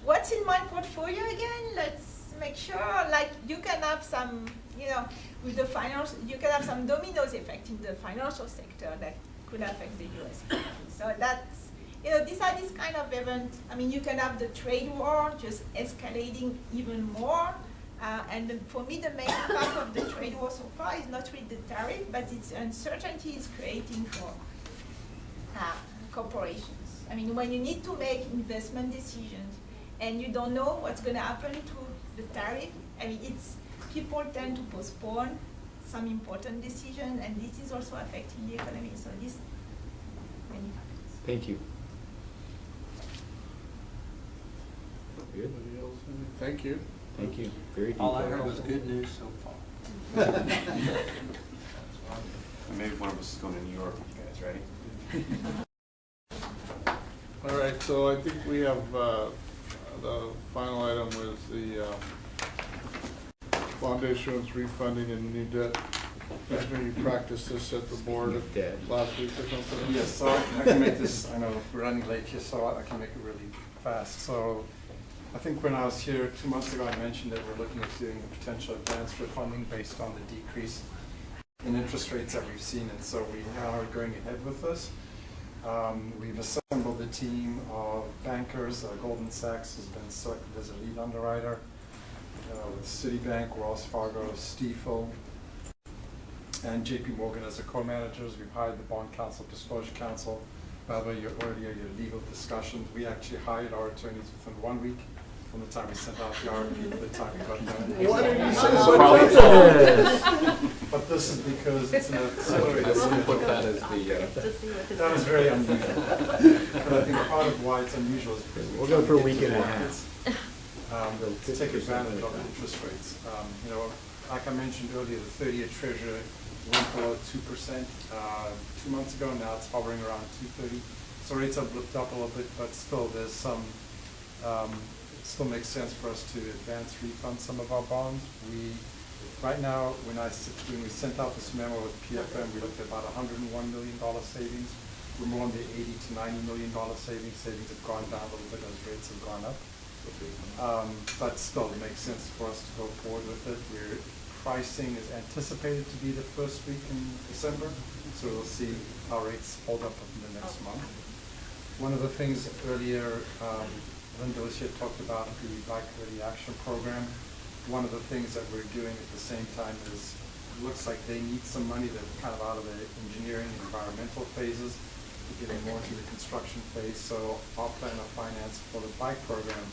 what's in my portfolio again? Let's make sure, like you can have some, you know, with the financial, you can have some dominoes effect in the financial sector that could affect the US economy. So that's, you know, these are these kind of events. I mean, you can have the trade war just escalating even more. And for me, the main impact of the trade war so far is not really the tariff, but it's uncertainty it's creating for corporations. I mean, when you need to make investment decisions and you don't know what's going to happen to the tariff, I mean, people tend to postpone some important decisions, and this is also affecting the economy. So this many factors. Thank you. Good. Anybody else? Thank you. Thank you. Very All detailed. I heard was good news so far. Maybe one of us is going to New York with you guys, right? All right, so I think we have the final item was the bond issuance, refunding, and new debt. Commissioner, you practiced this at the board last week or something? Yes, so I can make this, I know we're running late here, so I can make it really fast. So I think when I was here 2 months ago, I mentioned that we're looking at doing a potential advance refunding based on the decrease in interest rates that we've seen, and so we are going ahead with this. We've assembled a team of bankers. Goldman Sachs has been selected as a lead underwriter, with Citibank, Wells Fargo, Stifel, and JP Morgan as the co-managers. We've hired the Bond Counsel, Disclosure Counsel, by the way, your legal discussions, we actually hired our attorneys within 1 week from the time we sent out the RFP to the time we got done. Why didn't you say so? But this is because it's an accelerated. I wouldn't put that as That was very unusual. But I think part of why it's unusual is because We'll go for a week and a half. To take advantage of interest rates. Like I mentioned earlier, the 30-year treasury went below 2% 2 months ago. Now it's hovering around 2.30. So rates have blipped up a little bit, but still there's some. It still makes sense for us to advance refund some of our bonds. Right now, when we sent out this memo with PFM, we looked at about $101 million savings. We're more on the $80 to $90 million savings. Savings have gone down a little bit as rates have gone up. But still, it makes sense for us to go forward with it. Pricing is anticipated to be the first week in December, so we'll see how rates hold up in the next month. One of the things earlier, Linda was here talked about the Bike Ready Action Program. One of the things that we're doing at the same time is, it looks like they need some money that's kind of out of the engineering and environmental phases, getting more into the construction phase. So our plan of finance for the bike program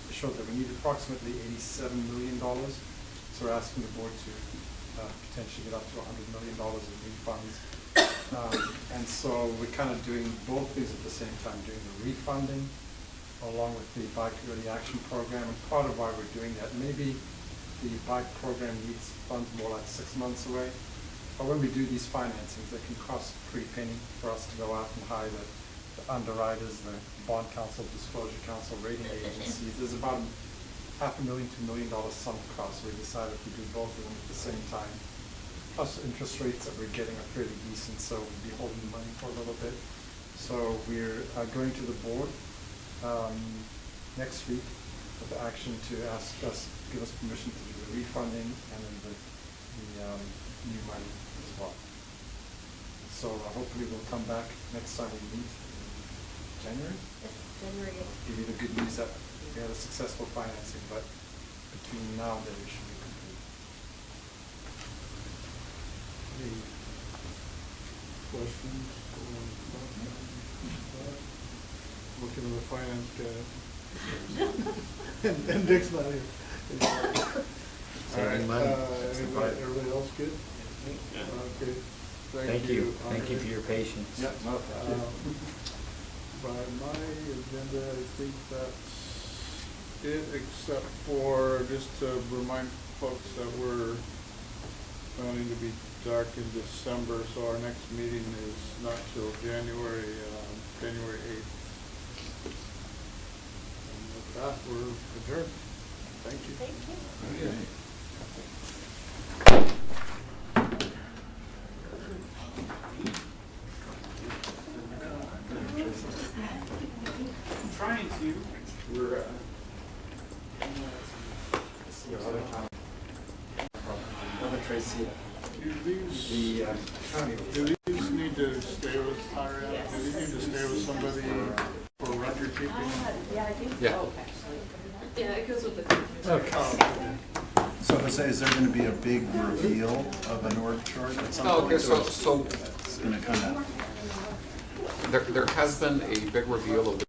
showed that we need approximately $87 million. So we're asking the board to potentially get up to $100 million in refunds. And so we're kind of doing both things at the same time, doing the refunding along with the Bike Early Action Program. And part of why we're doing that, maybe the bike program needs funds more like 6 months away. But when we do these financings, they can cost a pretty penny for us to go out and hire the underwriters, the bond counsel, disclosure counsel, rating agencies. There's about $500,000 to $1 million sunk cost. We decided to do both of them at the same time. Plus interest rates that we're getting are fairly decent, so we'll be holding the money for a little bit. So we're going to the board next week with the action to give us permission to do the refunding and then the new money as well. So hopefully we'll come back next time we meet. January? Yes, January. Give you the good news that we had a successful financing, but between now and then we should be complete. Any questions? Looking at the finance guy. and Dick's not here. All right. Everybody else good? Yeah. Okay. Thank you. Thank you for your patience. Yeah. No, thank you. By my agenda, I think that's it, except for just to remind folks that we're planning to be dark in December, so our next meeting is not till January 8th. And with that, we're adjourned. Thank you. Thank you. Okay. Trying to. We're Tracy. Do these need to stay with Tyra? Yes. Do these need to stay with somebody for record keeping? Yeah, I think Yeah. so. Yeah, it goes with the. Okay. So Jose, is there going to be a big reveal of an org chart at some point? Okay, so It's going to come out. there has been a big reveal of the